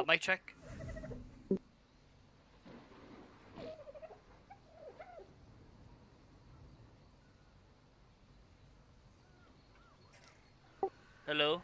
Mic check. Hello.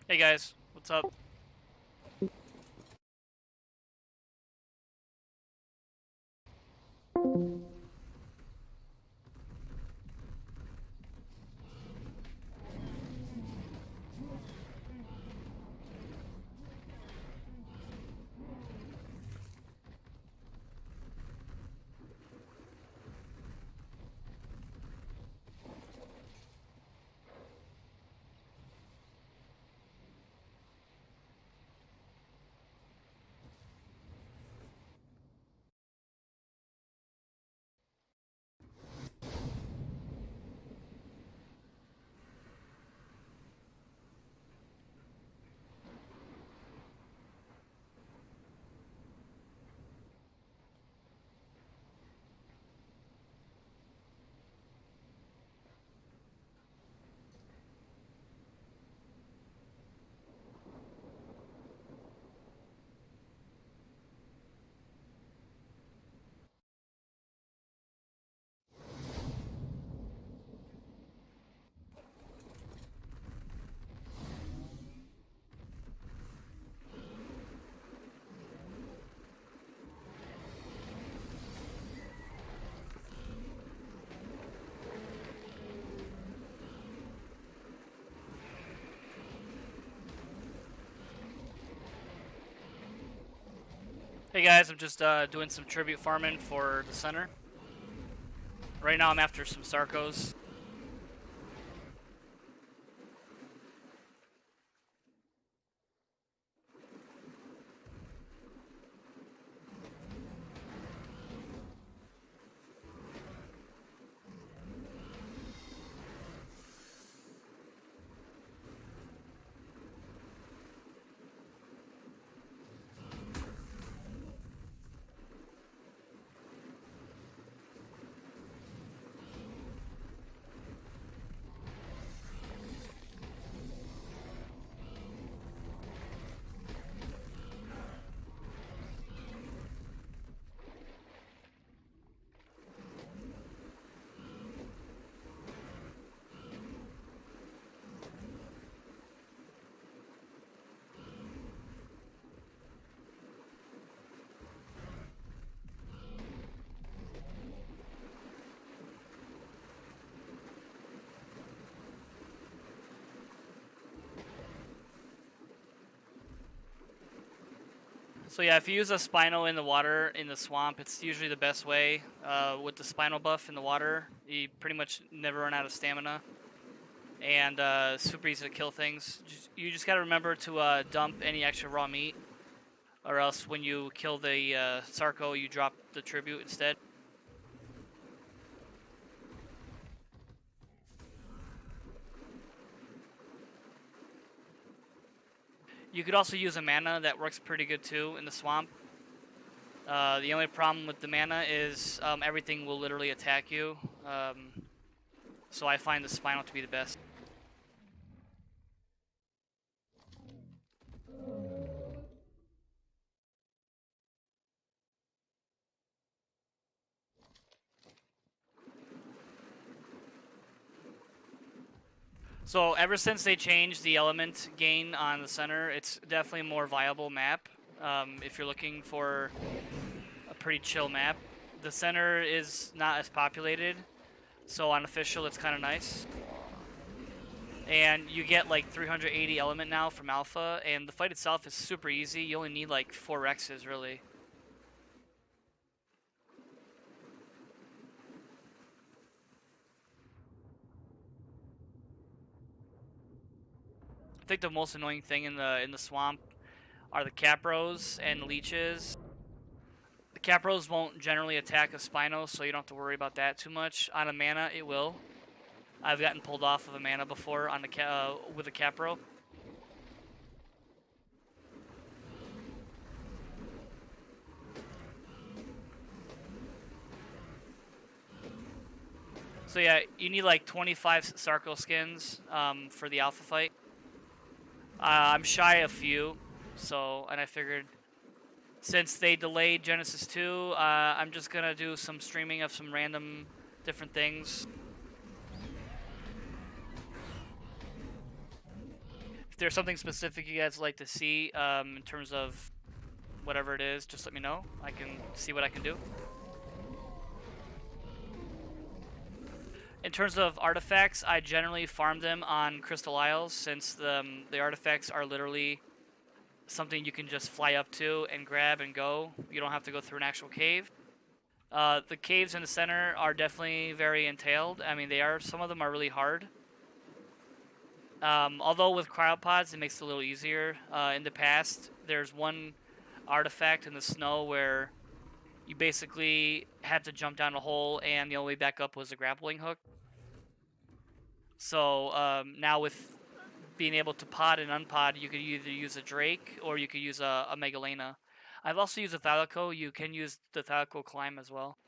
Hey guys, what's up? Hey guys, I'm just doing some tribute farming for the center. Right now I'm after some Sarcos. So yeah, if you use a Spino in the water in the swamp, it's usually the best way. With the Spino buff in the water, you pretty much never run out of stamina. And super easy to kill things. You just gotta remember to dump any extra raw meat, or else when you kill the Sarco, you drop the tribute instead. You could also use a mana that works pretty good too in the swamp. The only problem with the mana is everything will literally attack you. So I find the Spinal to be the best. So ever since they changed the element gain on the center, it's definitely a more viable map. If you're looking for a pretty chill map, the center is not as populated, so on official it's kind of nice. And you get like 380 element now from Alpha, and the fight itself is super easy. You only need like 4 Rexes, really. I think the most annoying thing in the swamp are the Capros and leeches. The Capros won't generally attack a Spino, so you don't have to worry about that too much. On a mana, it will. I've gotten pulled off of a mana before on with a Capro. So yeah, you need like 25 Sarco skins for the alpha fight. I'm shy a few, so, and I figured since they delayed Genesis 2, I'm just gonna do some streaming of some random different things. If there's something specific you guys like to see in terms of whatever it is, just let me know. I can see what I can do. In terms of artifacts, I generally farm them on Crystal Isles, since the artifacts are literally something you can just fly up to and grab and go. You don't have to go through an actual cave. The caves in the center are definitely very entailed. I mean, some of them are really hard. Although with cryopods, it makes it a little easier. In the past, there's one artifact in the snow where you basically had to jump down a hole, and the only way back up was a grappling hook. So now with being able to pod and unpod, you could either use a Drake or you could use a Megalena. I've also used a Thalico. You can use the Thalico climb as well.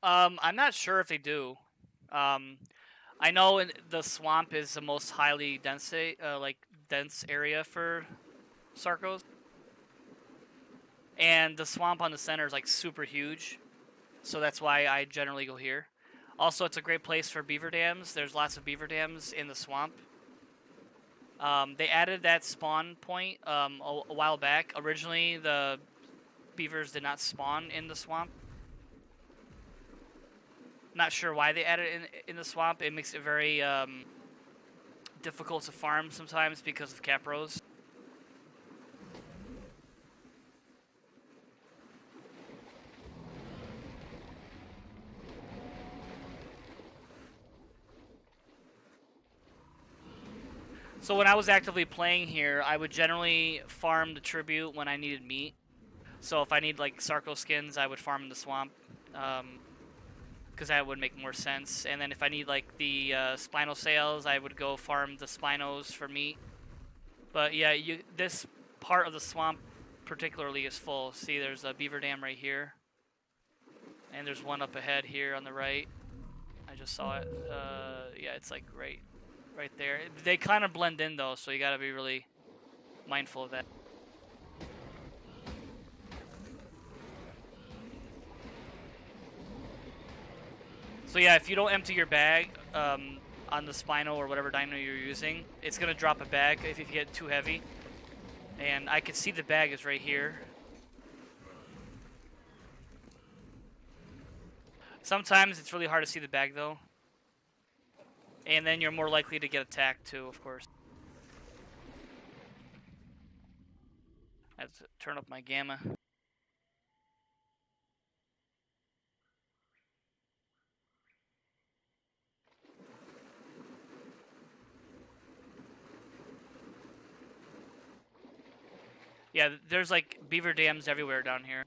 I'm not sure if they do. I know the swamp is the most highly dense, dense area for Sarcos, and the swamp on the center is like super huge, so that's why I generally go here. Also, it's a great place for beaver dams. There's lots of beaver dams in the swamp. They added that spawn point a while back. Originally, the beavers did not spawn in the swamp. Not sure why they added it in the swamp. It makes it very difficult to farm sometimes because of Capros. So when I was actively playing here, I would generally farm the tribute when I needed meat. So if I need like Sarco skins, I would farm in the swamp, because that would make more sense. And then if I need like the Spinal Sails, I would go farm the Spinos for meat. But yeah, this part of the swamp particularly is full. See, there's a beaver dam right here, and there's one up ahead here on the right. I just saw it. Yeah, it's like right there. They kind of blend in though, so you gotta be really mindful of that. So yeah, if you don't empty your bag on the Spino or whatever dino you're using, it's gonna drop a bag if you get too heavy. And I can see the bag is right here. Sometimes it's really hard to see the bag though. And then you're more likely to get attacked too, of course. I have to turn up my gamma. Yeah, there's like beaver dams everywhere down here.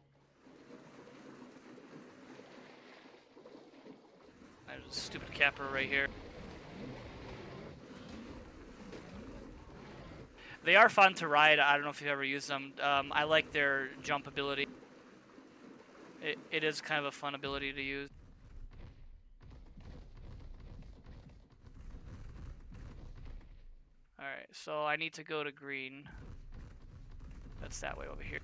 There's a stupid capper right here. They are fun to ride. I don't know if you've ever used them. I like their jump ability. It is kind of a fun ability to use. Alright, so I need to go to green. That's that way over here.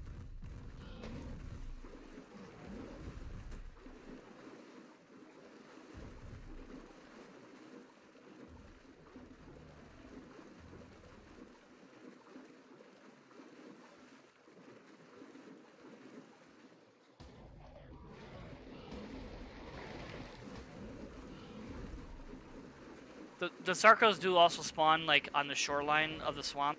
The Sarcos do also spawn like on the shoreline of the swamp.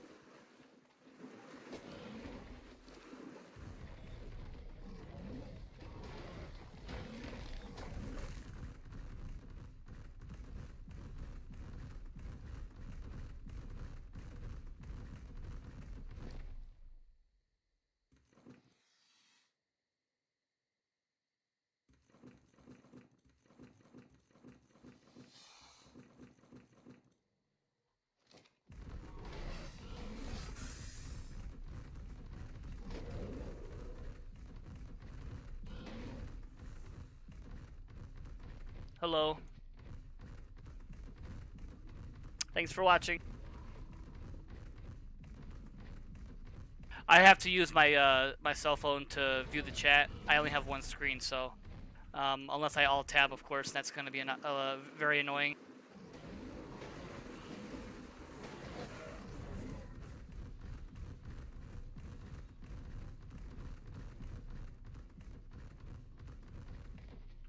Hello. Thanks for watching. I have to use my my cell phone to view the chat. I only have one screen, so unless I alt tab, of course, that's going to be very annoying.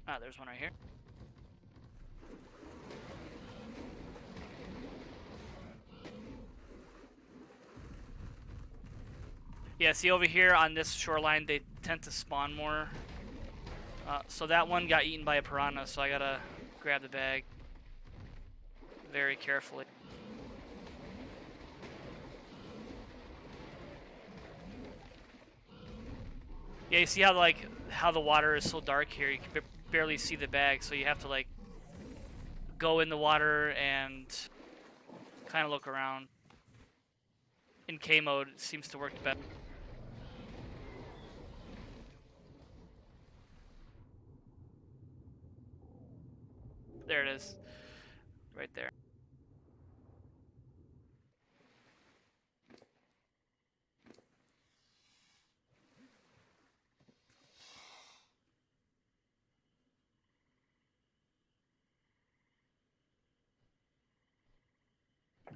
Ah, there's one right here. Yeah, see over here on this shoreline, they tend to spawn more. So that one got eaten by a piranha, so I gotta grab the bag very carefully. Yeah, you see how the water is so dark here, you can barely see the bag, so you have to like go in the water and kind of look around. In K mode, it seems to work better. There it is. Right there.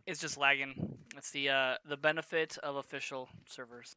It's just lagging. It's the benefit of official servers.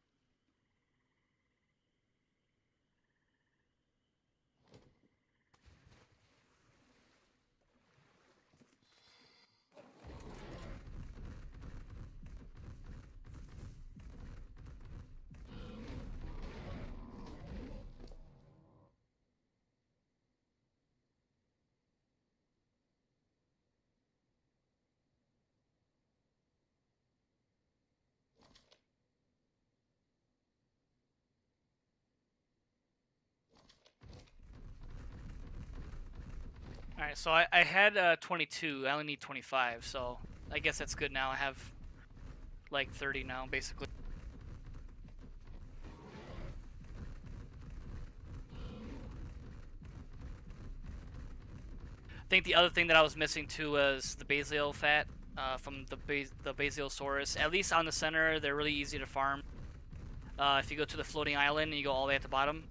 Alright, so I had 22. I only need 25, so I guess that's good now. I have like 30 now, basically. I think the other thing that I was missing too was the Basil fat from the Basilsaurus. At least on the center, they're really easy to farm. If you go to the floating island and you go all the way at the bottom,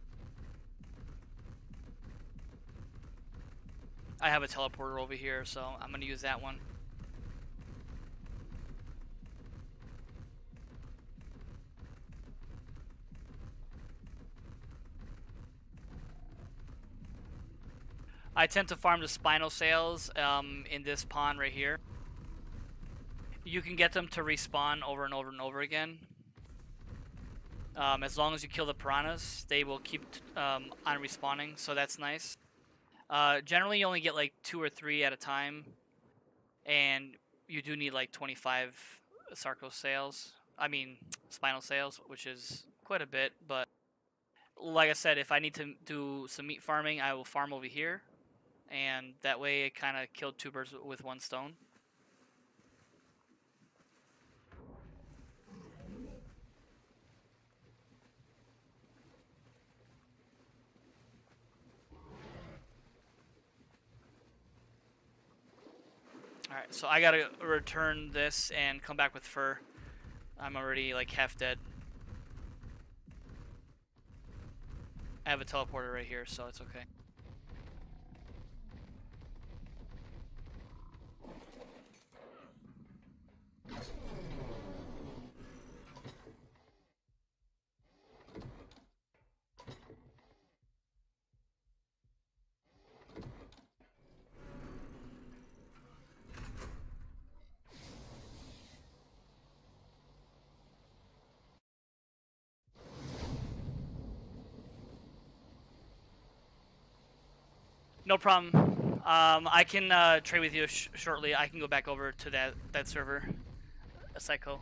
I have a teleporter over here, so I'm going to use that one. I tend to farm the spinal sails in this pond right here. You can get them to respawn over and over and over again. As long as you kill the piranhas, they will keep on respawning, so that's nice. Generally, you only get like 2 or 3 at a time, and you do need like 25 Sarcos sails. I mean, spinal sails, which is quite a bit, but like I said, if I need to do some meat farming, I will farm over here, and that way it kind of killed 2 birds with 1 stone. Alright, so I gotta return this and come back with fur. I'm already like half dead. I have a teleporter right here, so it's okay. No problem. I can trade with you shortly. I can go back over to that server, Psycho.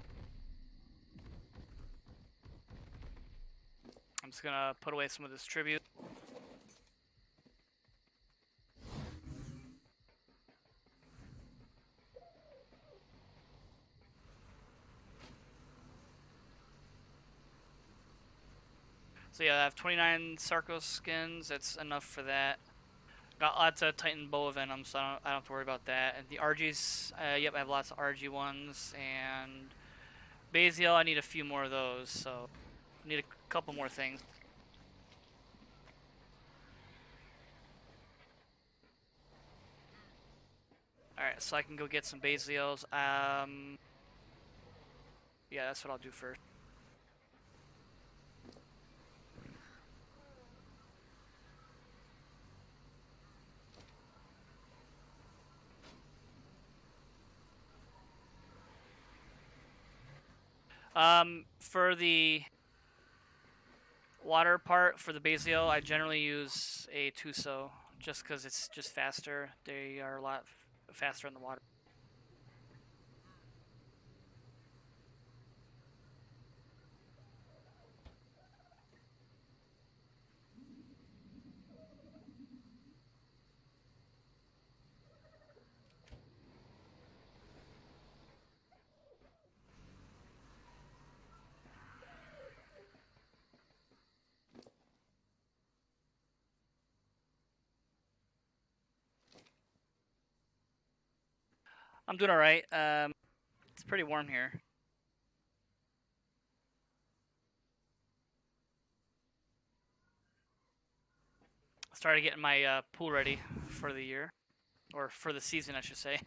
I'm just gonna put away some of this tribute. So yeah, I have 29 Sarkos skins. That's enough for that. Got lots of Titan Boa Venom, so I don't have to worry about that. And the RGs, yep, I have lots of RG ones. And Basial, I need a few more of those, so I need a couple more things. Alright, so I can go get some Basials. Yeah, that's what I'll do first. For the water part, for the Basio, I generally use a Tuso, just because it's just faster. They are a lot faster in the water. I'm doing alright. It's pretty warm here. Started getting my pool ready for the year, or for the season, I should say.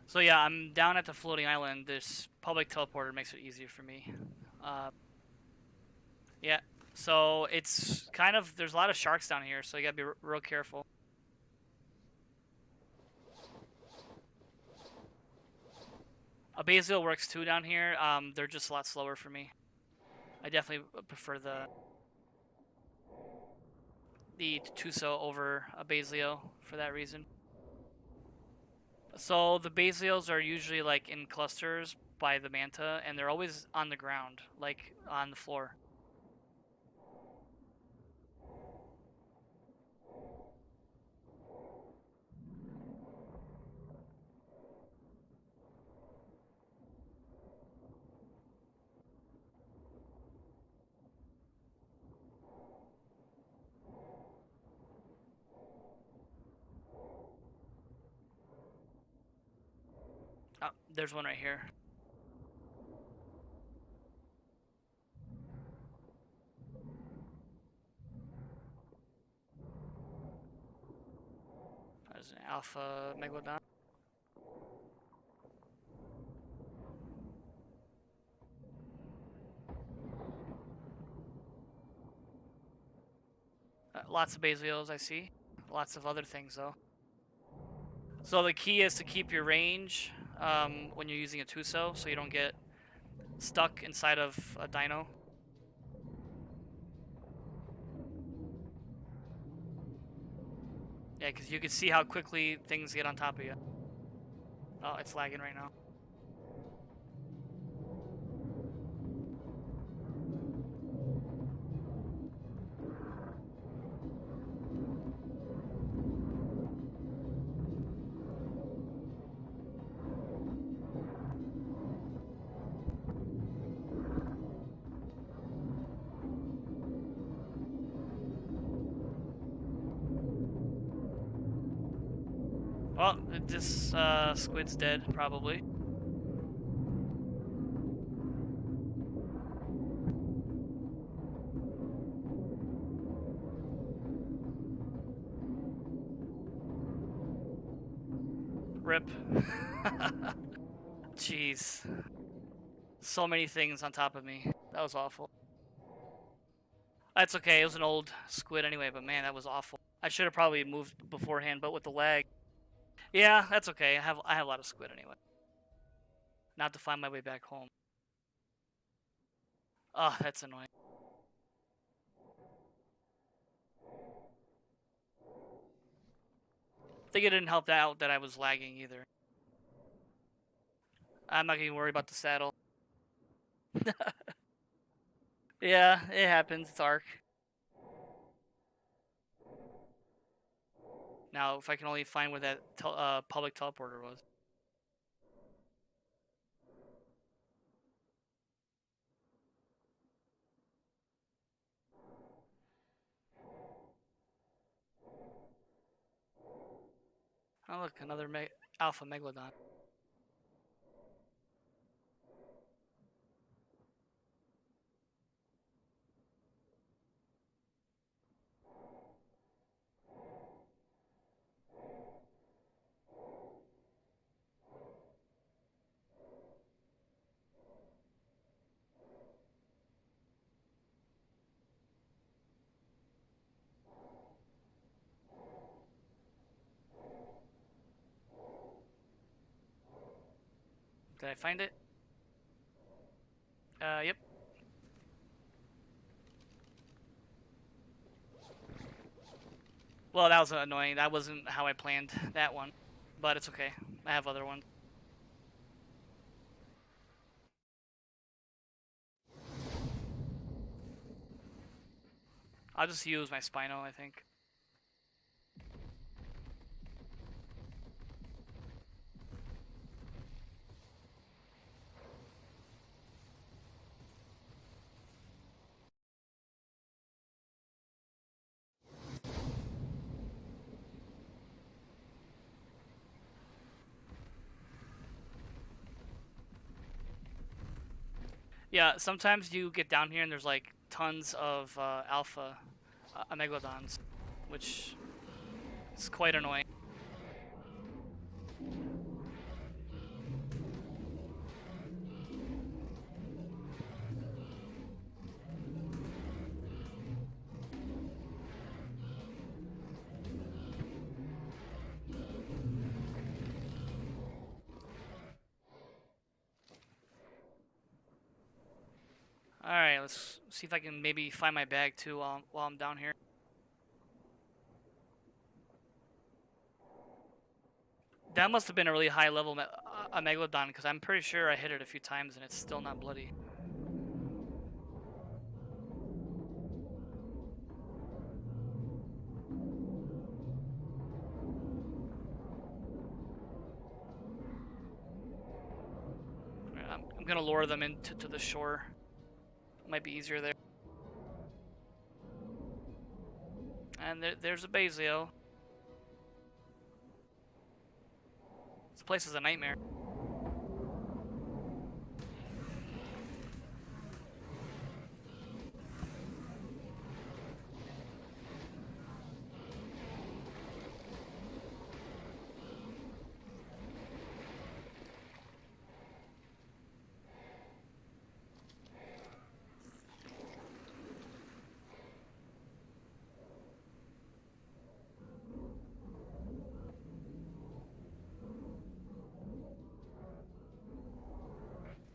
So yeah, I'm down at the floating island. This public teleporter makes it easier for me. Yeah, so it's kind of, there's a lot of sharks down here, so you gotta be real careful. A Basil works too down here. They're just a lot slower for me. I definitely prefer the Tuso over a Basilio for that reason. So the Basilios are usually like in clusters by the Manta, and they're always on the ground, like on the floor. Oh, there's one right here. There's an Alpha Megalodon. Lots of Basilios I see. Lots of other things though. So the key is to keep your range when you're using a Tuso, so you don't get stuck inside of a dino. Yeah, because you can see how quickly things get on top of you. Oh, it's lagging right now. Well, this squid's dead, probably. Rip. Jeez. So many things on top of me. That was awful. That's okay, it was an old squid anyway, but man, that was awful. I should have probably moved beforehand, but with the lag. Yeah, that's okay. I have a lot of squid anyway. Not to find my way back home. Oh, that's annoying. I think it didn't help out that I was lagging either. I'm not gonna worry about the saddle. Yeah, it happens. It's Ark. Now, if I can only find where that public teleporter was. Oh, look, another alpha megalodon. Did I find it? Yep. Well, that was annoying. That wasn't how I planned that one. But it's okay. I have other ones. I'll just use my Spino, I think. Yeah, sometimes you get down here and there's like tons of alpha megalodons, which is quite annoying. Alright, let's see if I can maybe find my bag too while I'm down here. That must have been a really high level a megalodon, because I'm pretty sure I hit it a few times and it's still not bloody. I'm gonna lure them into the shore. Might be easier there. And there's a Basio. This place is a nightmare.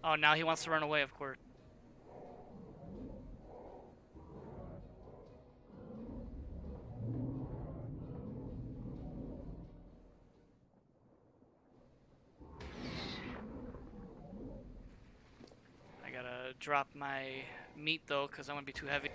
Oh, now he wants to run away, of course. I gotta drop my meat though, because I'm gonna be too heavy.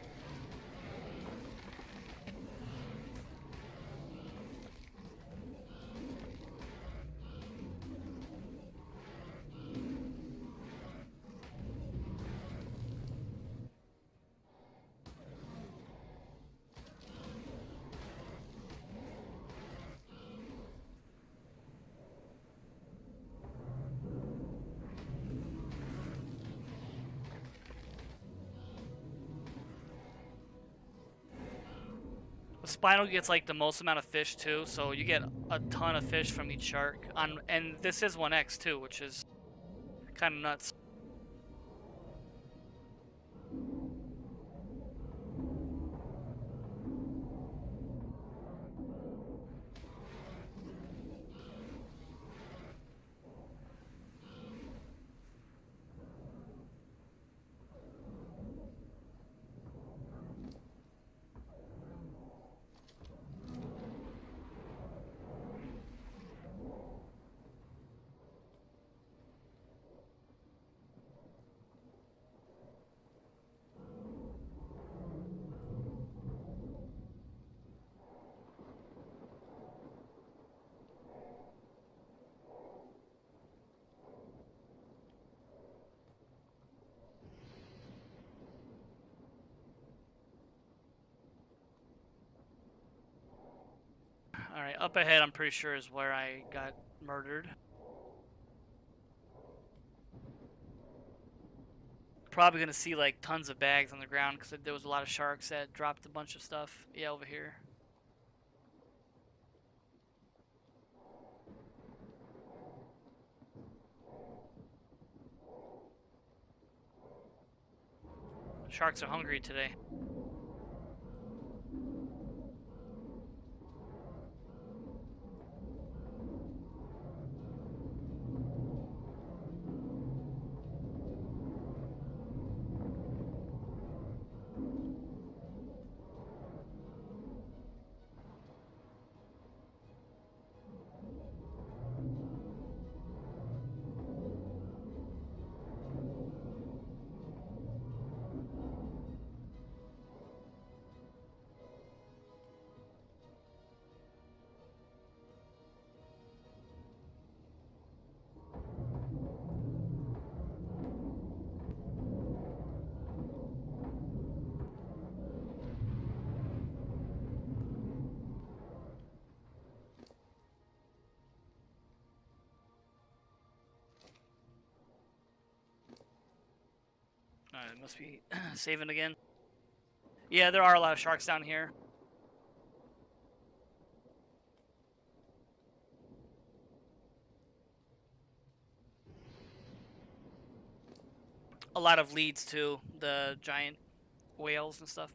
Spinal gets like the most amount of fish too, so you get a ton of fish from each shark. And this is 1x too, which is kind of nuts. Alright, up ahead I'm pretty sure is where I got murdered. Probably gonna see like tons of bags on the ground because there was a lot of sharks that dropped a bunch of stuff. Yeah, over here. Sharks are hungry today. Alright, it must be saving again. Yeah, there are a lot of sharks down here. A lot of leads too, the giant whales and stuff.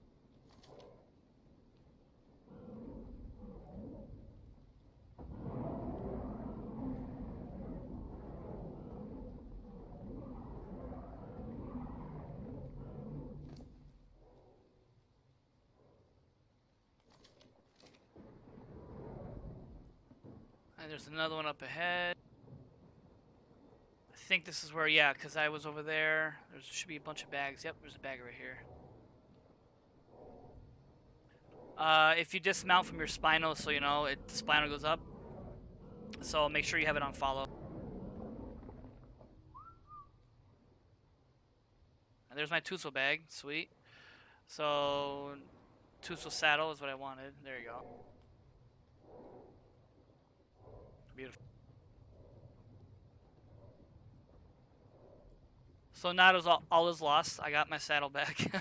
And there's another one up ahead. I think this is where, yeah, because I was over there. There should be a bunch of bags. Yep, there's a bag right here. If you dismount from your spinal, so you know, the spinal goes up. So make sure you have it on follow. And there's my Tuso bag. Sweet. So, Tuso saddle is what I wanted. There you go. Beautiful. So not as all is lost. I got my saddle back.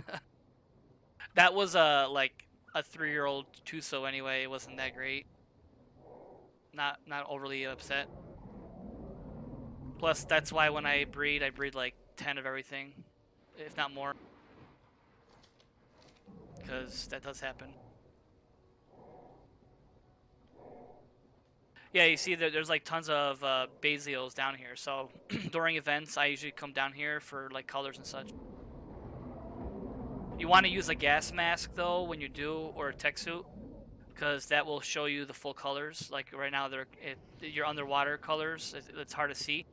That was like a 3-year-old Tuso anyway. It wasn't that great. Not overly upset. Plus, that's why when I breed like 10 of everything, if not more. Because that does happen. Yeah, you see there's like tons of basials down here. So during events, I usually come down here for like colors and such. You want to use a gas mask though when you do, or a tech suit, because that will show you the full colors. Like right now, your underwater colors. It's hard to see,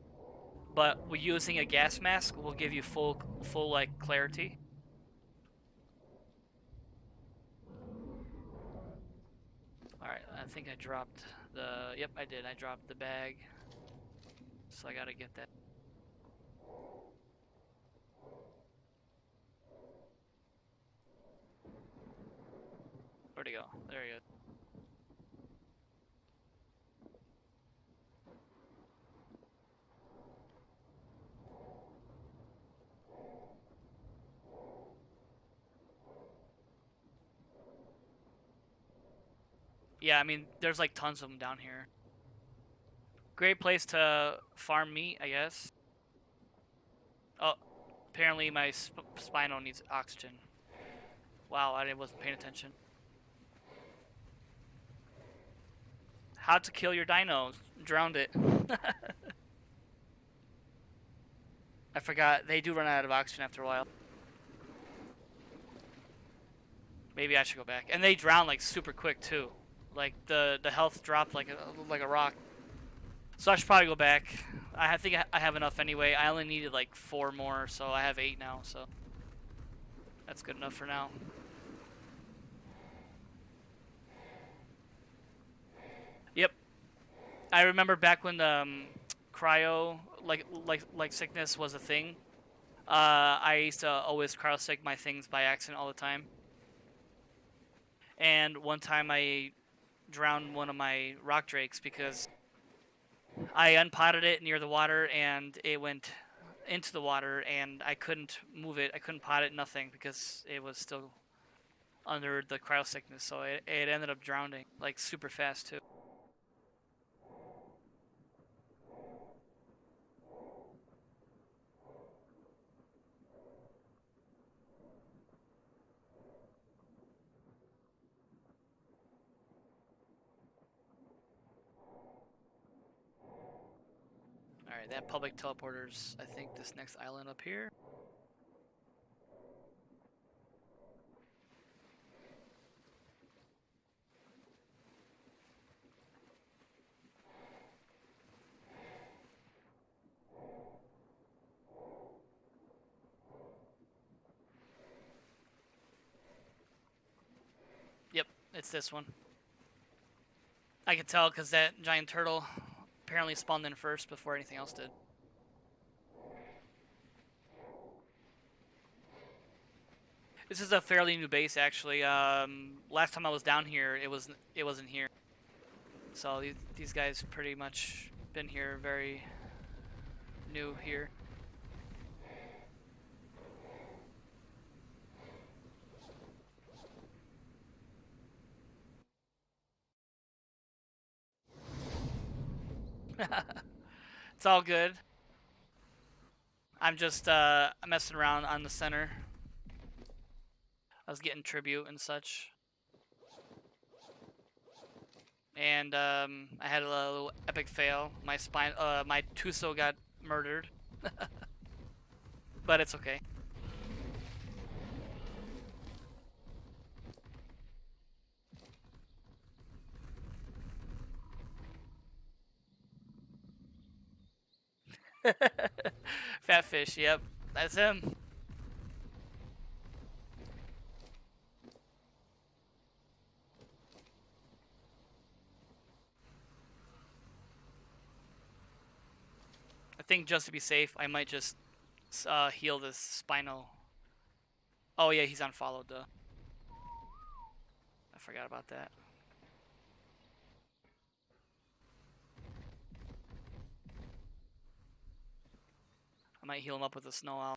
but using a gas mask will give you full like clarity. All right, I think I dropped the. Yep, I did. I dropped the bag, so I gotta get that. Where'd he go? There he is. Yeah, I mean, there's like tons of them down here. Great place to farm meat, I guess. Oh, apparently my spino needs oxygen. Wow, I wasn't paying attention. How to kill your dino? Drowned it. I forgot. They do run out of oxygen after a while. Maybe I should go back. And they drown like super quick too. Like the health dropped like a rock. So I should probably go back. I think I have enough anyway. I only needed like 4 more, so I have 8 now. So that's good enough for now. Yep. I remember back when the cryo like sickness was a thing. I used to always cryo sick my things by accident all the time. And one time I drowned one of my rock drakes because I unpotted it near the water and it went into the water and I couldn't move it. I couldn't pot it, nothing, because it was still under the cryo sickness. So it ended up drowning like super fast too. Alright, that public teleporters, I think, this next island up here. Yep, it's this one. I could tell because that giant turtle apparently spawned in first before anything else did. This is a fairly new base, actually. Last time I was down here, it wasn't here. So these guys pretty much been here very new here. It's all good. I'm just messing around on the center. I was getting tribute and such. And I had a little epic fail. My Tuso got murdered. But it's okay. Fat fish, yep. That's him. I think just to be safe, I might just heal this Spino. Oh yeah, he's unfollowed though. I forgot about that. I might heal him up with a snow owl.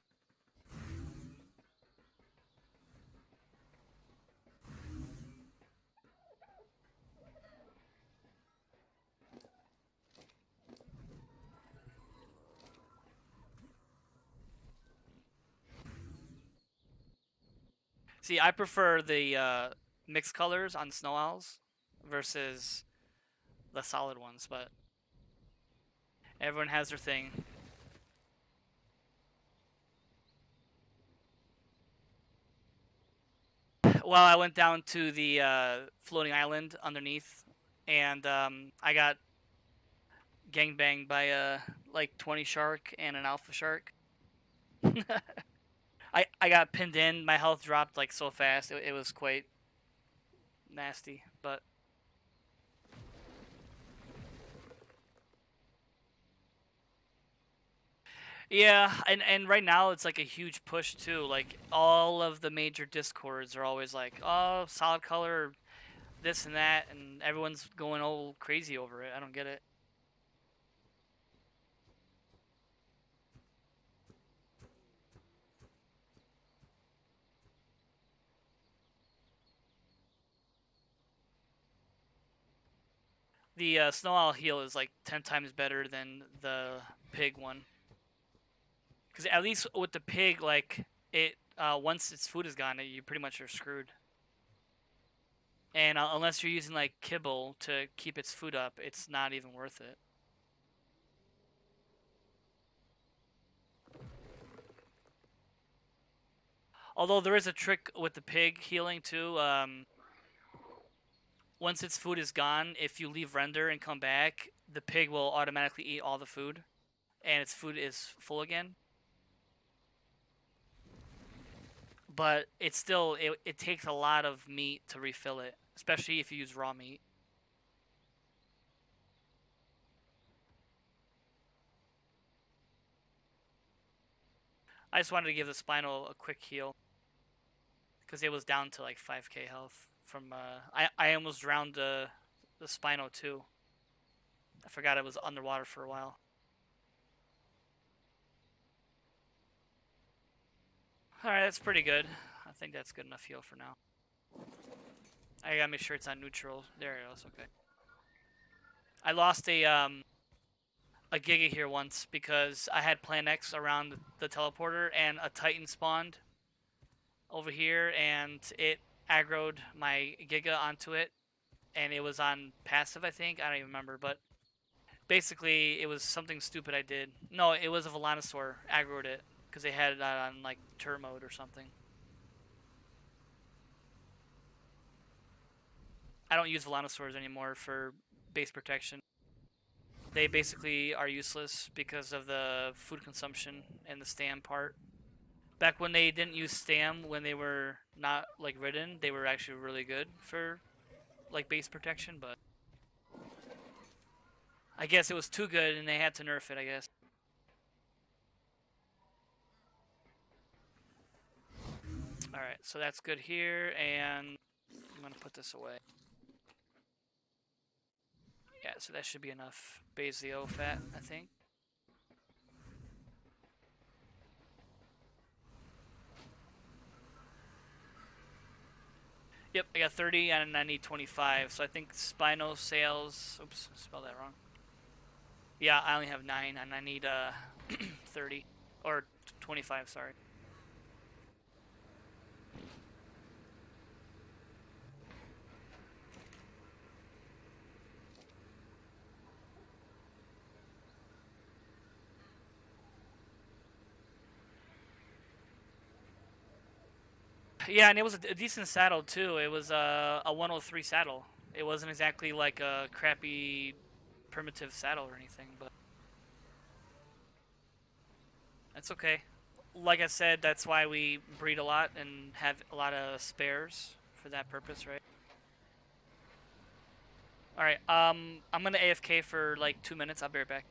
See, I prefer the mixed colors on snow owls versus the solid ones, but everyone has their thing. Well, I went down to the floating island underneath, and I got gangbanged by a like 20 shark and an alpha shark. I got pinned in. My health dropped like so fast. It was quite nasty, but yeah, and right now it's like a huge push too. Like all of the major discords are always like, "Oh, solid color, this and that," and everyone's going all crazy over it. I don't get it. The snow owl heal is like 10 times better than the pig one. Because at least with the pig, like it once its food is gone, you pretty much are screwed. And unless you're using like kibble to keep its food up, it's not even worth it. Although there is a trick with the pig healing too. Once its food is gone, if you leave render and come back, the pig will automatically eat all the food, and its food is full again. But it's still it takes a lot of meat to refill it, especially if you use raw meat. I just wanted to give the Spinal a quick heal because it was down to like 5k health from I almost drowned the Spinal too. I forgot it was underwater for a while. All right, that's pretty good. I think that's good enough heal for now. I gotta make sure it's on neutral. There it is. Okay. I lost a Giga here once because I had Plan X around the teleporter and a Titan spawned over here and it aggroed my Giga onto it and it was on passive, I think. I don't even remember, but basically it was something stupid I did. No, it was a Volanosaur aggroed it because they had it on like turret mode or something. I don't use Volanosaurs anymore for base protection. They basically are useless because of the food consumption and the stam part. Back when they didn't use stam when they were not like ridden, they were actually really good for like base protection, but I guess it was too good and they had to nerf it, I guess. Alright, so that's good here, and I'm gonna put this away. Yeah, so that should be enough Basio fat, I think. Yep, I got 30 and I need 25, so I think Spino sales. Oops, spelled that wrong. Yeah, I only have 9 and I need 30 or 25, sorry. Yeah, and it was a decent saddle too. It was a 103 saddle. It wasn't exactly like a crappy primitive saddle or anything, but that's okay. Like I said, that's why we breed a lot and have a lot of spares for that purpose, right? All right. I'm gonna AFK for like 2 minutes. I'll be right back.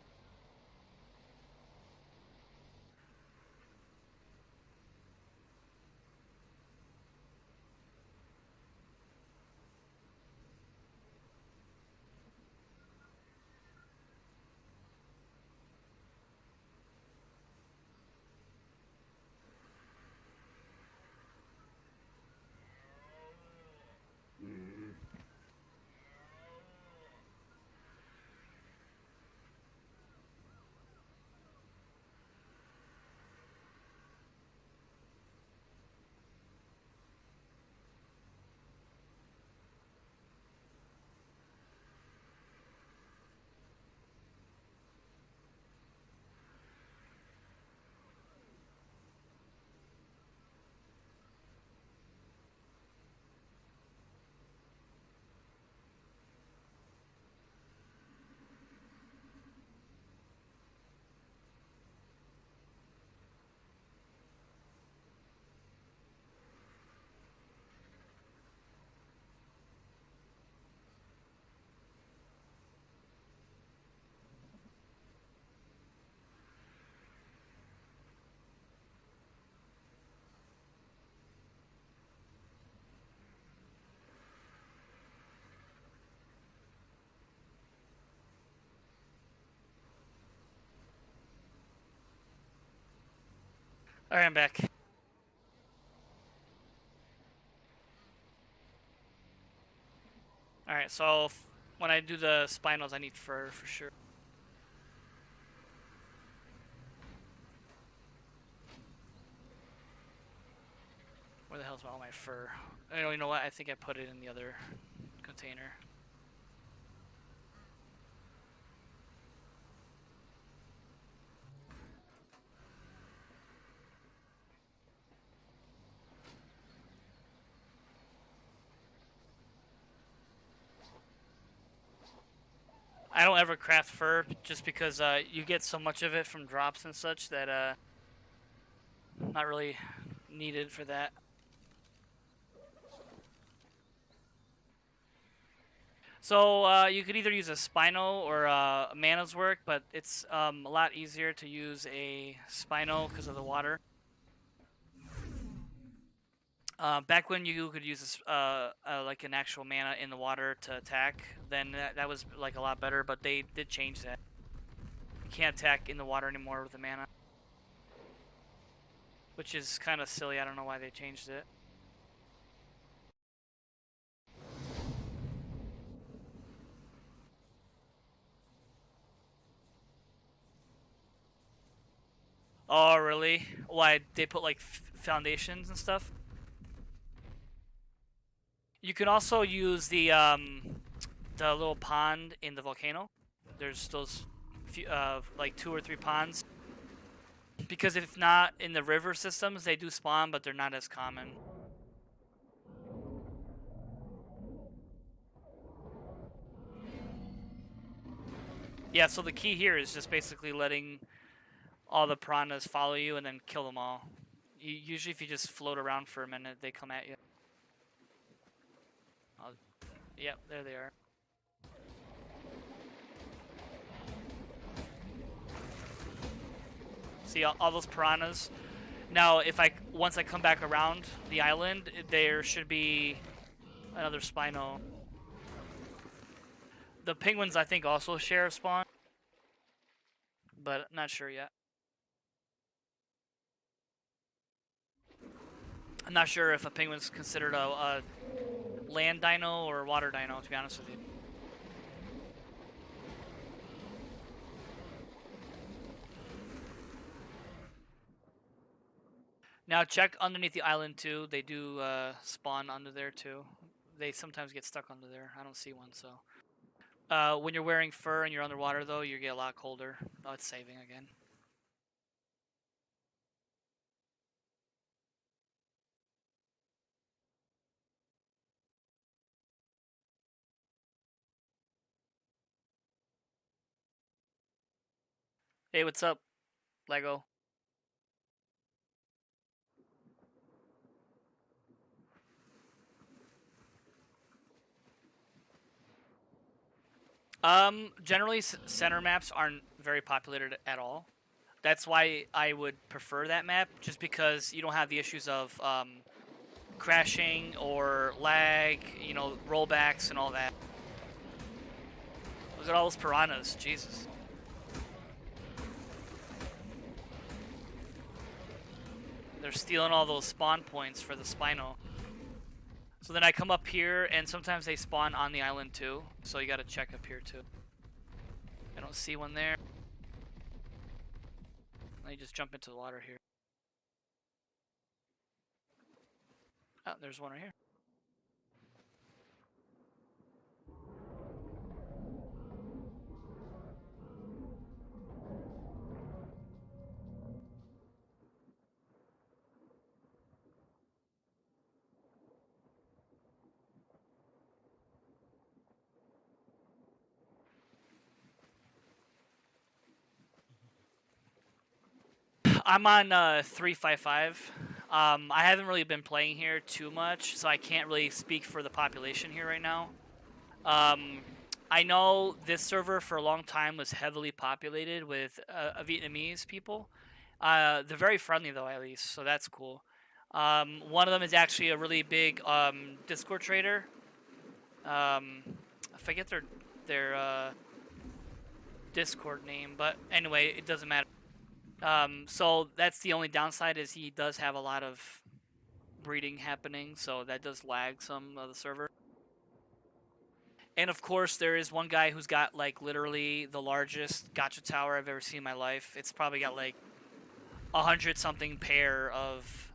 All right, I'm back. All right, so When I do the spinals, I need fur for sure. Where the hell's all my fur? Oh, you know what? I think I put it in the other container. I don't ever craft fur just because you get so much of it from drops and such that not really needed for that. So you could either use a Spino or a Mana's Work, but it's a lot easier to use a Spino because of the water. Back when you could use like an actual mana in the water to attack, then that was like a lot better. But they did change that. You can't attack in the water anymore with the mana, which is kind of silly. I don't know why they changed it. Oh, really? Why they put like foundations and stuff? You can also use the little pond in the volcano. There's those few, like 2 or 3 ponds. Because if not in the river systems, they do spawn, but they're not as common. Yeah, so the key here is just basically letting all the piranhas follow you and then kill them all. Usually if you just float around for a minute, they come at you. Yep, there they are. See all those piranhas? Now, once I come back around the island, there should be another Spino. The penguins, I think, also share a spawn, but not sure yet. I'm not sure if a penguin's considered a land dino or water dino, to be honest with you. Now check underneath the island too. They do spawn under there too. They sometimes get stuck under there. I don't see one, so. When you're wearing fur and you're underwater though, you get a lot colder. Oh, it's saving again. Hey, what's up, Lego? Generally center maps aren't very populated at all. That's why I would prefer that map, just because you don't have the issues of crashing or lag, you know, rollbacks and all that. Look at all those piranhas, Jesus. They're stealing all those spawn points for the Spino. So then I come up here, and sometimes they spawn on the island too, so you gotta check up here too. I don't see one there. Let me just jump into the water here. Oh, there's one right here. I'm on 355. I haven't really been playing here too much, so I can't really speak for the population here right now. I know this server for a long time was heavily populated with Vietnamese people. They're very friendly though, at least, so that's cool. One of them is actually a really big Discord trader. I forget their Discord name, but anyway, it doesn't matter. So that's the only downside, is he does have a lot of breeding happening, so that does lag some of the server. And of course, there is one guy who's got like literally the largest gacha tower I've ever seen in my life. It's probably got like 100 something pair of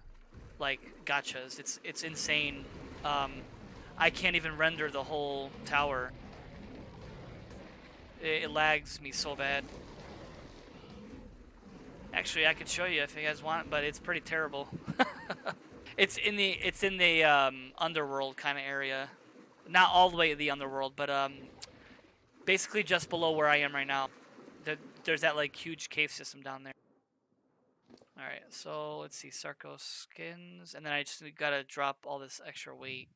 like gachas. It's insane. Um, I can't even render the whole tower. It lags me so bad. Actually, I could show you if you guys want, but it's pretty terrible. It's in the underworld kind of area, not all the way to the underworld, but basically just below where I am right now. There's that like huge cave system down there. All right, so let's see, Sarko skins, and then I just gotta drop all this extra weight.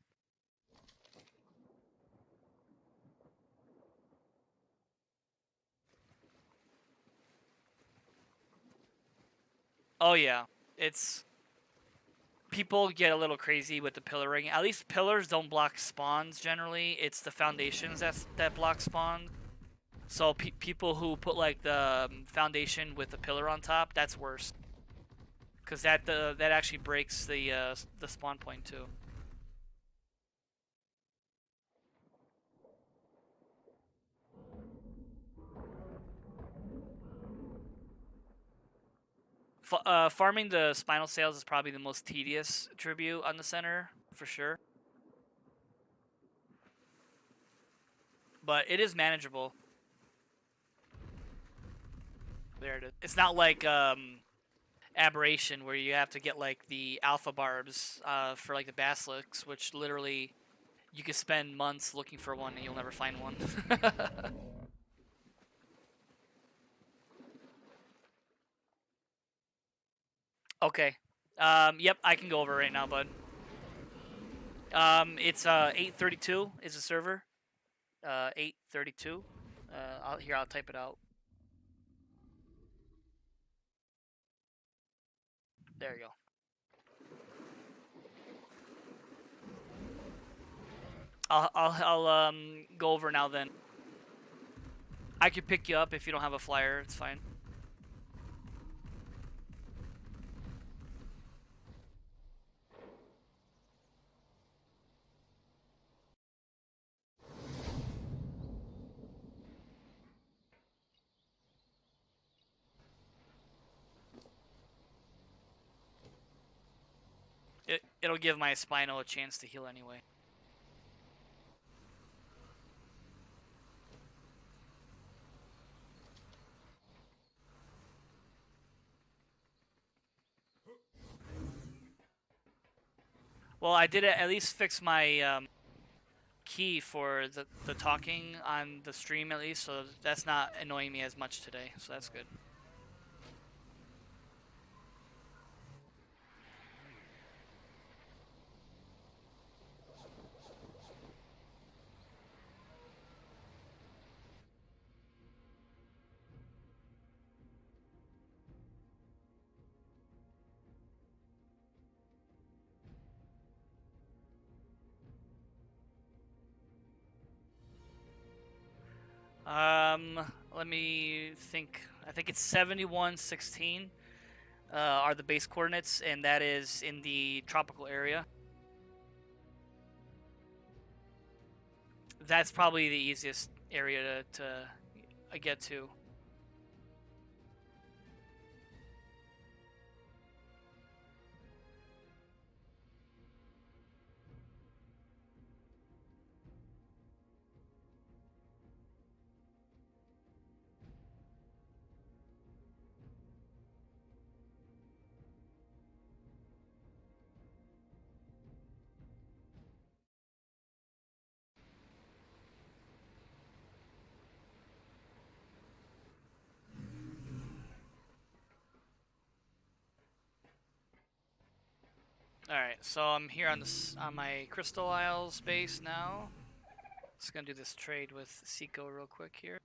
Oh yeah, it's people get a little crazy with the pillaring. At least pillars don't block spawns generally. It's the foundations that block spawn. So people who put like the foundation with the pillar on top, that's worse. Cause that actually breaks the spawn point too. Farming the spinal sails is probably the most tedious tribute on the center for sure, but it is manageable. There it is. It's not like aberration where you have to get like the alpha barbs for like the basilisks, which literally you could spend months looking for one and you'll never find one. Okay. Yep, I can go over right now, bud. It's 832 is the server. 832. I'll type it out. There you go. I'll go over now then. I could pick you up if you don't have a flyer. It's fine. It'll give my Spino a chance to heal anyway. Well, I did at least fix my key for the talking on the stream at least, so that's not annoying me as much today. So that's good. Let me think. I think it's 7116 are the base coordinates, and that is in the tropical area. That's probably the easiest area to get to. All right, so I'm here on my Crystal Isles base now. Just gonna do this trade with Seiko real quick here.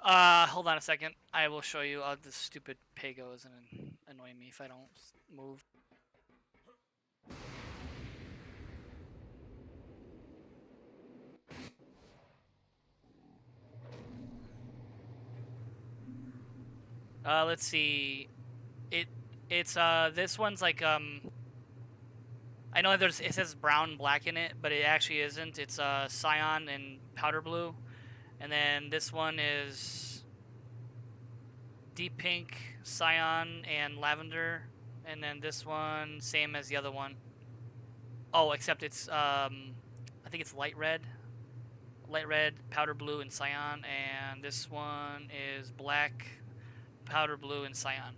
Hold on a second. I will show you. This stupid Pago isn't annoying me if I don't move. Let's see. It's this one's like I know it says brown and black in it, but it actually isn't. It's cyan and powder blue, and then this one is deep pink, cyan, and lavender, and then this one same as the other one. Oh, except it's I think it's light red, powder blue, and cyan, and this one is black, powder blue, and cyan.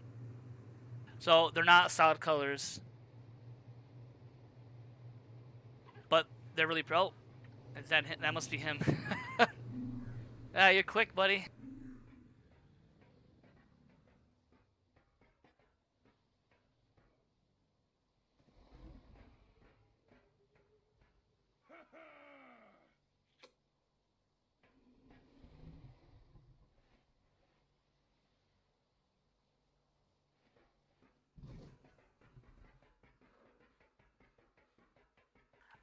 So they're not solid colors, but they're really pro. That must be him. Ah, you're quick, buddy.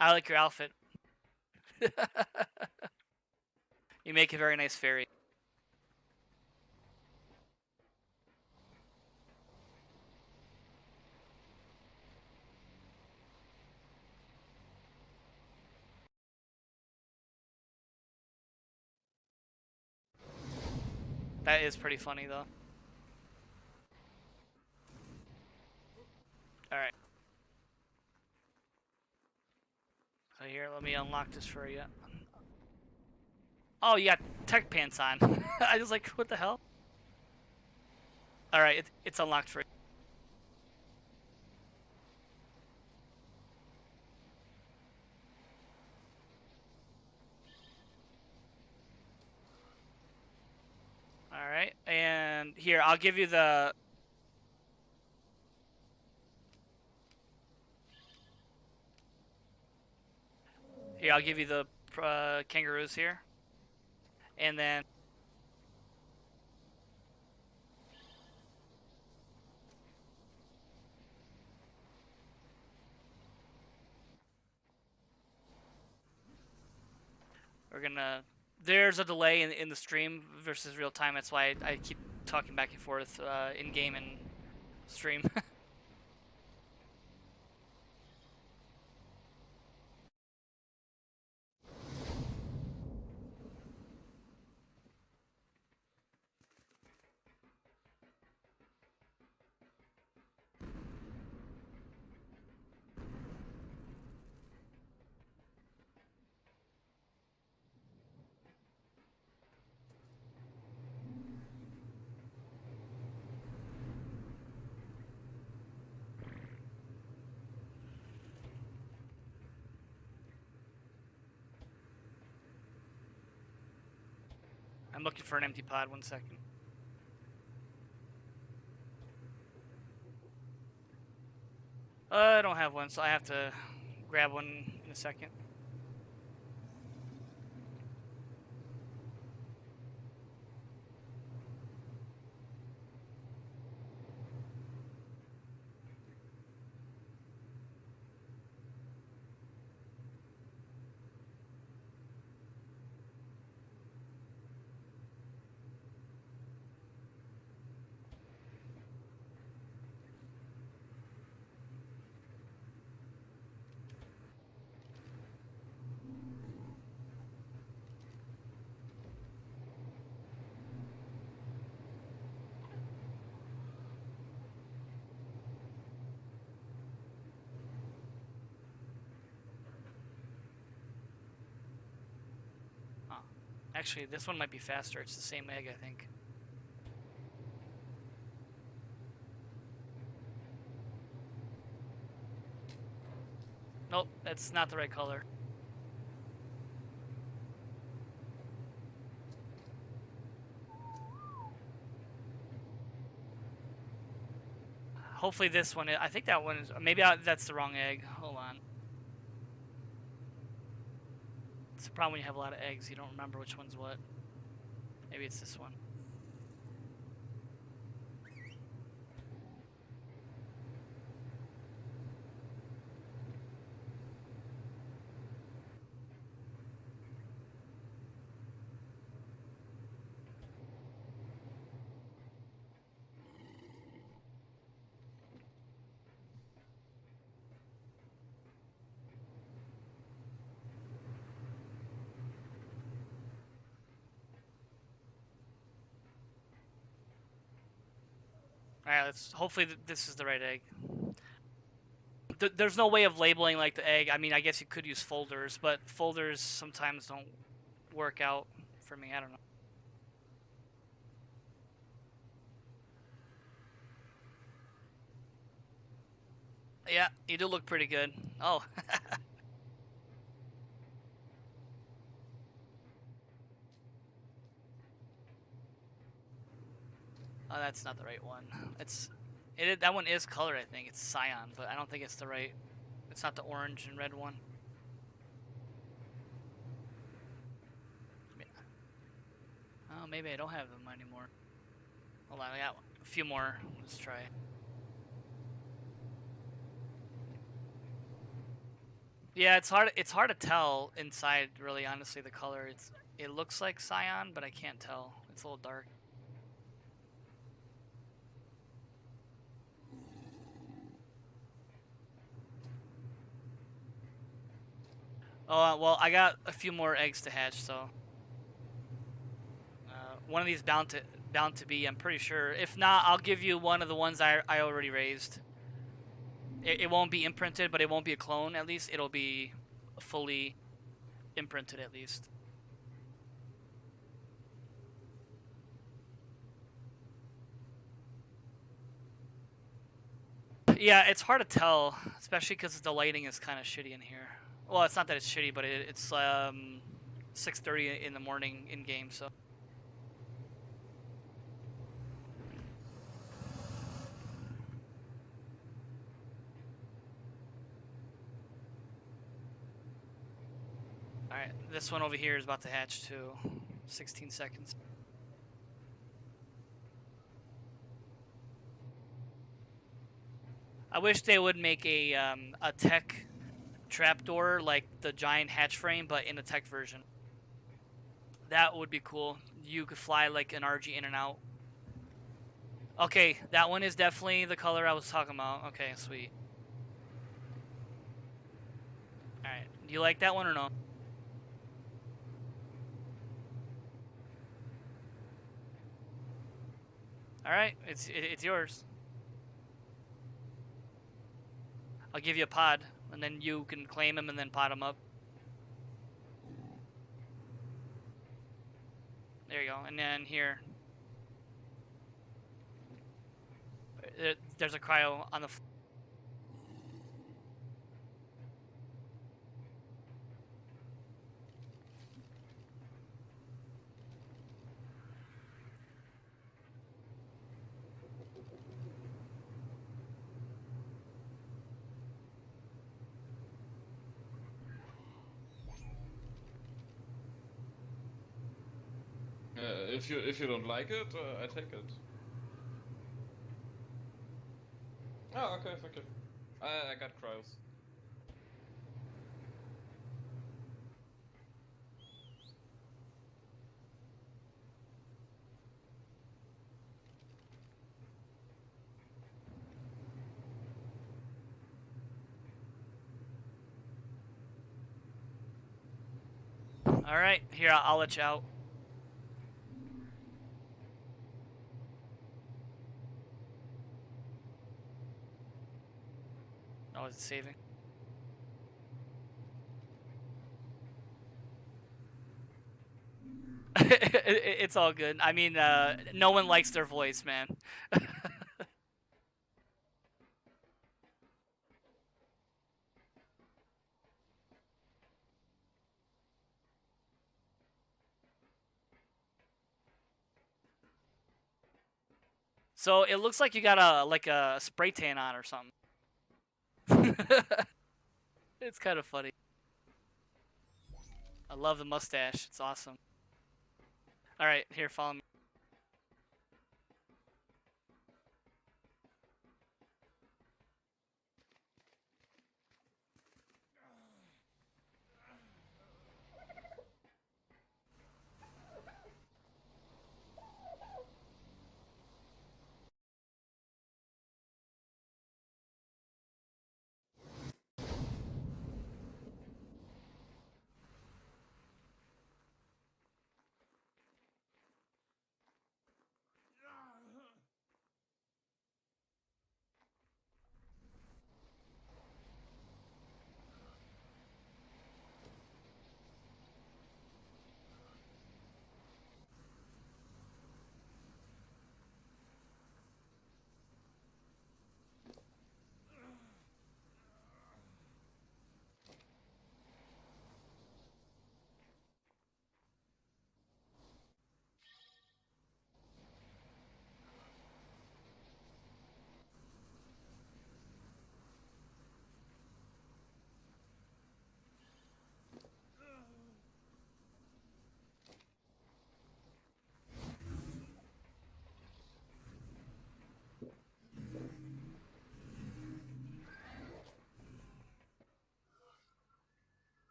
I like your outfit. You make a very nice fairy. That is pretty funny, though. Alright. So here, let me unlock this for you. Oh, you got tech pants on. I was like, what the hell? Alright, it's unlocked for you. Alright, and here, I'll give you the... Here, I'll give you the kangaroos here. And then... We're gonna... There's a delay in the stream versus real time. That's why I keep talking back and forth in-game and stream. I'm looking for an empty pod, 1 second. I don't have one, so I have to grab one in a second. Actually, this one might be faster. It's the same egg, I think. Nope, that's not the right color. Hopefully this one, I think that one is, maybe that's the wrong egg. Hold on. It's the problem when you have a lot of eggs, you don't remember which one's what. Maybe it's this one. All right, let's. Hopefully, this is the right egg. There's no way of labeling like the egg. I mean, I guess you could use folders, but folders sometimes don't work out for me. I don't know. Yeah, you do look pretty good. Oh. Oh, that's not the right one. That one is color, I think. It's cyan, but I don't think it's the right. It's not the orange and red one. Oh, maybe I don't have them anymore. Hold on, I got a few more. Let's try. Yeah, it's hard. It's hard to tell inside. Really, honestly, the color. It looks like cyan, but I can't tell. It's a little dark. Oh well, I got a few more eggs to hatch, so one of these bound to be. I'm pretty sure. If not, I'll give you one of the ones I already raised. It won't be imprinted, but it won't be a clone. At least it'll be fully imprinted. At least. Yeah, it's hard to tell, especially because the lighting is kind of shitty in here. Well, it's not that it's shitty, but it's 6:30 in the morning in game, so. All right, this one over here is about to hatch too. 16 seconds. I wish they would make a tech trapdoor like the giant hatch frame, but in a tech version. That would be cool. You could fly like an RG in and out. Okay, that one is definitely the color I was talking about. Okay, sweet. Alright, do you like that one or no? Alright, it's yours. I'll give you a pod, and then you can claim him and then pod him up. There you go, and then here. There's a cryo on the floor. If you don't like it, I take it. Oh, okay, thank you. I got cryos. Alright, here, I'll let you out. Oh, is it saving? It's all good. I mean, no one likes their voice, man. So it looks like you got a spray tan on or something. It's kind of funny. I love the mustache. It's awesome. All right, here, follow me.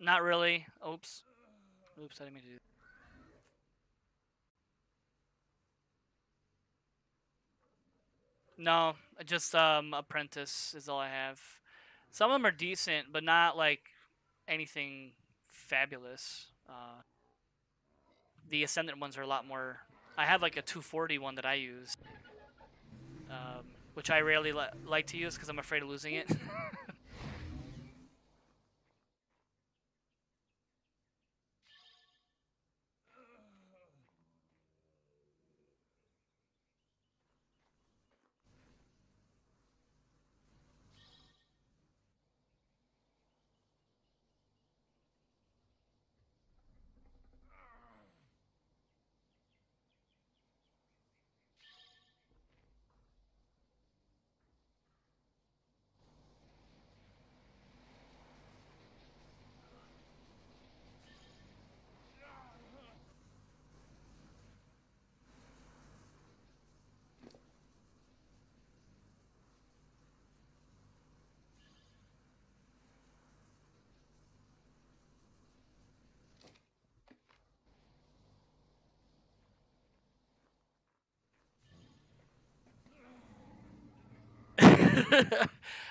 Not really. Oops. Oops, I didn't mean to do that. No, just apprentice is all I have. Some of them are decent, but not like anything fabulous. The ascendant ones are a lot more. I have like a 240 one that I use, which I rarely like to use because I'm afraid of losing it.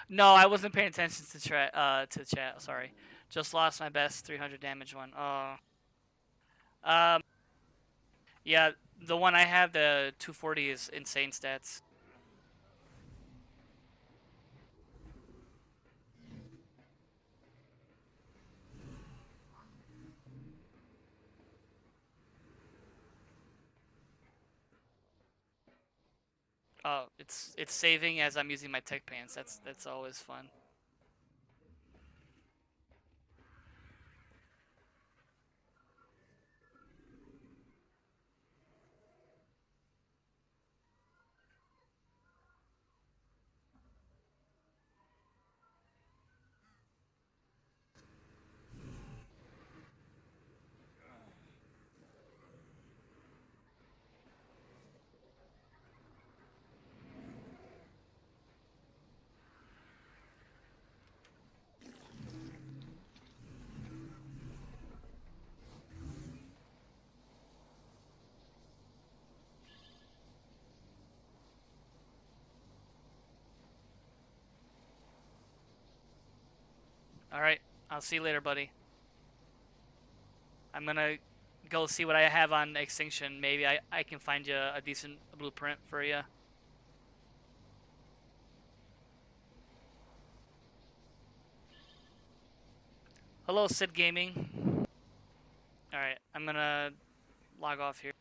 No, I wasn't paying attention to chat. Sorry, just lost my best 300 damage one. Oh, um, yeah, the one I have, the 240, is insane stats. Oh, it's saving as I'm using my tech pants. That's always fun. All right, I'll see you later, buddy. I'm gonna go see what I have on Extinction. Maybe I can find you a decent blueprint for you. Hello, Sid Gaming. All right, I'm gonna log off here.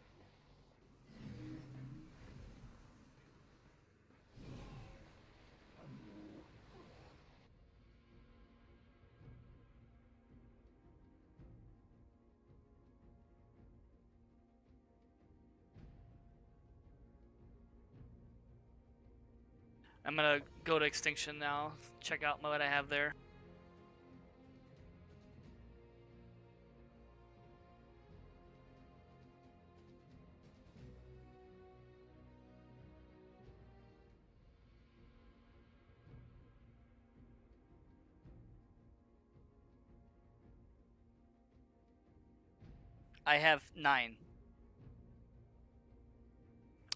I'm gonna go to Extinction now. Check out what I have there. I have 9.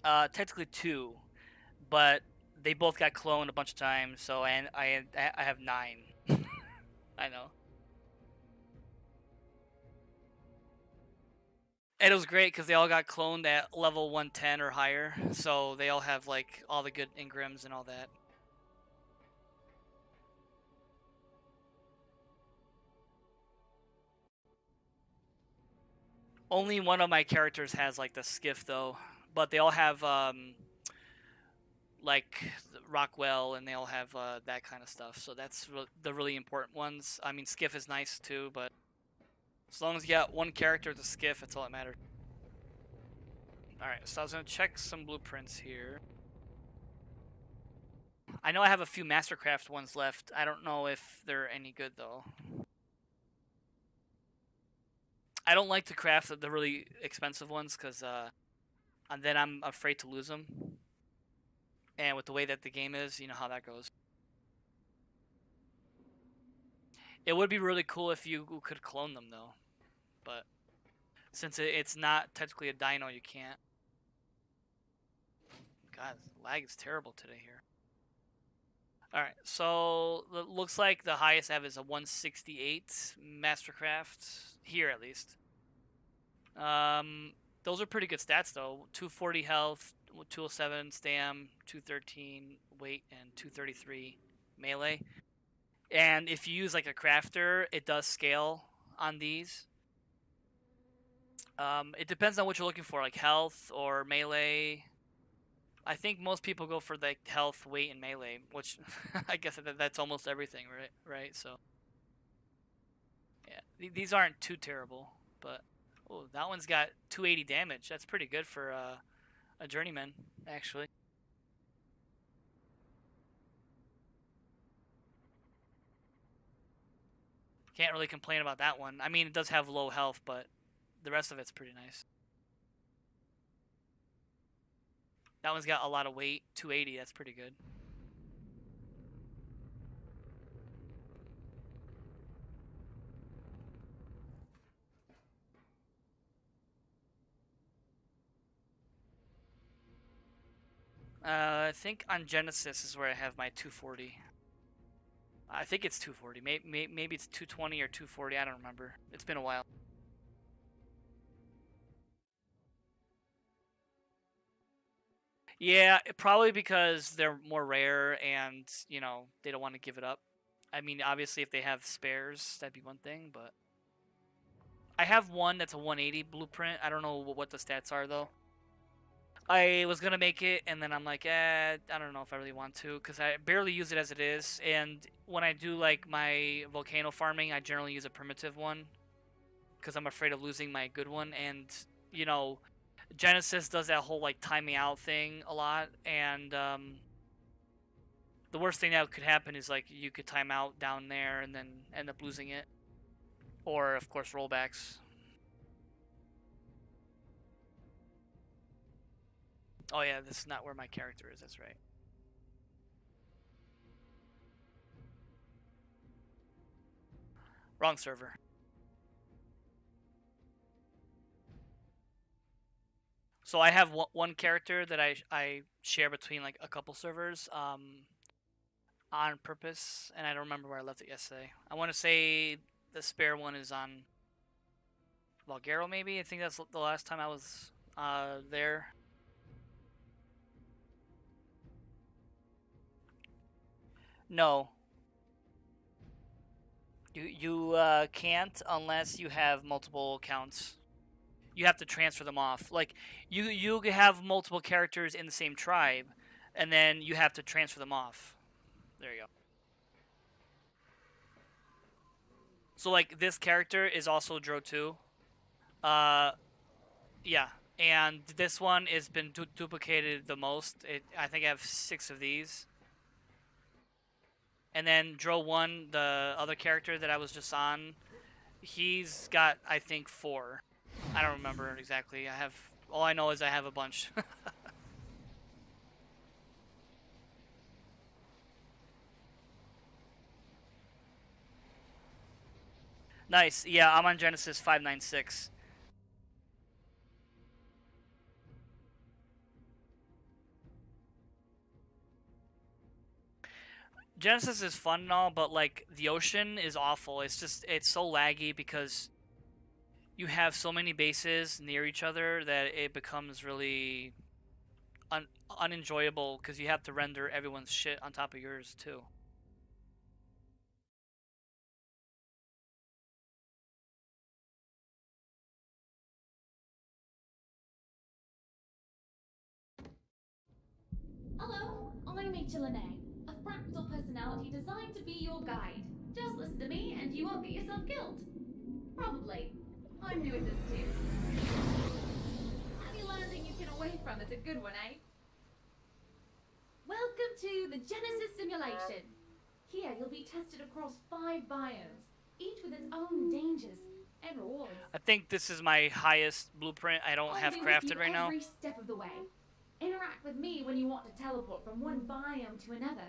Technically 2, but they both got cloned a bunch of times. So and I have 9. I know. And it was great because they all got cloned at level 110 or higher, so they all have like all the good engrams and all that. Only one of my characters has like the skiff though, but they all have like Rockwell, and they all have that kind of stuff. So that's the really important ones. I mean, skiff is nice too, but as long as you got one character with a skiff, that's all that matters. All right, so I was gonna check some blueprints here. I know I have a few Mastercraft ones left. I don't know if they're any good though. I don't like to craft the really expensive ones because and then I'm afraid to lose them. And with the way that the game is, you know how that goes. It would be really cool if you could clone them though, but since it's not technically a dino, you can't. God, lag is terrible today here. Alright, so it looks like the highest I have is a 168 Mastercraft, here at least. Those are pretty good stats though. 240 health, 207 stam, 213 weight, and 233 melee. And if you use like a crafter, it does scale on these. It depends on what you're looking for, like health or melee. I think most people go for like health, weight, and melee, which I guess that's almost everything, right? Right. So yeah, these aren't too terrible, but oh, that one's got 280 damage. That's pretty good for a journeyman, actually. Can't really complain about that one. I mean, it does have low health, but the rest of it's pretty nice. That one's got a lot of weight, 280. That's pretty good. I think on Genesis is where I have my 240. I think it's 240. Maybe it's 220 or 240. I don't remember. It's been a while. Yeah, probably because they're more rare and, you know, they don't want to give it up. I mean, obviously, if they have spares, that'd be one thing, but I have one that's a 180 blueprint. I don't know what the stats are, though. I was gonna make it, and then I'm like, I don't know if I really want to, because I barely use it as it is. And when I do like my volcano farming, I generally use a primitive one, because I'm afraid of losing my good one. And you know, Genesis does that whole like time me out thing a lot, and the worst thing that could happen is like you could time out down there and then end up losing it, or of course rollbacks. Oh yeah, this is not where my character is. That's right. Wrong server. So I have one character that I share between like a couple servers on purpose, and I don't remember where I left it yesterday. I want to say the spare one is on Valgaro, maybe. I think that's the last time I was there. No, you can't unless you have multiple accounts. You have to transfer them off. Like you have multiple characters in the same tribe, and then you have to transfer them off. There you go. So like this character is also Dro 2. Uh, yeah, and this one has been duplicated the most. I think I have 6 of these. And then Dro 1, the other character that I was just on, he's got I think 4. I don't remember exactly. All I know is I have a bunch. Nice. Yeah, I'm on Genesis 596. Genesis is fun and all, but like the ocean is awful. It's so laggy because you have so many bases near each other that it becomes really unenjoyable because you have to render everyone's shit on top of yours too. Hello, I'm Lene, a fractal personality designed to be your guide. Just listen to me and you won't get yourself killed. Probably. I'm new at this too. Have you learned that you can away from is a good one, eh? Welcome to the Genesis simulation. Here you'll be tested across 5 biomes, each with its own dangers and rewards. I think this is my highest blueprint. I don't have crafted right now. Every step of the way. Interact with me when you want to teleport from one biome to another.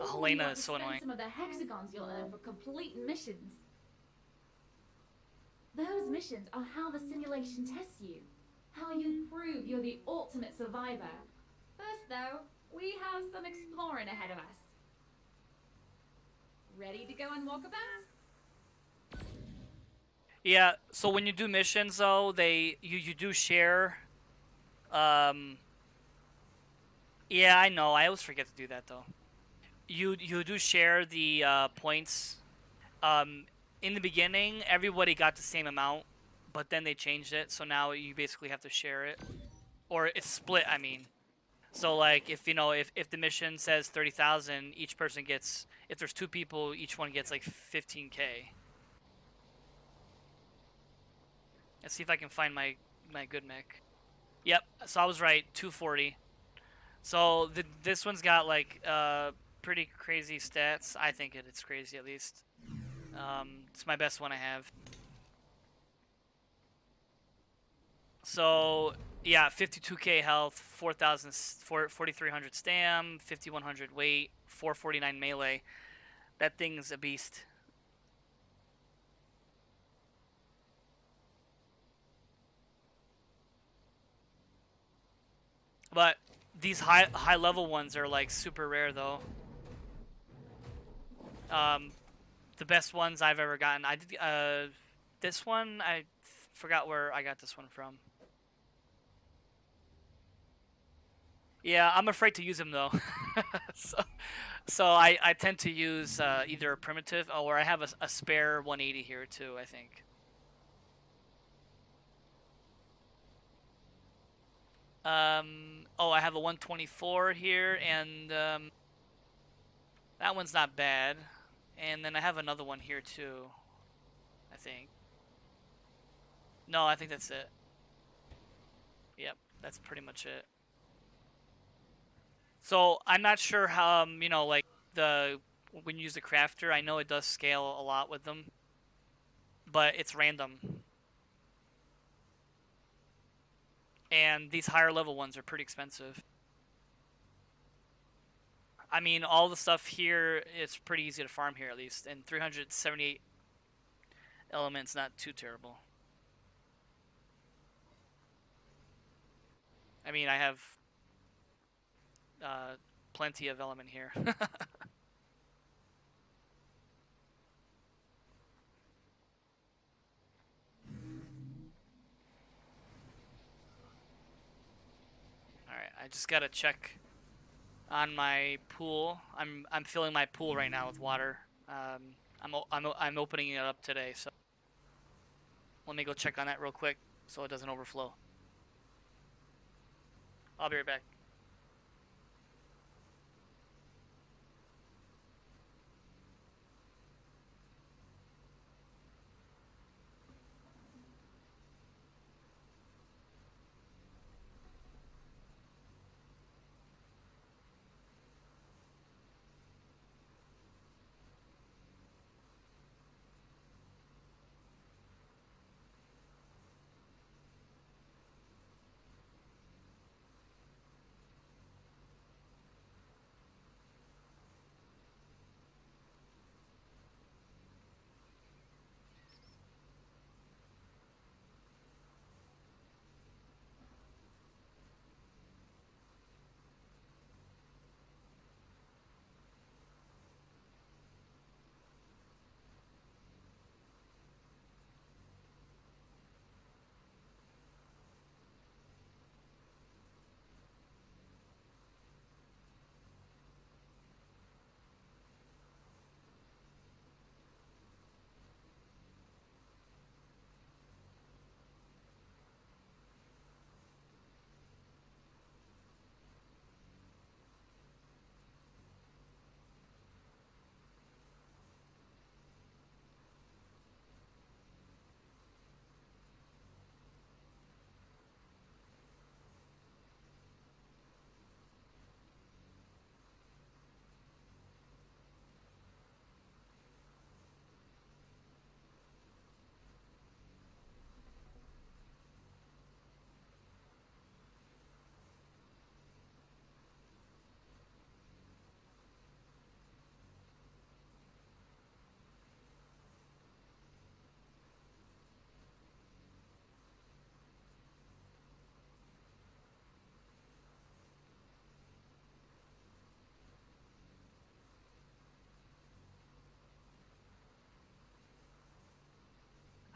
Or you Helena want is to so spend annoying. some of the hexagons you'll earn for completing missions. Those missions are how the simulation tests you. How you prove you're the ultimate survivor. First, though, we have some exploring ahead of us. Ready to go on walkabout? Yeah, so when you do missions though, you do share. Yeah, I know. I always forget to do that though. You do share the points. Um, in the beginning, everybody got the same amount, but then they changed it, so now you basically have to share it, or it's split. I mean, so like if you know if the mission says 30,000, each person gets. If there's 2 people, each one gets like 15K. Let's see if I can find my good mech. Yep, so I was right. 240. So this one's got like pretty crazy stats. I think it's crazy at least. It's my best one I have. So yeah, 52K health, 4,300 stam, 5,100 weight, 449 melee. That thing's a beast. But these high level ones are like super rare though. Um, the best ones I've ever gotten. I did this one. I forgot where I got this one from. Yeah, I'm afraid to use them though. so I tend to use either a primitive or I have a spare 180 here too, I think. Oh, I have a 124 here, and that one's not bad. And then I have another one here too, I think. No, I think that's it. Yep, that's pretty much it. So I'm not sure how, you know, like when you use the crafter, I know it does scale a lot with them, but it's random. And these higher level ones are pretty expensive. I mean, all the stuff here is pretty easy to farm here at least, and 378 elements not too terrible. I mean, I have plenty of element here. Alright, I just gotta check on my pool. I'm filling my pool right now with water. I'm opening it up today, so let me go check on that real quick so it doesn't overflow. I'll be right back.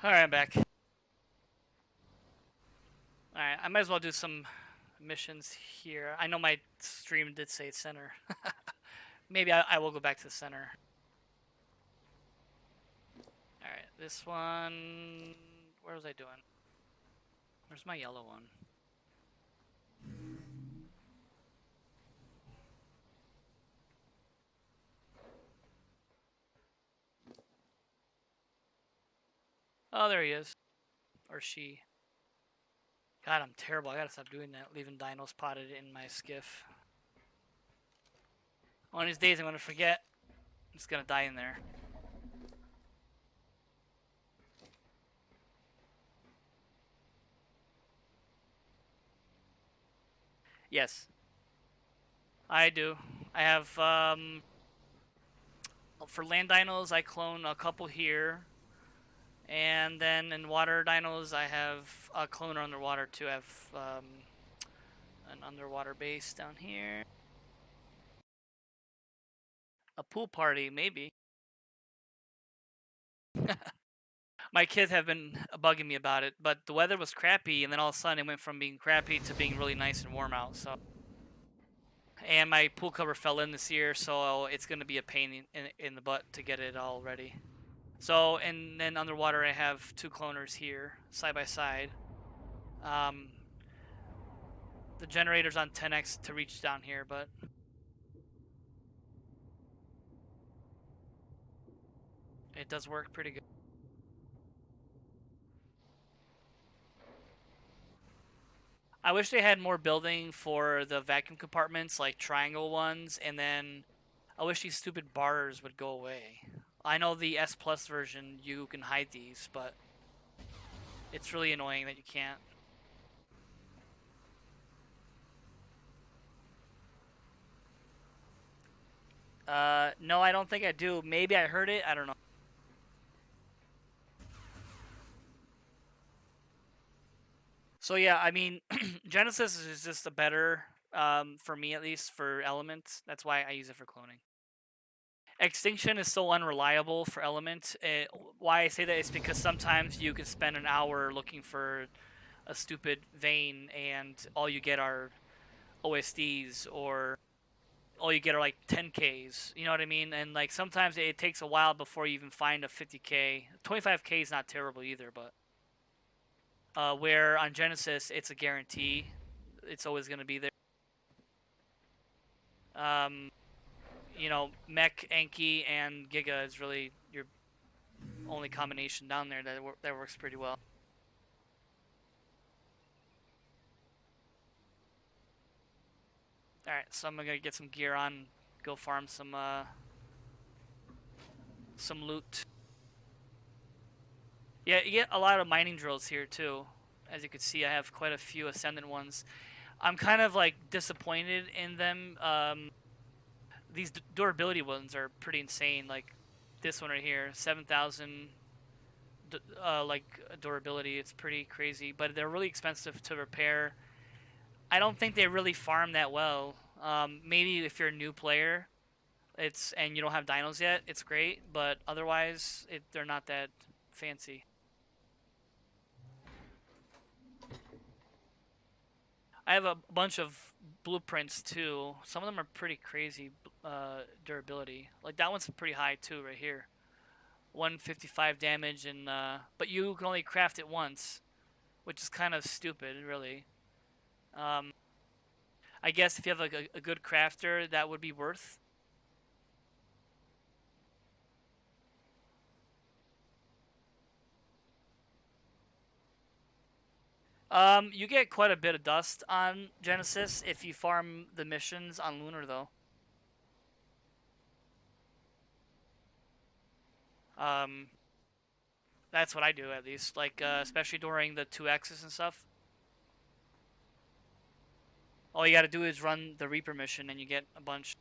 Alright, I'm back. Alright, I might as well do some missions here. I know my stream did say center. Maybe I will go back to the center. Alright, this one... Where was I doing? Where's my yellow one? Oh, there he is. Or she. God, I'm terrible. I gotta stop doing that. Leaving dinos potted in my skiff. One of these days I'm gonna forget. I'm just gonna die in there. Yes. I do. I have, for land dinos, I clone a couple here. And then in water dinos, I have a cloner underwater too. I have, an underwater base down here. A pool party, maybe. My kids have been bugging me about it, but the weather was crappy, and then all of a sudden it went from being crappy to being really nice and warm out. So, and my pool cover fell in this year, so it's gonna be a pain in the butt to get it all ready. So, and then underwater I have two cloners here, side by side. The generator's on 10x to reach down here, but it does work pretty good. I wish they had more building for the vacuum compartments, like triangle ones, and then I wish these stupid bars would go away. I know the S Plus version, you can hide these, but it's really annoying that you can't. No, I don't think I do. Maybe I heard it, I don't know. So yeah, I mean, Genesis is just a better, for me at least, for Element. That's why I use it for cloning. Extinction is so unreliable for Element. Why I say that is because sometimes you can spend an hour looking for a stupid vein and all you get are OSDs, or all you get are like 10Ks. You know what I mean? And like sometimes it takes a while before you even find a 50K. 25K is not terrible either, but where on Genesis it's a guarantee. It's always going to be there. You know, Mech, Anki, and Giga is really your only combination down there that works pretty well. Alright, so I'm gonna get some gear on, go farm some loot. Yeah, you get a lot of mining drills here too. As you can see, I have quite a few Ascendant ones. I'm kind of like disappointed in them. These durability ones are pretty insane. Like this one right here, 7,000 like durability. It's pretty crazy, but they're really expensive to repair. I don't think they really farm that well. Maybe if you're a new player, and you don't have dinos yet, it's great. But otherwise, they're not that fancy. I have a bunch of blueprints too. Some of them are pretty crazy durability. Like that one's pretty high too, right here. 155 damage, and but you can only craft it once, which is kind of stupid, really. I guess if you have like a good crafter, that would be worth. You get quite a bit of dust on Genesis if you farm the missions on Lunar, though. That's what I do, at least. Like, especially during the 2X's and stuff. All you gotta do is run the Reaper mission and you get a bunch.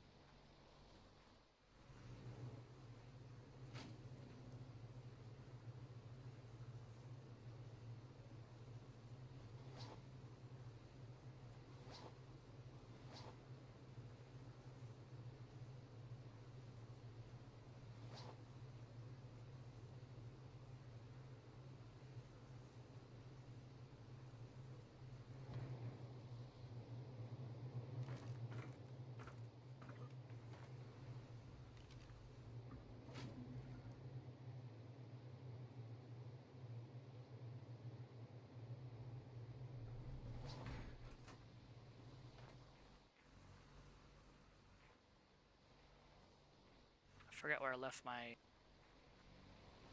forgot where I left my...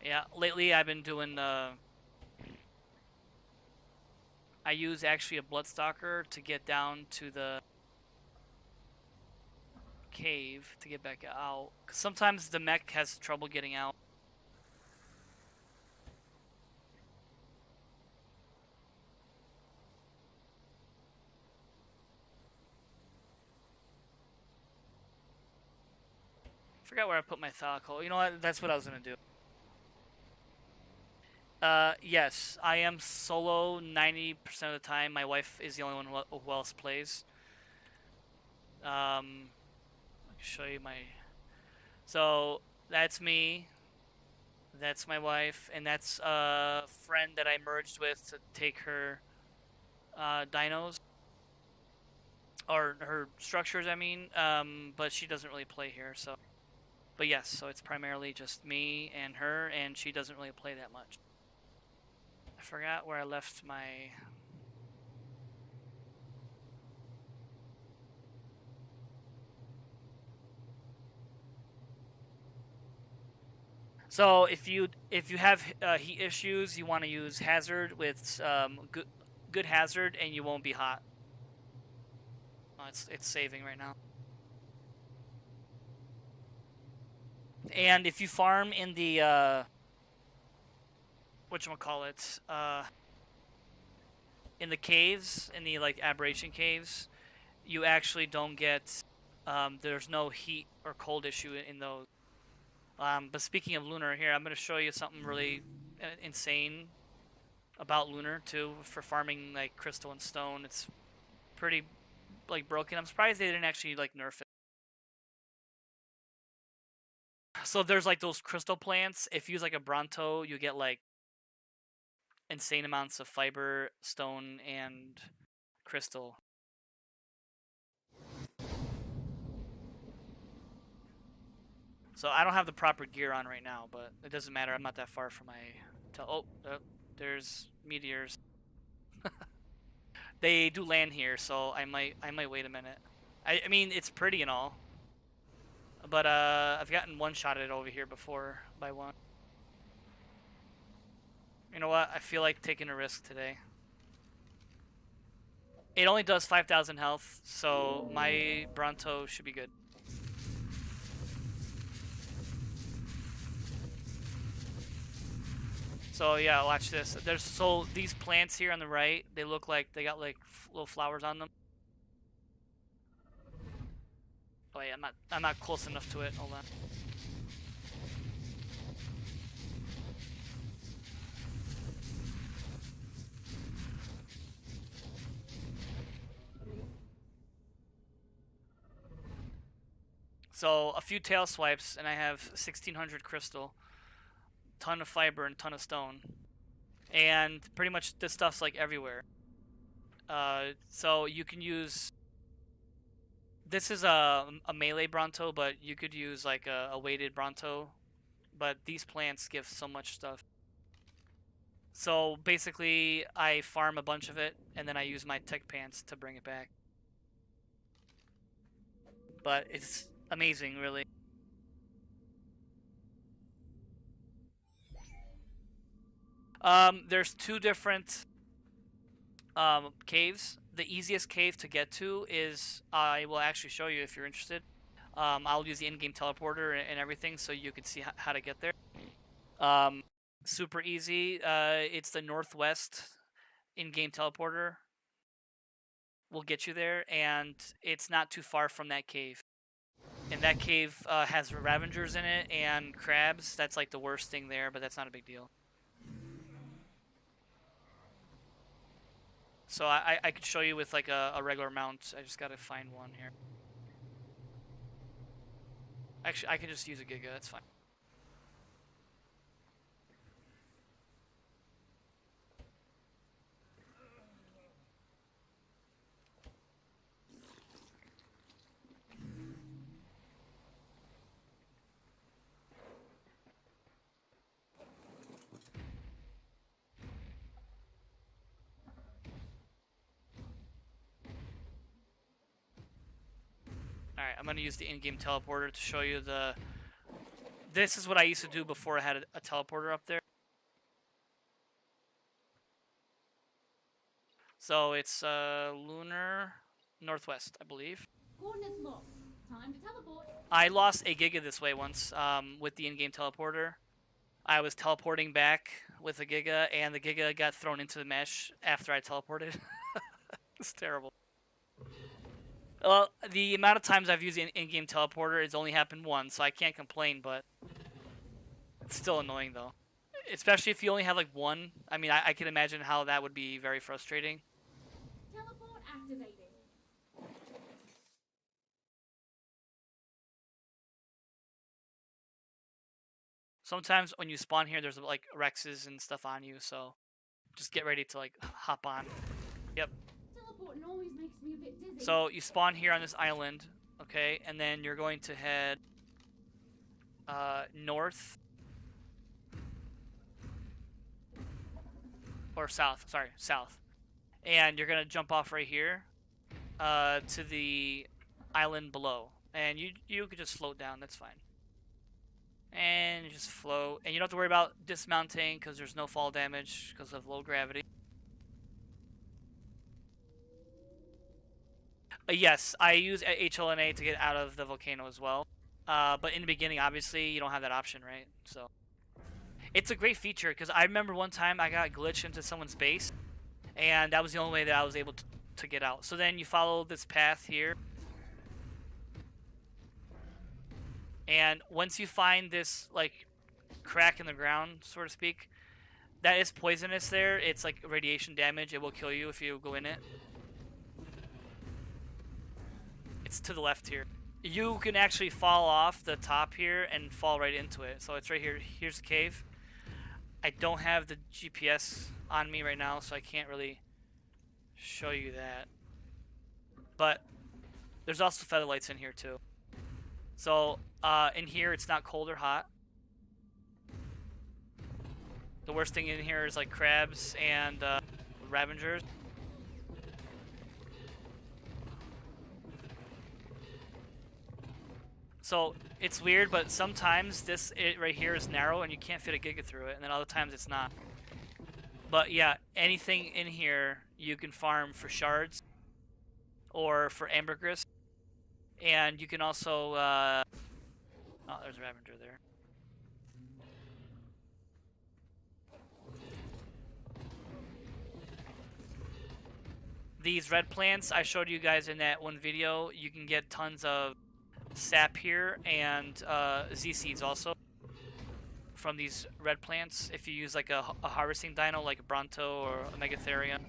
Yeah, lately I've been doing the... I use actually a Bloodstalker to get down to the cave to get back out. 'Cause sometimes the mech has trouble getting out. Forgot where I put my Thalico. You know what? That's what I was gonna do. Yes, I am solo 90% of the time. My wife is the only one who else plays. I can show you my... So, that's me. That's my wife. And that's a friend that I merged with to take her dinos. Or her structures, I mean. But she doesn't really play here, so... But yes, so it's primarily just me and her, and she doesn't really play that much. I forgot where I left my... So if you have heat issues, you want to use hazard with good hazard, and you won't be hot. Oh, it's saving right now. And if you farm in the whatchamacallit, in the caves, in the like aberration caves, you actually don't get there's no heat or cold issue in those. But speaking of lunar, here I'm going to show you something really insane about lunar too for farming like crystal and stone. It's pretty like broken. I'm surprised they didn't actually like nerf it. So there's like those crystal plants. If you use like a Bronto, you get like insane amounts of fiber, stone, and crystal. So I don't have the proper gear on right now, but it doesn't matter. I'm not that far from my... there's meteors. They do land here, so I might wait a minute. I mean, it's pretty and all. But I've gotten one-shotted over here before by one. You know what? I feel like taking a risk today. It only does 5,000 health, so my Bronto should be good. So yeah, watch this. So these plants here on the right, they look like they got like little flowers on them. Oh yeah, I'm not close enough to it. Hold on. So a few tail swipes, and I have 1,600 crystal, ton of fiber, and ton of stone, and pretty much this stuff's like everywhere. So you can use... This is a melee Bronto, but you could use like a weighted Bronto. But these plants give so much stuff. So basically, I farm a bunch of it, and then I use my tech pants to bring it back. But it's amazing, really. There's two different caves. The easiest cave to get to is... I will actually show you if you're interested. I'll use the in-game teleporter and everything so you can see how to get there. Super easy. It's the northwest in-game teleporter. Will get you there, and it's not too far from that cave. And that cave has Ravengers in it and crabs. That's like the worst thing there, but that's not a big deal. So I could show you with like a regular mount. I just gotta find one here. Actually, I can just use a Giga. That's fine. Alright, I'm gonna use the in-game teleporter to show you the This is what I used to do before I had a teleporter up there. So it's lunar northwest, I believe. Coordinates locked. Time to teleport. I lost a Giga this way once with the in-game teleporter. I was teleporting back with a Giga, and the Giga got thrown into the mesh after I teleported. It's terrible. Well, the amount of times I've used the in-game teleporter has only happened once, so I can't complain, but it's still annoying, though. Especially if you only have, like, one. I mean, I can imagine how that would be very frustrating. Teleport activated. Sometimes when you spawn here, there's, like, Rexes and stuff on you, so just get ready to, like, hop on. Yep. Teleporting always makes me a bit dizzy. So you spawn here on this island, okay, and then you're going to head north or south. Sorry, south, and you're gonna jump off right here to the island below, and you could just float down. That's fine, and you just float, and you don't have to worry about dismounting because there's no fall damage because of low gravity. Yes, I use HLNA to get out of the volcano as well. But in the beginning, obviously, you don't have that option, right? So it's a great feature because I remember one time I got glitched into someone's base, and that was the only way that I was able to get out. So then you follow this path here, and once you find this like crack in the ground, so to speak, that is poisonous there. It's like radiation damage. It will kill you if you go in it. It's to the left here. You can actually fall off the top here and fall right into it. So it's right here. Here's the cave. I don't have the GPS on me right now, so I can't really show you that. But there's also feather lights in here too. So in here, it's not cold or hot. The worst thing in here is like crabs and ravengers. So it's weird, but sometimes it right here is narrow and you can't fit a Giga through it, and then other times it's not. But yeah, anything in here you can farm for shards or for ambergris, and you can also oh, there's a Ravager there. These red plants I showed you guys in that one video, you can get tons of sap here and Z seeds also from these red plants if you use like a harvesting dino like a Bronto or a Megatherium.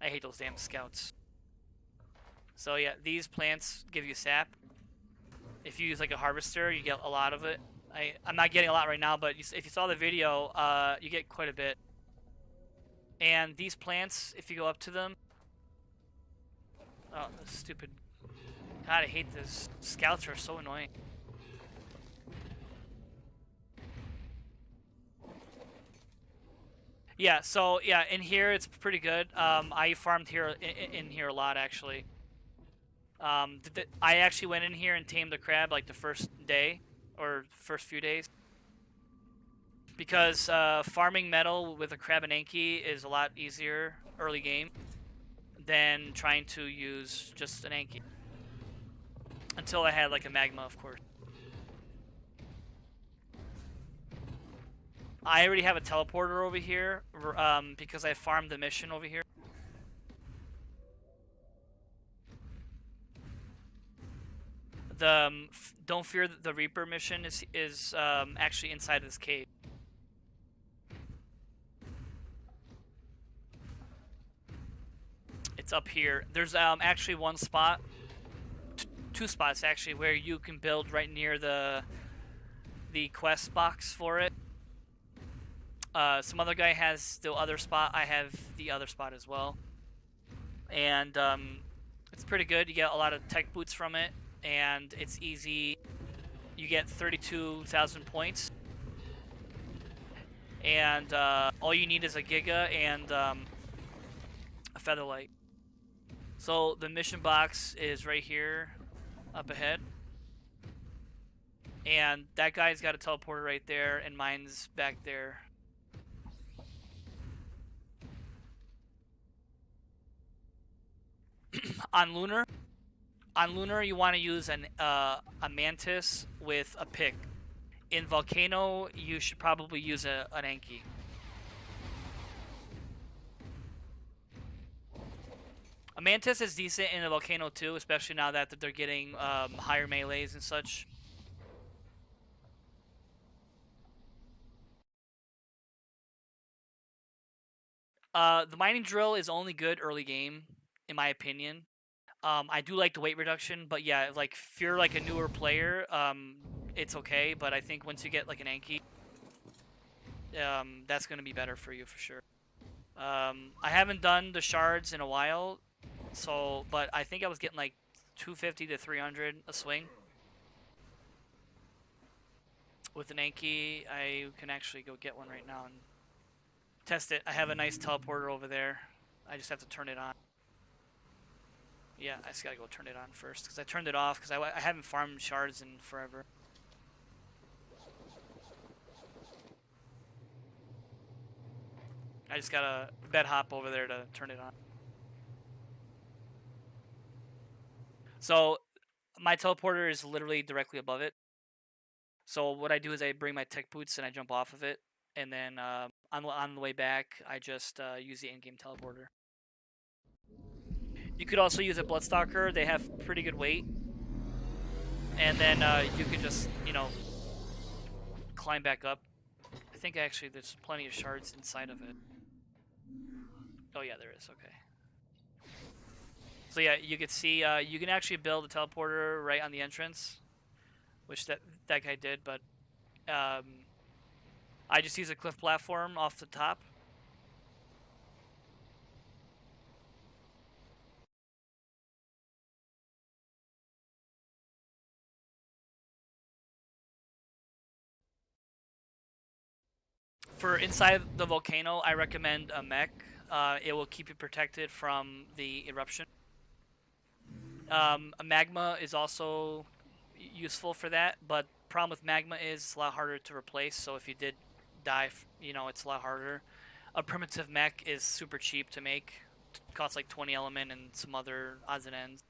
I hate those damn scouts. So yeah, these plants give you sap. If you use like a harvester, you get a lot of it. I'm not getting a lot right now, but if you saw the video, you get quite a bit. And these plants, if you go up to them, oh, stupid. God, I hate this. Scouts are so annoying. Yeah, so yeah, in here it's pretty good. I farmed here in here a lot actually. I actually went in here and tamed the crab like the first day or first few days. Because farming metal with a crab and Anki is a lot easier early game than trying to use just an Anki. Until I had like a magma, of course. I already have a teleporter over here because I farmed the mission over here. The Don't Fear the Reaper mission is actually inside this cave. It's up here. There's actually one spot, two spots actually, where you can build right near the quest box for it. Some other guy has the other spot. I have the other spot as well, and it's pretty good. You get a lot of tech boots from it, and it's easy. You get 32,000 points, and all you need is a Giga and a Featherlight. So the mission box is right here, up ahead. And that guy's got a teleporter right there, and mine's back there. On Lunar, you want to use a Mantis with a pick. In Volcano, you should probably use an Anki. A Mantis is decent in a Volcano too, especially now that they're getting higher melees and such. The mining drill is only good early game, in my opinion. I do like the weight reduction, but yeah, like if you're like a newer player, it's okay. But I think once you get like an Anki, that's gonna be better for you for sure. I haven't done the shards in a while, so but I think I was getting like 250 to 300 a swing. With an Anki, I can actually go get one right now and test it. I have a nice teleporter over there. I just have to turn it on. Yeah, I just gotta go turn it on first, because I turned it off, because I haven't farmed shards in forever. I just gotta bed hop over there to turn it on. So, my teleporter is literally directly above it. So what I do is I bring my tech boots and I jump off of it, and then on the way back, I just use the in-game teleporter. You could also use a Bloodstalker. They have pretty good weight. And then you can just, climb back up. I think actually there's plenty of shards inside of it. Oh yeah, there is, okay. So yeah, you can see, you can actually build a teleporter right on the entrance, which that guy did, but I just use a cliff platform off the top. For inside the volcano, I recommend a mech. It will keep you protected from the eruption. A magma is also useful for that, but problem with magma is it's a lot harder to replace. So if you did die, it's a lot harder. A primitive mech is super cheap to make. It costs like 20 element and some other odds and ends.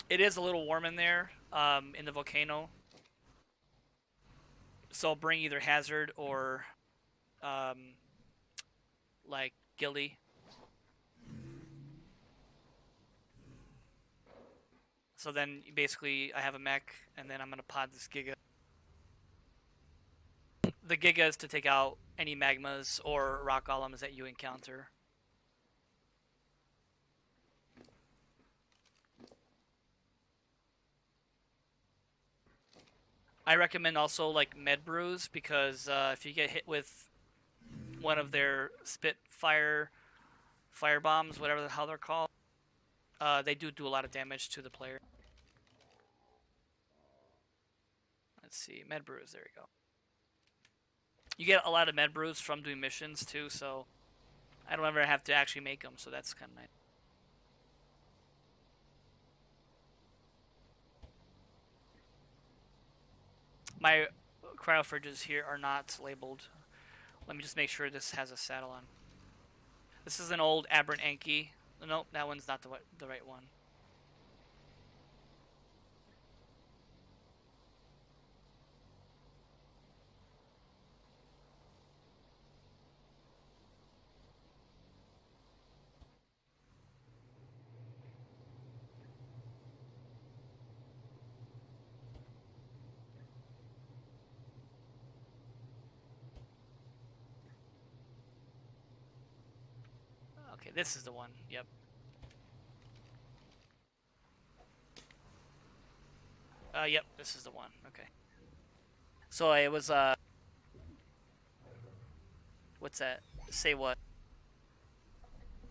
It is a little warm in there, in the volcano. So bring either Hazard or, like, Gilly. So then, basically, I have a mech, and then I'm gonna pod this Giga. The Giga is to take out any magmas or rock golems that you encounter. I recommend also like med brews, because if you get hit with one of their Spitfire fire bombs, whatever the hell they're called, they do a lot of damage to the player. Let's see, med brews. There we go. You get a lot of med brews from doing missions too, so I don't ever have to actually make them, so that's kind of nice. My cryofridges here are not labeled. Let me just make sure this has a saddle on. This is an old Aberrant Anki. Nope, that one's not the right one. Okay, this is the one. Yep. Yep, this is the one. Okay. So it was what's that? Say what?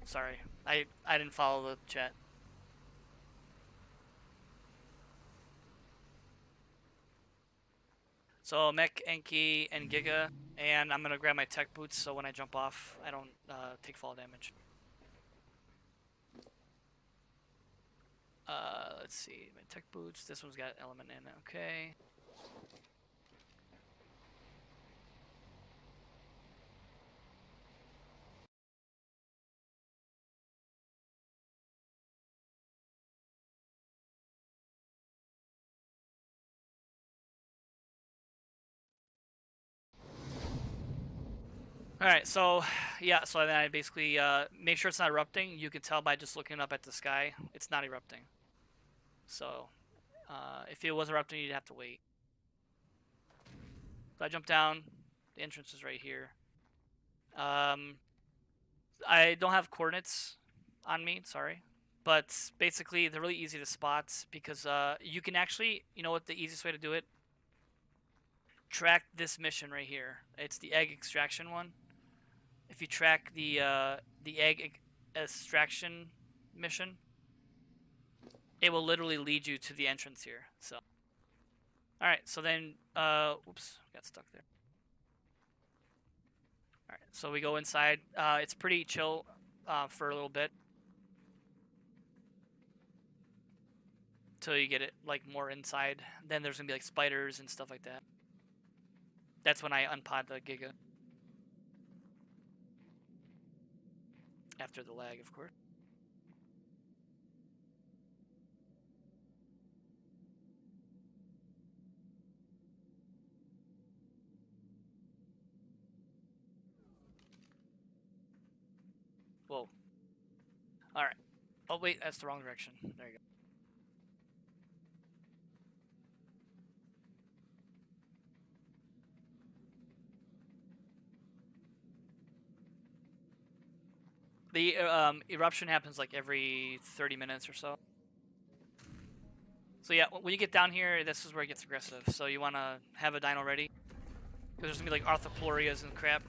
Sorry, I didn't follow the chat. So Mech, Enki, and Giga, and I'm gonna grab my tech boots so when I jump off, I don't take fall damage. Let's see, my tech boots. This one's got element in it. Okay. Alright, so, yeah, so then I basically make sure it's not erupting. You can tell by just looking up at the sky. It's not erupting. So, if it was erupting, you'd have to wait. So I jump down. The entrance is right here. I don't have coordinates on me, sorry. But basically, they're really easy to spot because you can actually, you know what the easiest way to do it? Track this mission right here. It's the egg extraction one. If you track the egg extraction mission, it will literally lead you to the entrance here. So, all right. So then, oops, got stuck there. All right. So we go inside. It's pretty chill for a little bit till you get it like more inside. Then there's gonna be like spiders and stuff like that. That's when I unpod the Giga. After the lag, of course. Whoa. Alright. Oh, wait, that's the wrong direction. There you go. The eruption happens like every 30 minutes or so. So yeah, when you get down here, this is where it gets aggressive. So you want to have a dino ready. Because there's going to be like arthroplorias and crap.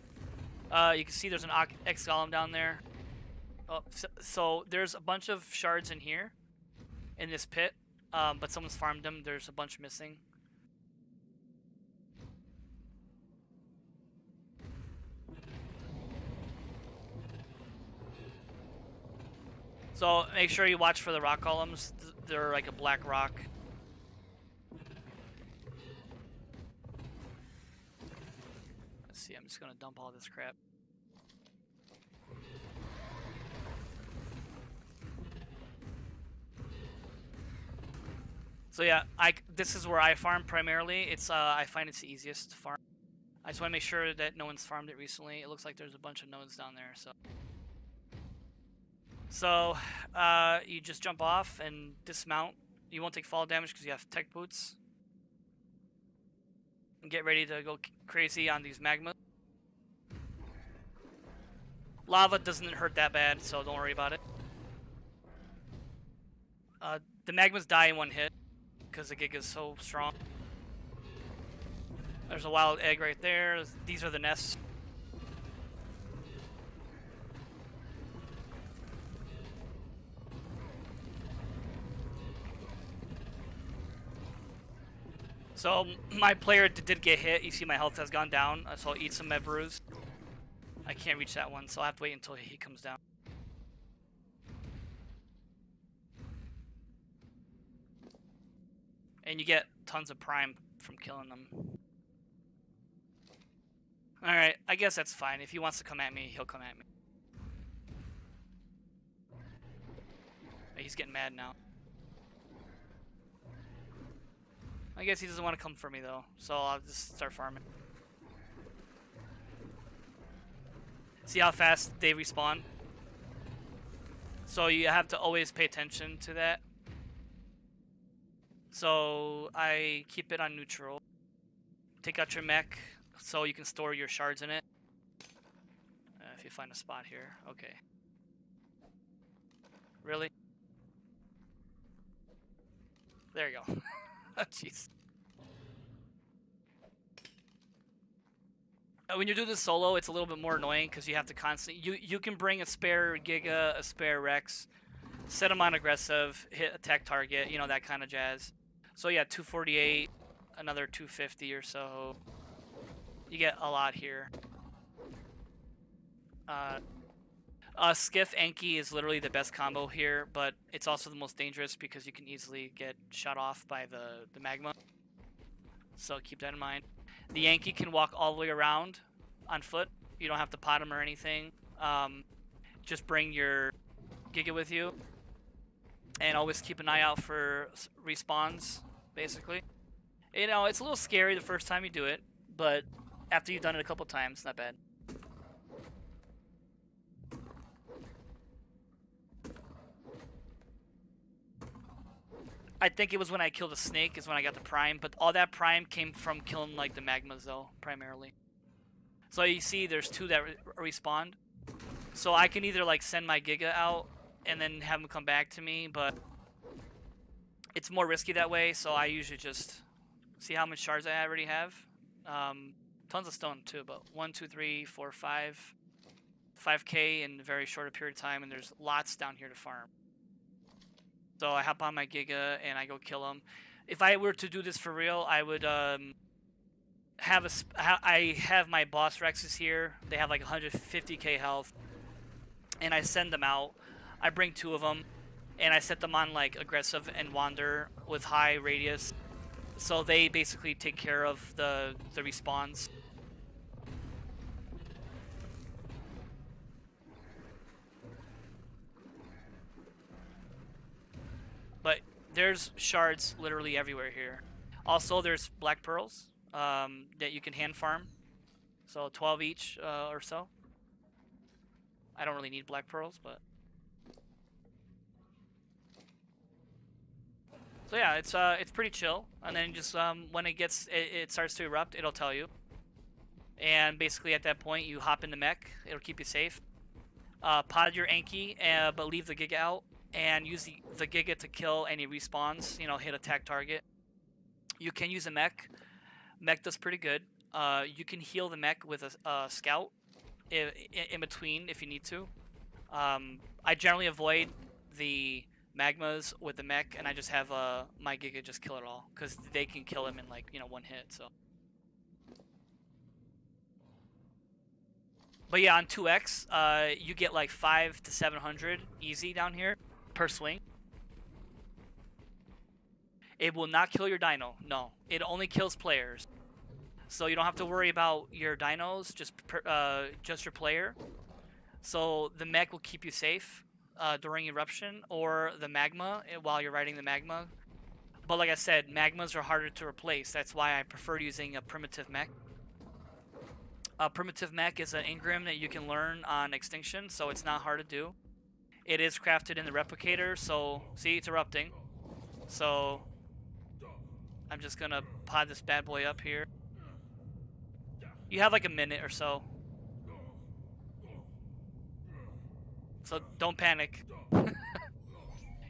You can see there's an X Golem down there. Oh, so there's a bunch of shards in here. In this pit. But someone's farmed them. There's a bunch missing. So make sure you watch for the rock columns. They're like a black rock. Let's see, I'm just gonna dump all this crap. So yeah, this is where I farm primarily. It's I find it's the easiest to farm. I just want to make sure that no one's farmed it recently. It looks like there's a bunch of nodes down there, so. So, you just jump off and dismount. You won't take fall damage because you have tech boots. And get ready to go crazy on these magmas. Lava doesn't hurt that bad, so don't worry about it. The magmas die in one hit because the Giga is so strong. There's a wild egg right there. These are the nests. So my player did get hit. You see my health has gone down, so I'll eat some med brews. I can't reach that one, so I'll have to wait until he comes down. And you get tons of prime from killing them. Alright, I guess that's fine. If he wants to come at me, he'll come at me. He's getting mad now. I guess he doesn't want to come for me though, so I'll just start farming. See how fast they respawn? So you have to always pay attention to that. So I keep it on neutral. Take out your mech so you can store your shards in it. If you find a spot here. Okay. Really? There you go. Oh, jeez. When you do this solo, it's a little bit more annoying because you have to constantly... You can bring a spare Giga, a spare Rex, set them on aggressive, hit attack target, you know, that kind of jazz. So yeah, 248. another 250 or so. You get a lot here. Skiff Enki is literally the best combo here, but it's also the most dangerous because you can easily get shot off by the magma. So keep that in mind. The Yankee can walk all the way around on foot. You don't have to pot him or anything. Just bring your Giga with you. And always keep an eye out for respawns, basically. You know, it's a little scary the first time you do it, but after you've done it a couple times, not bad. I think it was when I killed a snake is when I got the prime, but all that prime came from killing like the magmas though, primarily. So you see there's 2 that respawned. So I can either like send my Giga out and then have them come back to me, but it's more risky that way, so I usually just see how much shards I already have. Tons of stone too, but 1, 2, 3, 4, 5. 5k in a very short period of time, and there's lots down here to farm. So I hop on my Giga and I go kill them. If I were to do this for real, I would I have my boss Rexes here. They have like 150k health, and I send them out. I bring 2 of them, and I set them on like aggressive and wander with high radius, so they basically take care of the respawns. But there's shards literally everywhere here. Also, there's black pearls that you can hand farm. So 12 each or so. I don't really need black pearls, but... So yeah, it's pretty chill. And then just when it starts to erupt, it'll tell you. And basically at that point, you hop in the mech. It'll keep you safe. Pod your Anki, but leave the Giga out. And use the Giga to kill any respawns, you know, hit attack target. You can use a mech. Mech does pretty good. You can heal the mech with a scout in between if you need to. I generally avoid the magmas with the mech, and I just have my Giga just kill it all, because they can kill him in like, you know, 1 hit, so. But yeah, on 2x, you get like 500 to 700 easy down here per swing. It will not kill your dino. No, it only kills players. So you don't have to worry about your dinos, just your player. So the mech will keep you safe during eruption, or the magma while you're riding the magma. But like I said, magmas are harder to replace. That's why I prefer using a primitive mech. A primitive mech is an engram that you can learn on Extinction, so it's not hard to do. It is crafted in the replicator, so see, it's erupting. So I'm just gonna pod this bad boy up here. You have like a minute or so. So don't panic.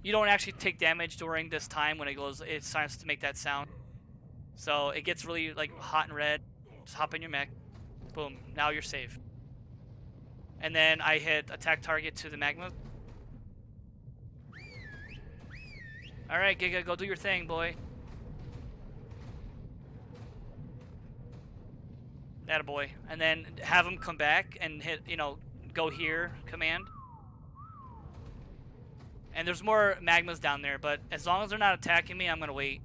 You don't actually take damage during this time when it starts to make that sound. So it gets really like hot and red. Just hop in your mech. Boom, now you're safe. And then I hit attack target to the magma. Alright, Giga, go do your thing, boy. Attaboy. And then have him come back and hit, you know, go here command. And there's more magmas down there, but as long as they're not attacking me, I'm gonna wait.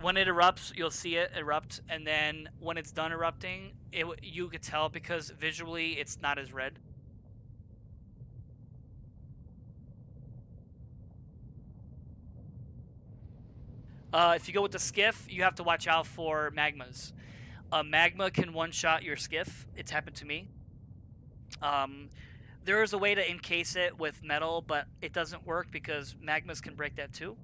When it erupts, you'll see it erupt, and then when it's done erupting, you could tell because visually it's not as red. If you go with the skiff, you have to watch out for magmas. Magma can one-shot your skiff. It's happened to me. There is a way to encase it with metal, but it doesn't work because magmas can break that too.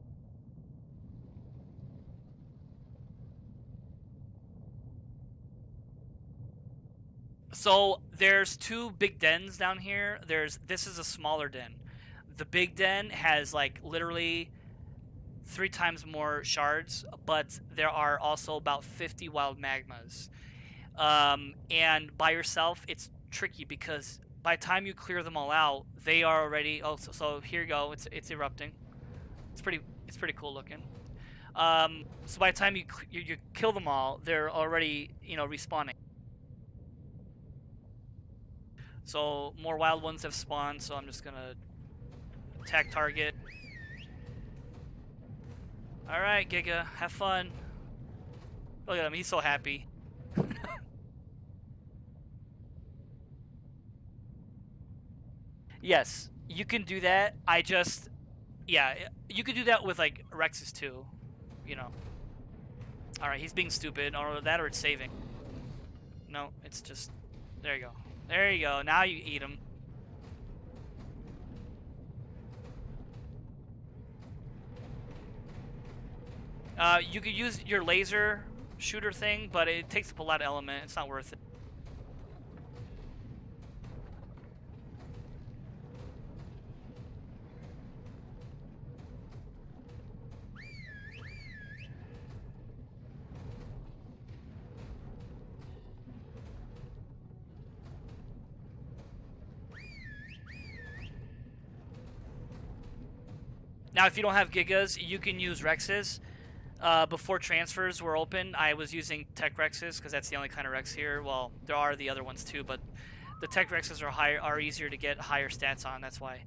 So there's 2 big dens down here. This is a smaller den. The big den has like literally 3 times more shards, but there are also about 50 wild magmas. And by yourself, it's tricky because by the time you clear them all out, they are already. Oh, so here you go. It's erupting. It's pretty cool looking. So by the time you kill them all, they're already, you know, respawning. So more wild ones have spawned, so I'm just gonna attack target. Alright, Giga, have fun. Look at him, he's so happy. Yes, you can do that. Yeah, you could do that with, like, Rexes too, you know. Alright, he's being stupid, or that, or it's saving. No, it's just, there you go. There you go, now you eat him. You could use your laser shooter thing, but it takes up a lot of element. It's not worth it. Now, if you don't have Gigas, you can use Rexes. Before transfers were open, I was using Tech Rexes because that's the only kind of Rex here. Well, there are the other ones too, but the Tech Rexes are easier to get higher stats on. That's why.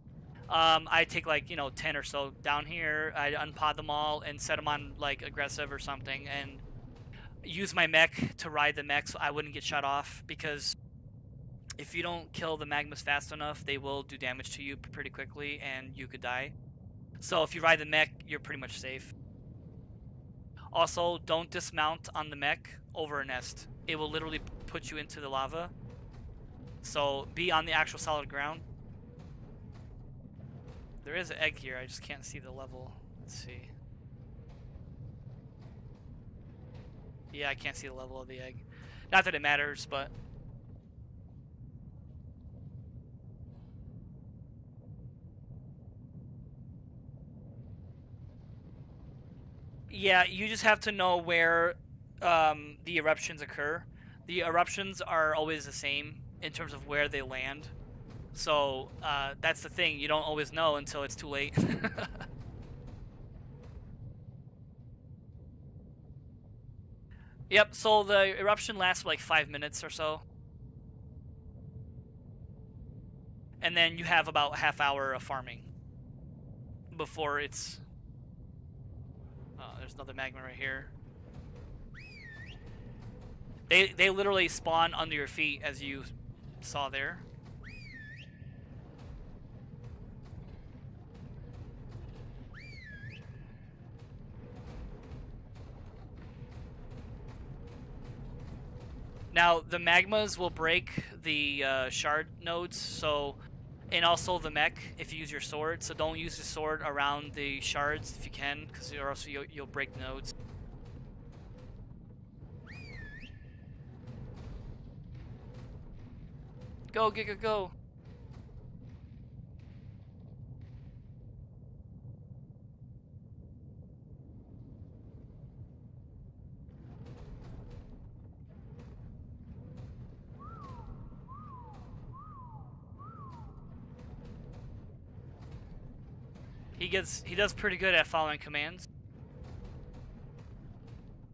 I take, like, you know, 10 or so down here. I unpod them all and set them on, like, aggressive or something, and use my mech to ride the mech so I wouldn't get shut off, because if you don't kill the magmas fast enough, they will do damage to you pretty quickly and you could die. So if you ride the mech, you're pretty much safe. Also, don't dismount on the mech over a nest. It will literally put you into the lava. So be on the actual solid ground. There is an egg here, I just can't see the level. Let's see. Yeah, I can't see the level of the egg. Not that it matters, but... Yeah, you just have to know where the eruptions occur. The eruptions are always the same in terms of where they land. So that's the thing. You don't always know until it's too late. Yep, so the eruption lasts like 5 minutes or so. And then you have about a half hour of farming before it's... Oh, there's another magma right here. They literally spawn under your feet, as you saw there. Now, the magmas will break the shard nodes, so... And also the mech, if you use your sword. So don't use the sword around the shards if you can, because or else you'll break nodes. Go, Giga, go! He does pretty good at following commands.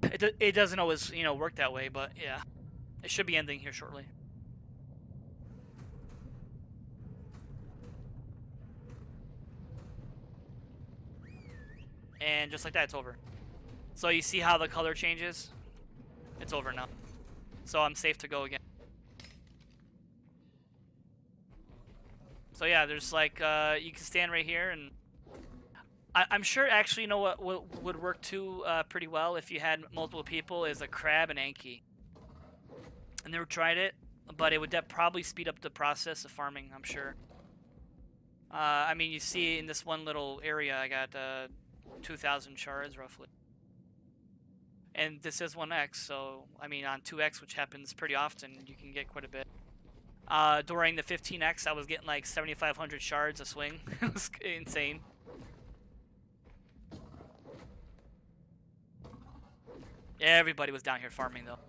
It doesn't always, you know, work that way, but yeah. It should be ending here shortly. And just like that, it's over. So you see how the color changes? It's over now. So I'm safe to go again. So yeah, there's like, you can stand right here, and I'm sure actually, you know what would work too pretty well if you had multiple people is a crab and Anki. I never tried it, but it would probably speed up the process of farming, I'm sure. I mean, you see in this one little area, I got 2,000 shards roughly. And this is 1x, so I mean on 2x, which happens pretty often, you can get quite a bit. During the 15x, I was getting like 7,500 shards a swing. It was insane. Everybody was down here farming though.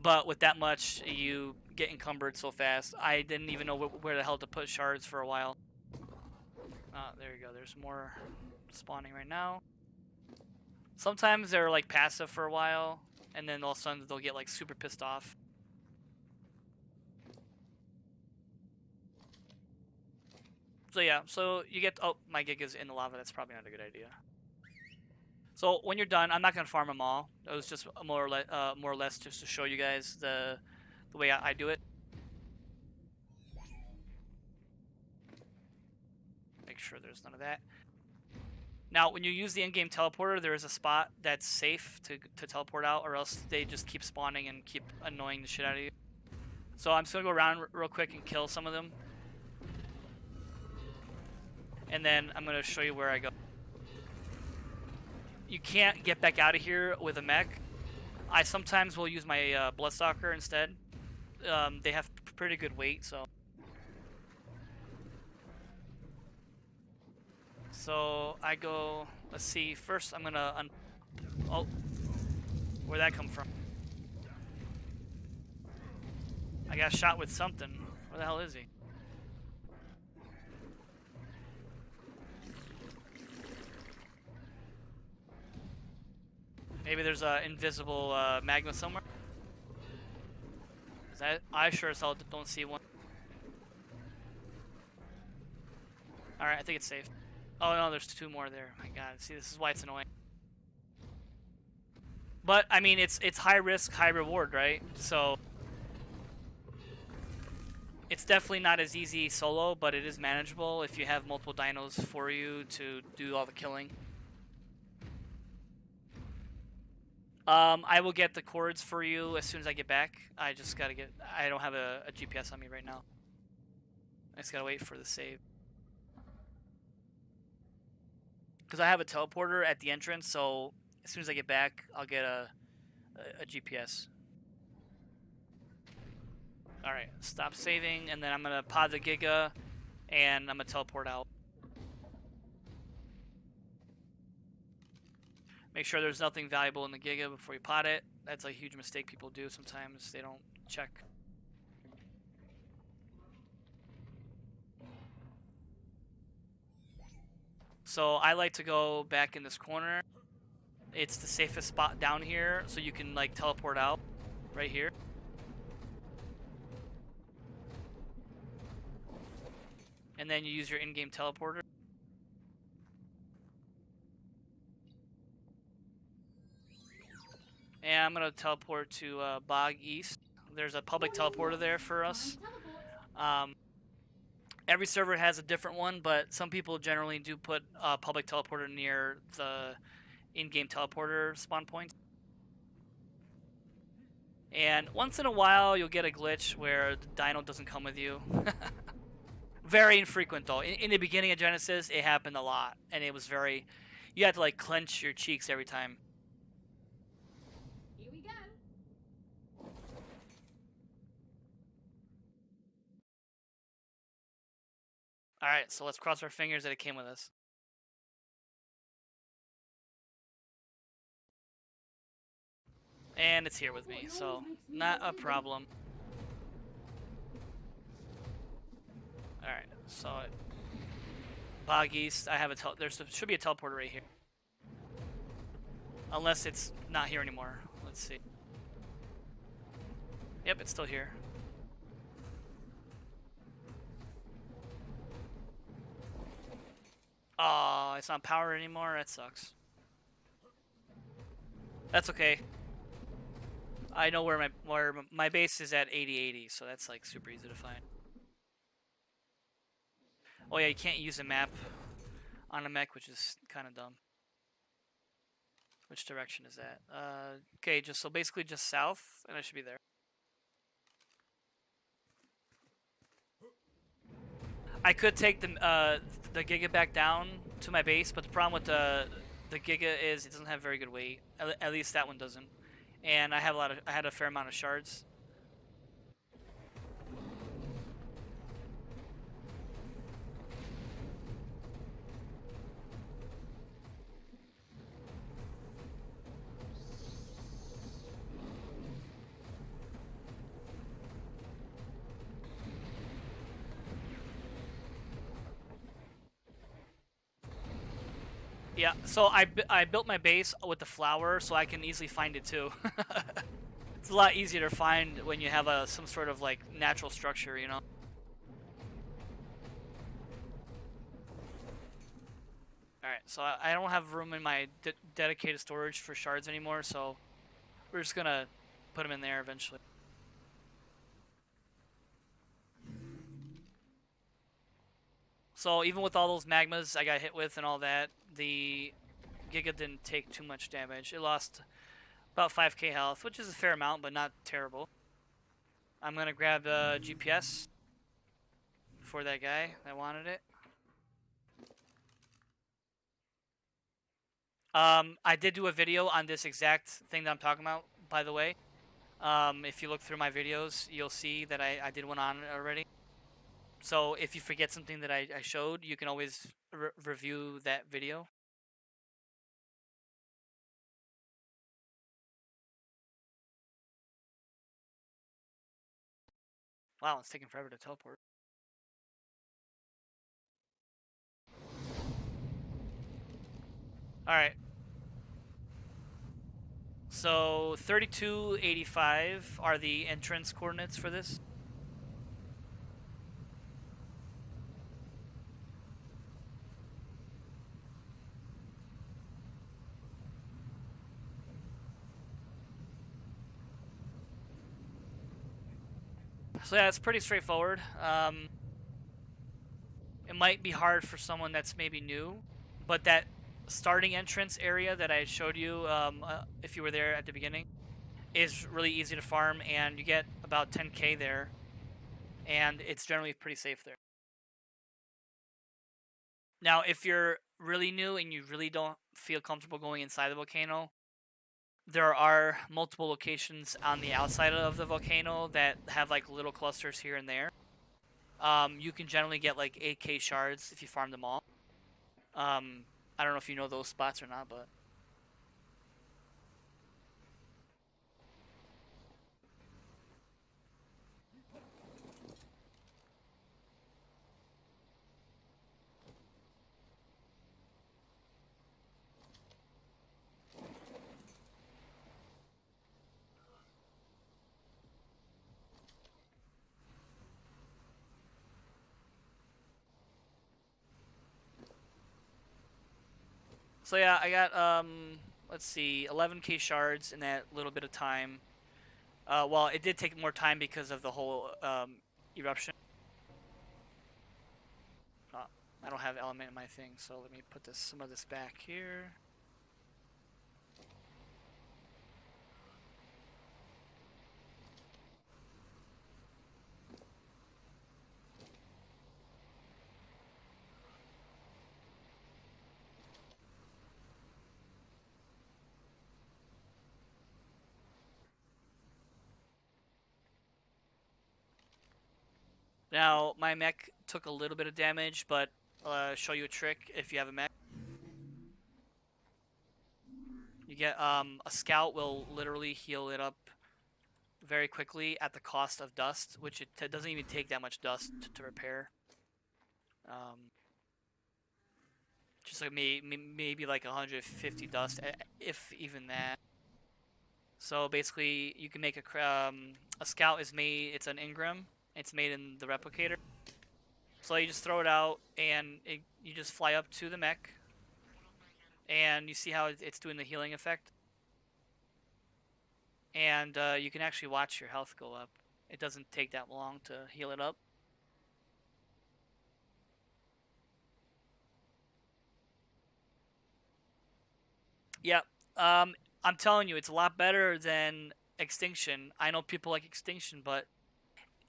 But with that much, you get encumbered so fast. I didn't even know where the hell to put shards for a while. There you go. There's more spawning right now. Sometimes they're like passive for a while, and then all of a sudden they'll get like super pissed off. So yeah, so you get, oh, my gig is in the lava. That's probably not a good idea. So when you're done, I'm not gonna farm them all. It was just more or less just to show you guys the way I do it. Make sure there's none of that. Now, when you use the in-game teleporter, there is a spot that's safe to teleport out, or else they just keep spawning and keep annoying the shit out of you. So I'm just gonna go around real quick and kill some of them. And then I'm gonna show you where I go. You can't get back out of here with a mech. I sometimes will use my Bloodstalker instead. They have pretty good weight, so. So I go, let's see, first I'm gonna, oh, where'd that come from? I got shot with something. Where the hell is he? Maybe there's an invisible magma somewhere? Is that, I sure as hell don't see one. Alright, I think it's safe. Oh no, there's two more there. My god, see, this is why it's annoying. But, I mean, it's high risk, high reward, right? So, it's definitely not as easy solo, but it is manageable if you have multiple dinos for you to do all the killing. I will get the cords for you as soon as I get back. I just gotta get, I don't have a GPS on me right now. I just gotta wait for the save. Because I have a teleporter at the entrance, so as soon as I get back, I'll get a GPS. Alright, stop saving, and then I'm going to pod the Giga, and I'm going to teleport out. Make sure there's nothing valuable in the Giga before you pod it. That's a huge mistake people do sometimes. They don't check. So I like to go back in this corner. It's the safest spot down here, so you can like teleport out right here. And then you use your in-game teleporter. And I'm gonna teleport to Bog East. There's a public teleporter there for us. Every server has a different one, but some people generally do put a public teleporter near the in-game teleporter spawn point. And once in a while, you'll get a glitch where the dino doesn't come with you. Very infrequent, though. In the beginning of Genesis, it happened a lot, and it was very... You had to, like, clench your cheeks every time. Here we go. Alright, so let's cross our fingers that it came with us. And it's here with me, so not a problem. Alright, so Bog East, I have a should be a teleporter right here. Unless it's not here anymore. Let's see. Yep, it's still here. Oh, it's not powered anymore? That sucks. That's okay. I know where my base is at 8080, so that's like super easy to find. Oh yeah, you can't use a map on a mech, which is kind of dumb. Which direction is that? Okay, so basically just south, and I should be there. I could take the Giga back down to my base, but the problem with the Giga is it doesn't have very good weight. At least that one doesn't. And I had a fair amount of shards. Yeah, so I built my base with the flower so I can easily find it too. It's a lot easier to find when you have some sort of like natural structure, you know? Alright, so I don't have room in my dedicated storage for shards anymore, so we're just gonna put them in there eventually. So even with all those magmas I got hit with and all that, the Giga didn't take too much damage. It lost about 5k health, which is a fair amount, but not terrible. I'm gonna grab the GPS for that guy that wanted it. I did do a video on this exact thing that I'm talking about, by the way. If you look through my videos, you'll see that I did one on it already. So if you forget something that I showed, you can always review that video. Wow, it's taking forever to teleport. Alright. So 3285 are the entrance coordinates for this. So yeah, it's pretty straightforward. It might be hard for someone that's maybe new, but that starting entrance area that I showed you, if you were there at the beginning, is really easy to farm, and you get about 10k there, and it's generally pretty safe there. Now, if you're really new and you really don't feel comfortable going inside the volcano, there are multiple locations on the outside of the volcano that have like little clusters here and there. You can generally get like 8k shards if you farm them all. I don't know if you know those spots or not, but so yeah, I got let's see, 11k shards in that little bit of time. Well, it did take more time because of the whole eruption. I don't have element in my thing, so let me put some of this back here. Now, my mech took a little bit of damage, but show you a trick if you have a mech. You get a scout will literally heal it up very quickly at the cost of dust, which it doesn't even take that much dust to repair. Just like maybe like 150 dust, if even that. So basically, you can make a scout is made. It's an engram. It's made in the replicator. So you just throw it out, and you just fly up to the mech, and you see how it's doing the healing effect. And you can actually watch your health go up. It doesn't take that long to heal it up. Yeah, I'm telling you, it's a lot better than Extinction. I know people like Extinction, but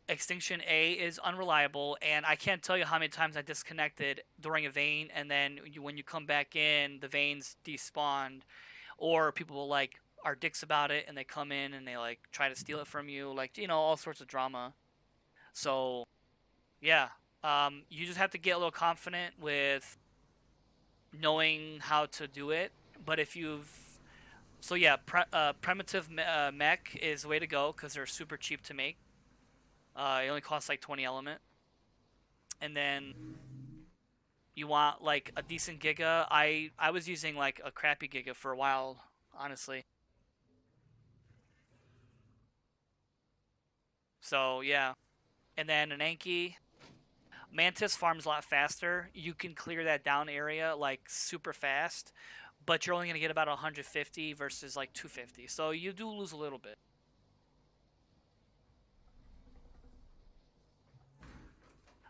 Extinction A is unreliable, and I can't tell you how many times I disconnected during a vein, and then when you come back in, the veins despawned, or people will like are dicks about it, and they come in and they like try to steal it from you, like all sorts of drama. So yeah, you just have to get a little confident with knowing how to do it. But if you've so yeah, primitive mech is the way to go because they're super cheap to make. It only costs like 20 element. And then You want like a decent giga. I was using like a crappy giga for a while, honestly. So yeah, and then an Anki. Mantis farms a lot faster. You can clear that down area like super fast, but you're only gonna get about 150 versus like 250. So you do lose a little bit.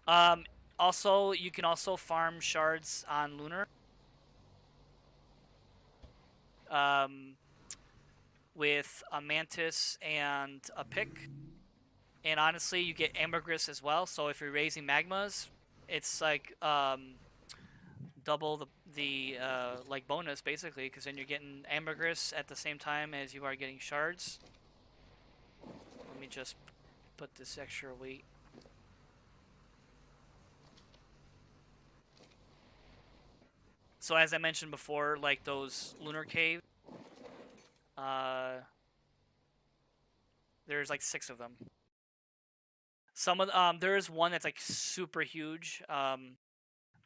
Um, Also, you can also farm shards on Lunar. Um, with a Mantis and a Pick. And honestly, you get Ambergris as well. So if you're raising magmas, it's like double the like bonus basically, because then you're getting Ambergris at the same time as you are getting shards. Let me just put this extra weight. So as I mentioned before, like those lunar caves, there's like 6 of them. Some of there is one that's like super huge.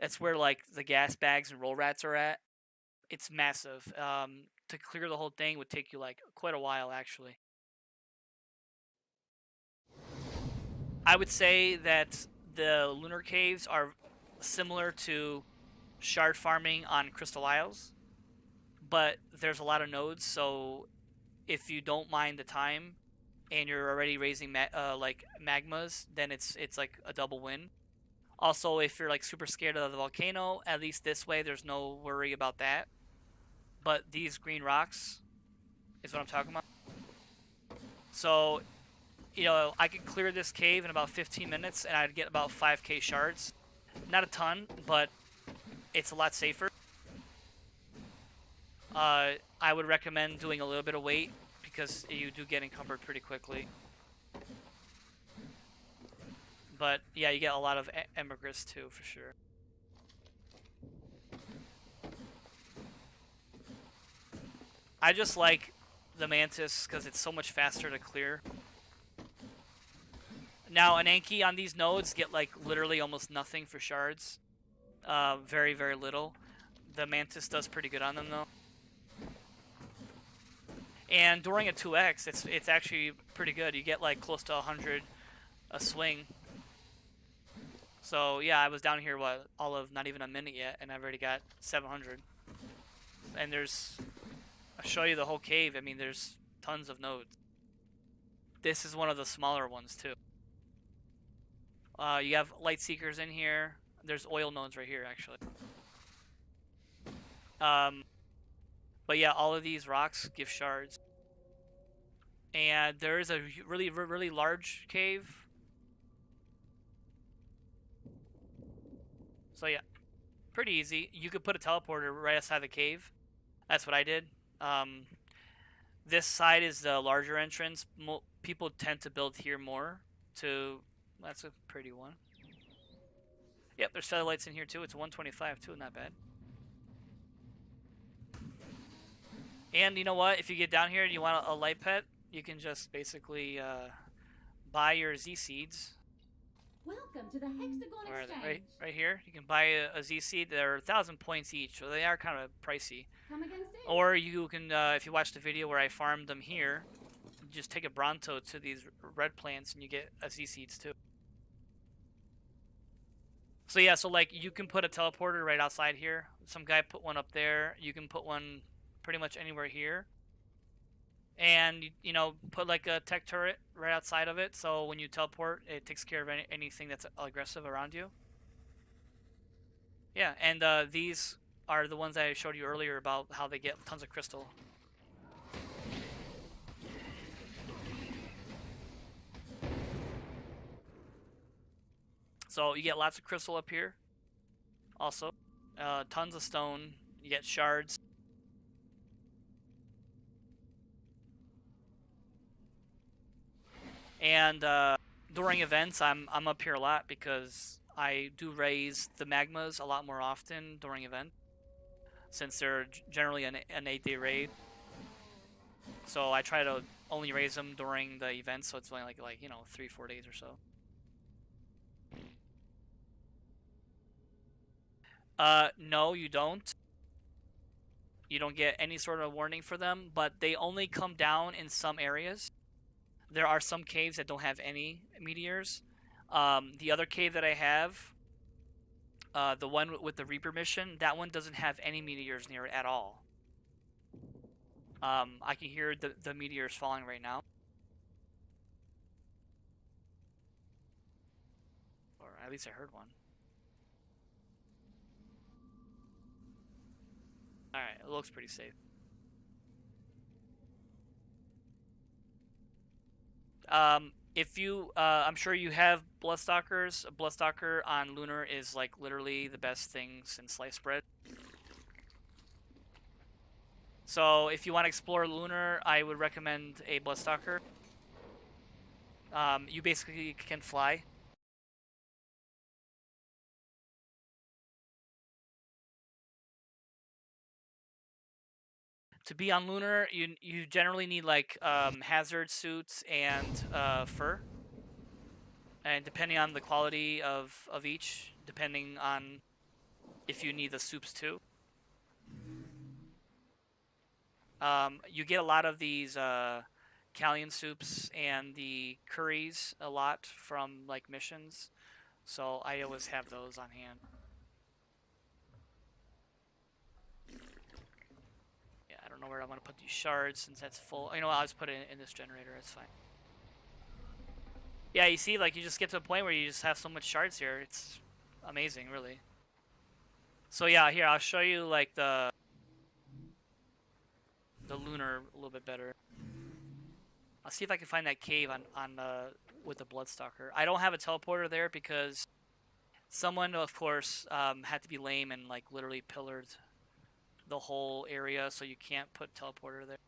That's where like the gas bags and roll rats are at. It's massive. To clear the whole thing would take you like quite a while actually. I would say that the lunar caves are similar to shard farming on Crystal Isles, but there's a lot of nodes, so if you don't mind the time and you're already raising like magmas, then it's like a double win. Also, if you're like super scared of the volcano, at least this way there's no worry about that. But these green rocks is what I'm talking about. So, you know, I could clear this cave in about 15 minutes and I'd get about 5k shards. Not a ton, but it's a lot safer. I would recommend doing a little bit of weight because you do get encumbered pretty quickly. But yeah, you get a lot of ambergris too, for sure. I just like the Mantis because it's so much faster to clear. Now, an Anki on these nodes get like literally almost nothing for shards. Very, very little. The Mantis does pretty good on them though. And during a 2x, it's actually pretty good. You get like close to 100 a swing. So yeah, I was down here all of not even a minute yet, and I've already got 700. And I'll show you the whole cave. I mean, there's tons of nodes. This is one of the smaller ones too. You have light seekers in here. There's oil nodes right here actually. But yeah, all of these rocks give shards. And there is a really, really large cave. So yeah, pretty easy. You could put a teleporter right outside the cave. That's what I did. This side is the larger entrance. People tend to build here more. That's a pretty one. Yep, there's satellites in here too. It's 125 too, not bad. And you know what? If you get down here and you want a light pet, you can just basically buy your Z seeds. Welcome to the Hexagon Exchange. Right here, you can buy a Z seed. They're 1,000 points each, so they are kind of pricey. Come again soon. Or you can, if you watch the video where I farmed them here, just take a Bronto to these red plants and you get a Z seeds too. So yeah, so like you can put a teleporter right outside here. Some guy put one up there. You can put one pretty much anywhere here. And you know, put like a tech turret right outside of it, so when you teleport, it takes care of anything that's aggressive around you. Yeah, and these are the ones I showed you earlier about how they get tons of crystal. So you get lots of crystal up here. Also, tons of stone. You get shards. And during events, I'm up here a lot because I do raise the magmas a lot more often during event, since they're generally an 8-day raid. So I try to only raise them during the event, so it's only like you know 3-4 days or so. No, you don't. You don't get any sort of warning for them, but they only come down in some areas. There are some caves that don't have any meteors. The other cave that I have, the one with the Reaper mission, that one doesn't have any meteors near it at all. I can hear the meteors falling right now. Or at least I heard one. Alright, it looks pretty safe. If you, I'm sure you have Bloodstalkers. A Bloodstalker on Lunar is like literally the best thing since sliced bread. So if you want to explore Lunar, I would recommend a Bloodstalker. You basically can fly. To be on Lunar, you generally need like hazard suits and fur. And depending on the quality of each, depending on if you need the soups too. You get a lot of these Callion soups and the curries a lot from like missions, so I always have those on hand. Yeah, I don't know where I'm gonna put these shards since that's full. You know what, I'll just put it in this generator, it's fine. Yeah, you see, like, you just get to a point where you just have so much shards here. It's amazing, really. So yeah, here, I'll show you, like, the Lunar a little bit better. I'll see if I can find that cave on with the Bloodstalker. I don't have a teleporter there because someone, of course, had to be lame and, like, literally pillared the whole area, so you can't put teleporter there.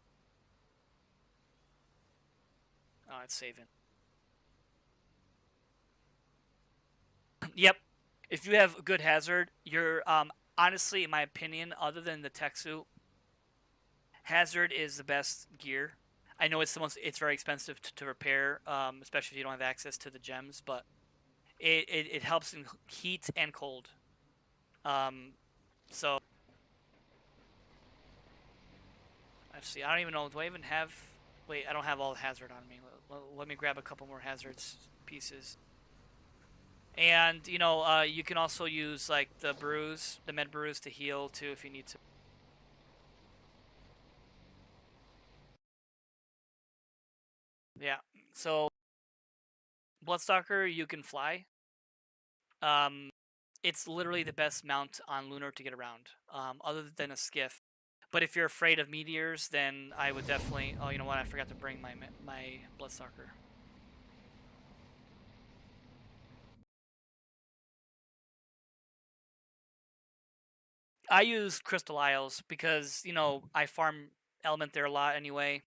Oh, it's saving. Yep. If you have good hazard, you're honestly, in my opinion, other than the tech suit, hazard is the best gear. I know it's very expensive to repair, especially if you don't have access to the gems, but it helps in heat and cold. So let's see. I don't even know. Do I even have? Wait, I don't have all the hazard on me. Let me grab a couple more hazards pieces. And, you know, you can also use, like, the brews, the med brews to heal, too, if you need to. Yeah, so, Bloodstalker, you can fly. It's literally the best mount on Lunar to get around, other than a skiff. But if you're afraid of meteors, then I would definitely... Oh, you know what? I forgot to bring my Bloodstalker. I use Crystal Isles because, you know, I farm element there a lot anyway.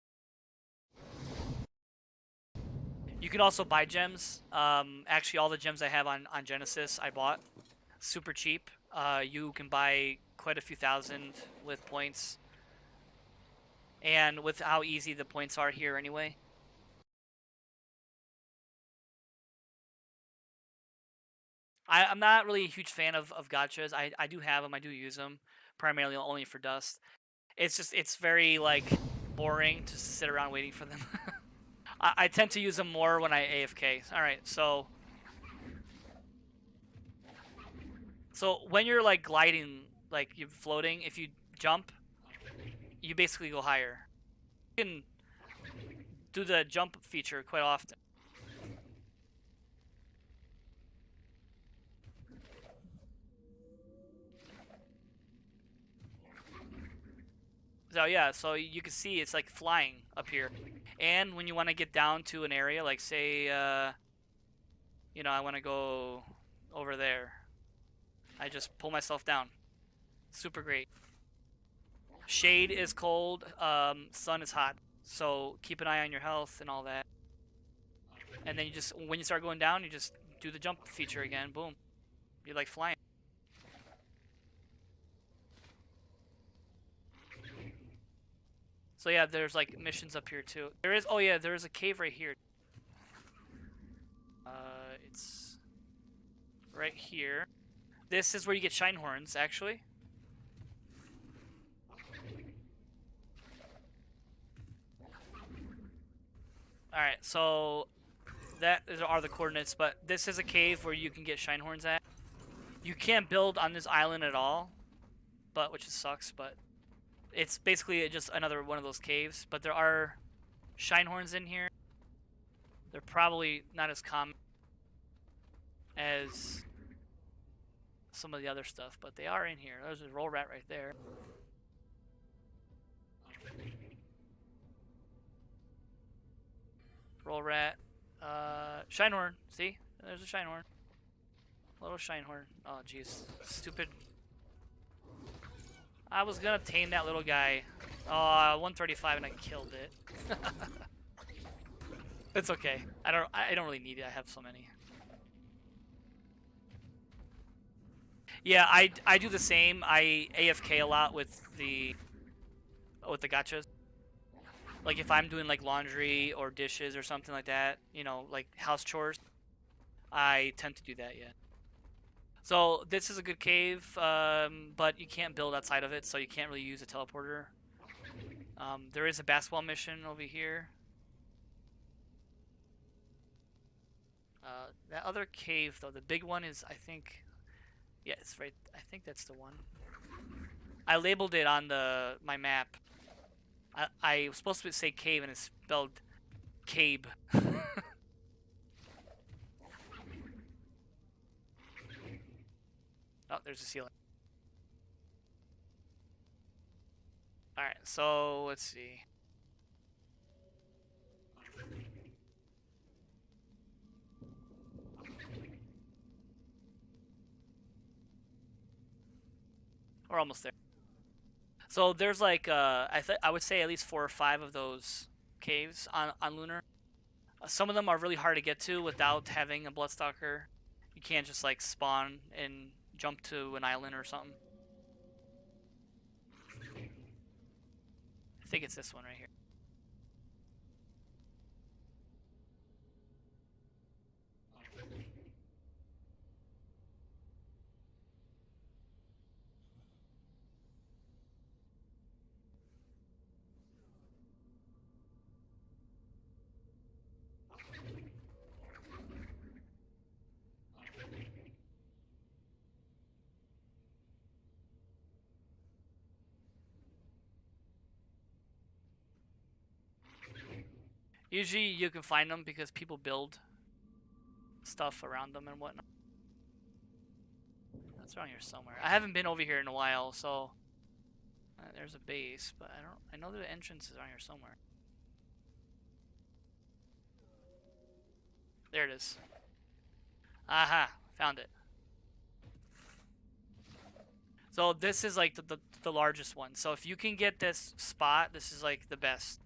You can also buy gems. Actually, all the gems I have on Genesis, I bought. Super cheap. You can buy quite a few thousand with points. And with how easy the points are here anyway. I'm not really a huge fan of gachas. I do have them. I do use them. Primarily only for dust. It's just, it's very, like, boring to sit around waiting for them. I tend to use them more when I AFK. Alright, so when you're, like, gliding, like, you're floating, if you jump, you basically go higher. You can do the jump feature quite often. So yeah, so you can see it's like flying up here. And when you want to get down to an area, like say, you know, I want to go over there, I just pull myself down. Super great. Shade is cold, sun is hot. So keep an eye on your health and all that. And then you just, when you start going down, you just do the jump feature again. Boom. You're like flying. So yeah, there's like missions up here too. There is, oh yeah, there is a cave right here. It's right here. This is where you get shine horns, actually. Alright, so that are the coordinates, but this is a cave where you can get shine horns at. You can't build on this island at all, but which sucks, but it's basically just another one of those caves. But there are shine horns in here. They're probably not as common as some of the other stuff, but they are in here. There's a roll rat right there. Roll rat. Shine horn. See? There's a shine horn. Little shine horn. Oh, jeez. Stupid. I was gonna tame that little guy. 135 and I killed it. It's okay. I don't really need it. I have so many. Yeah, I do the same. I AFK a lot with the gachas. Like if I'm doing like laundry or dishes or something like that, you know, like house chores, I tend to do that, yeah. So this is a good cave, but you can't build outside of it, so you can't really use a teleporter. There is a basketball mission over here. That other cave, though, the big one is, I think, yeah, it's right. I think that's the one. I labeled it on my map. I was supposed to say cave, and it's spelled cabe. Oh, there's a ceiling. Alright, so let's see. We're almost there. So there's like I would say at least 4 or 5 of those caves on Lunar. Some of them are really hard to get to without having a Bloodstalker. You can't just like spawn and jump to an island or something. I think it's this one right here. Usually you can find them because people build stuff around them and whatnot. That's around here somewhere. I haven't been over here in a while, so there's a base, but I know the entrance is around here somewhere. There it is. Aha, found it. So this is like the largest one. So if you can get this spot, this is like the best.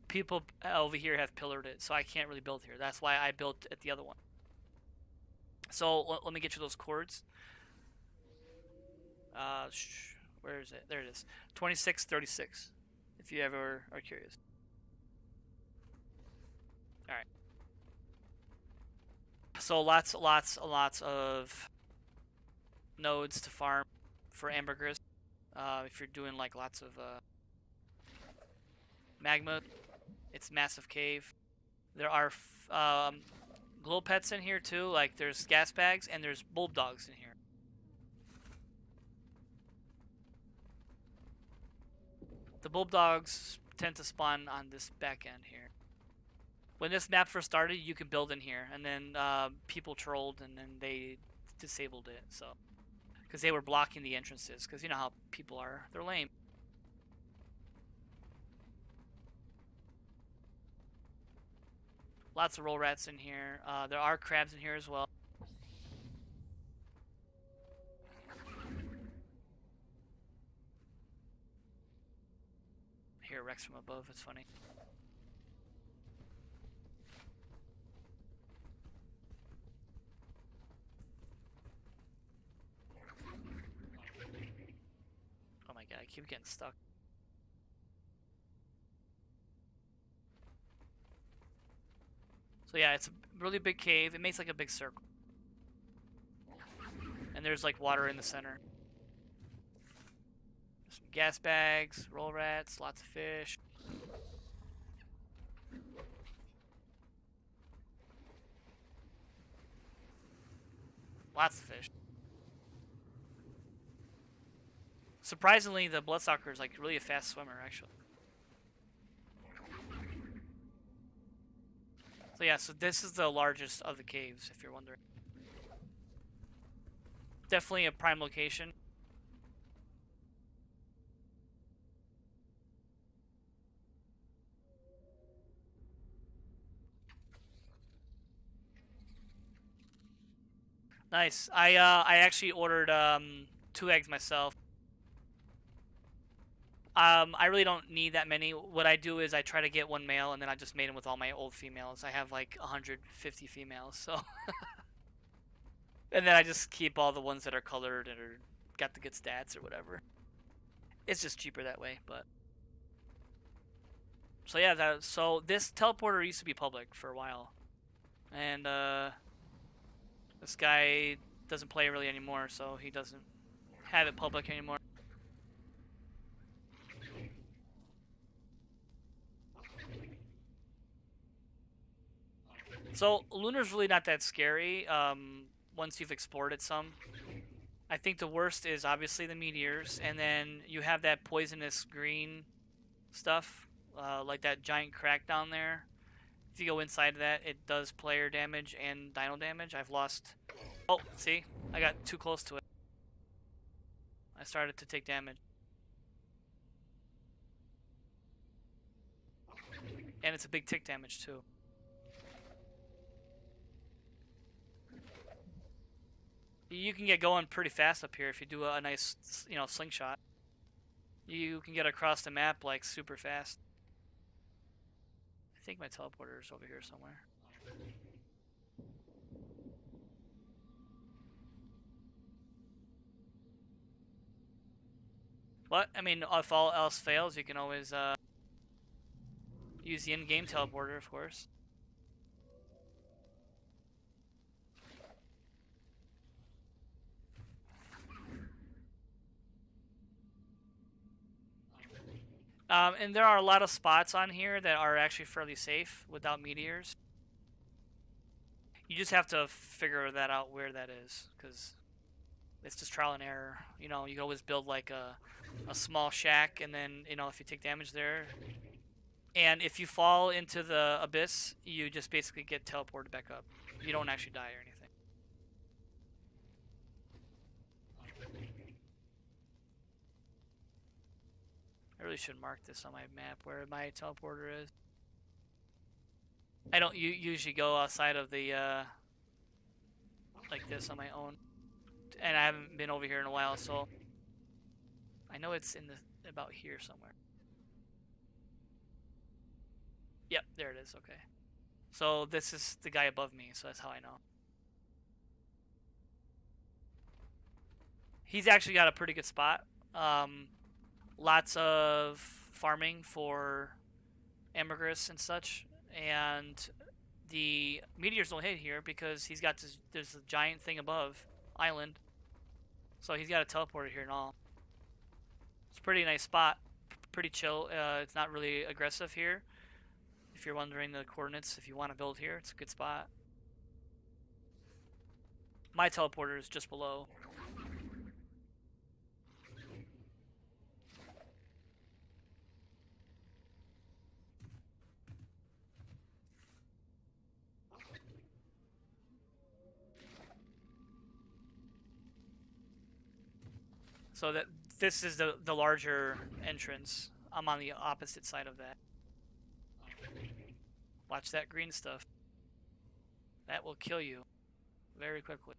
People over here have pillared it, so I can't really build here. That's why I built at the other one. So let me get you those chords. Where is it? There it is. 2636. If you ever are curious. All right. So lots of nodes to farm for ambergris. If you're doing like lots of magma, it's massive cave. There are glow pets in here too. Like there's gas bags and there's bulb dogs in here. The bulb dogs tend to spawn on this back end here. When this map first started, you could build in here, and then people trolled, and then they disabled it. So, because they were blocking the entrances, because you know how people are, they're lame. Lots of roll rats in here. There are crabs in here as well. Here, Rex from above. It's funny. Oh my god, I keep getting stuck. So yeah, it's a really big cave. It makes like a big circle. And there's like water in the center. Some gas bags, roll rats, lots of fish. Lots of fish. Surprisingly, the bloodsucker is like really a fast swimmer, actually. So yeah, so this is the largest of the caves, if you're wondering. Definitely a prime location. Nice. I actually ordered 2 eggs myself. I really don't need that many. What I do is I try to get 1 male, and then I just mate them with all my old females. I have like 150 females, so. And then I just keep all the ones that are colored and are got the good stats or whatever. It's just cheaper that way, but. So yeah, so this teleporter used to be public for a while, and this guy doesn't play really anymore, so he doesn't have it public anymore. So Lunar's really not that scary once you've explored it some. I think the worst is obviously the meteors, and then you have that poisonous green stuff, like that giant crack down there. If you go inside of that, it does player damage and dino damage. I've lost... Oh, see? I got too close to it. I started to take damage. And it's a big tick damage, too. You can get going pretty fast up here if you do a nice, slingshot. You can get across the map, like, super fast. I think my teleporter is over here somewhere. But, I mean, if all else fails, you can always use the in-game teleporter, of course. And there are a lot of spots on here that are actually fairly safe without meteors. You just have to figure that out where that is, because it's just trial and error. You know, you can always build like a small shack, and then, if you take damage there, and if you fall into the abyss, you just basically get teleported back up. You don't actually die or anything. I really should mark this on my map where my teleporter is. I don't usually go outside of the, like this on my own. And I haven't been over here in a while, so I know it's in about here somewhere. Yep, there it is, okay. So this is the guy above me, so that's how I know. He's actually got a pretty good spot. Lots of farming for ambergris and such, and the meteors don't hit here because he's got this. There's a giant thing above island, so he's got a teleporter here and all. It's a pretty nice spot, pretty chill. It's not really aggressive here. If you're wondering the coordinates, if you want to build here, it's a good spot. My teleporter is just below. So that this is the larger entrance. I'm on the opposite side of that. Watch that green stuff. That will kill you very quickly.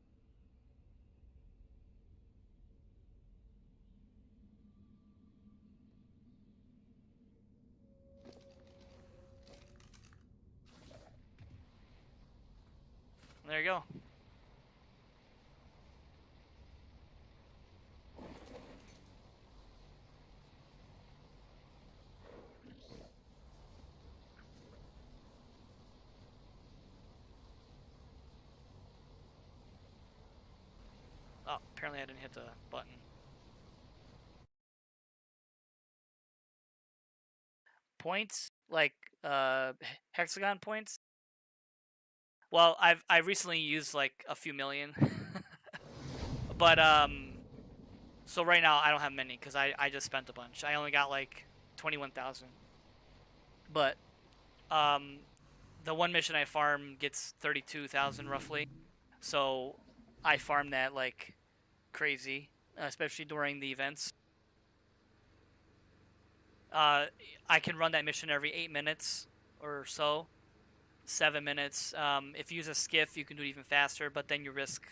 There you go. Oh, Apparently I didn't hit the button. Points? Like, hexagon points? Well, I've recently used like a few million. But, so right now I don't have many because I just spent a bunch. I only got like 21,000. But, the one mission I farm gets 32,000 roughly. So I farm that like crazy, especially during the events. I can run that mission every 8 minutes or so, 7 minutes. If you use a skiff, you can do it even faster, but then you risk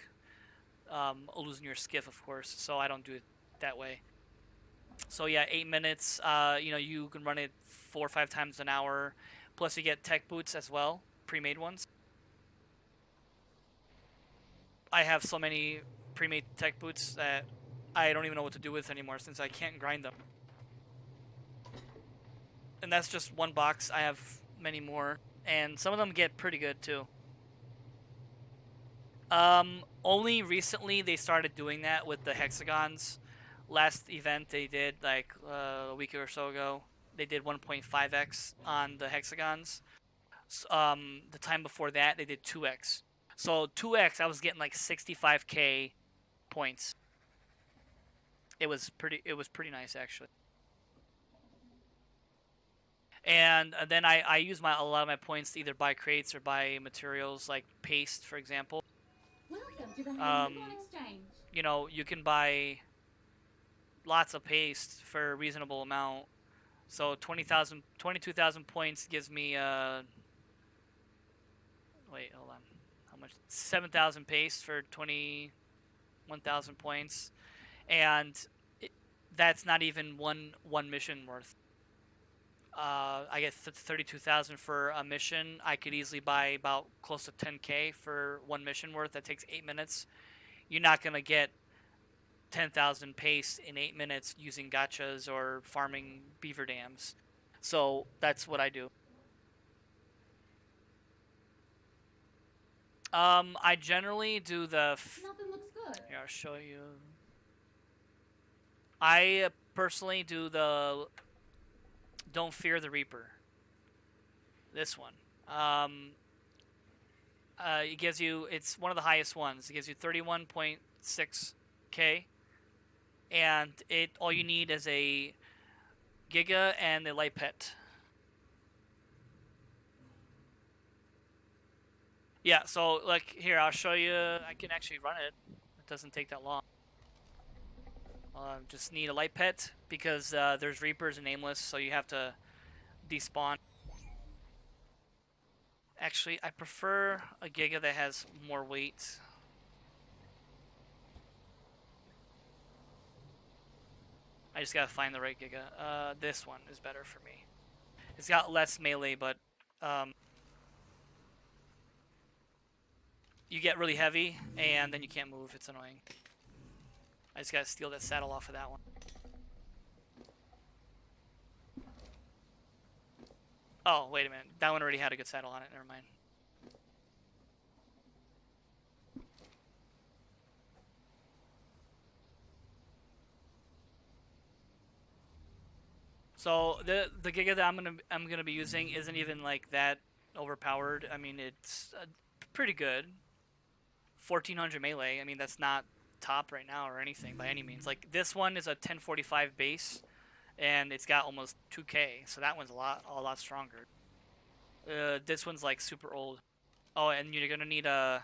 losing your skiff, of course. So I don't do it that way. So yeah, 8 minutes. You know, you can run it 4 or 5 times an hour. Plus, you get tech boots as well, pre-made ones. I have so many pre-made tech boots that I don't even know what to do with anymore since I can't grind them. And that's just one box. I have many more, and some of them get pretty good too. Only recently they started doing that with the hexagons. Last event they did like a week or so ago. They did 1.5x on the hexagons. The time before that they did 2x. So 2x I was getting like 65k points. It was pretty nice actually. And then I use a lot of my points to either buy crates or buy materials like paste, for example. Welcome to the Unicorn Exchange. You know, you can buy lots of paste for a reasonable amount. So 22,000 points gives me wait, hold on. How much? 7,000 paste for 21,000 points, and that's not even one mission worth. I get 32,000 for a mission. I could easily buy about close to 10k for one mission worth. That takes 8 minutes. You're not gonna get 10,000 pace in 8 minutes using gachas or farming beaver dams. So that's what I do. I generally do the. Nothing looks good. Here, I'll show you. I personally do the Don't Fear the Reaper. This one. It gives you. It's one of the highest ones. It gives you 31.6k, and all you need is a Giga and a light pet. Yeah, so like here, I'll show you. I can actually run it. It doesn't take that long. Just need a light pet because there's Reapers and Nameless, so you have to despawn. Actually, I prefer a Giga that has more weight. I just gotta find the right Giga. This one is better for me. It's got less melee, but you get really heavy, and then you can't move. It's annoying. I just gotta steal that saddle off of that one. Oh, wait a minute. That one already had a good saddle on it. Never mind. So the Giga that I'm gonna be using isn't even like that overpowered. I mean, it's pretty good. 1400 melee. I mean, that's not top right now or anything by any means. Like this one is a 1045 base, and it's got almost 2k. So that one's a lot stronger. This one's like super old. Oh, and you're gonna need a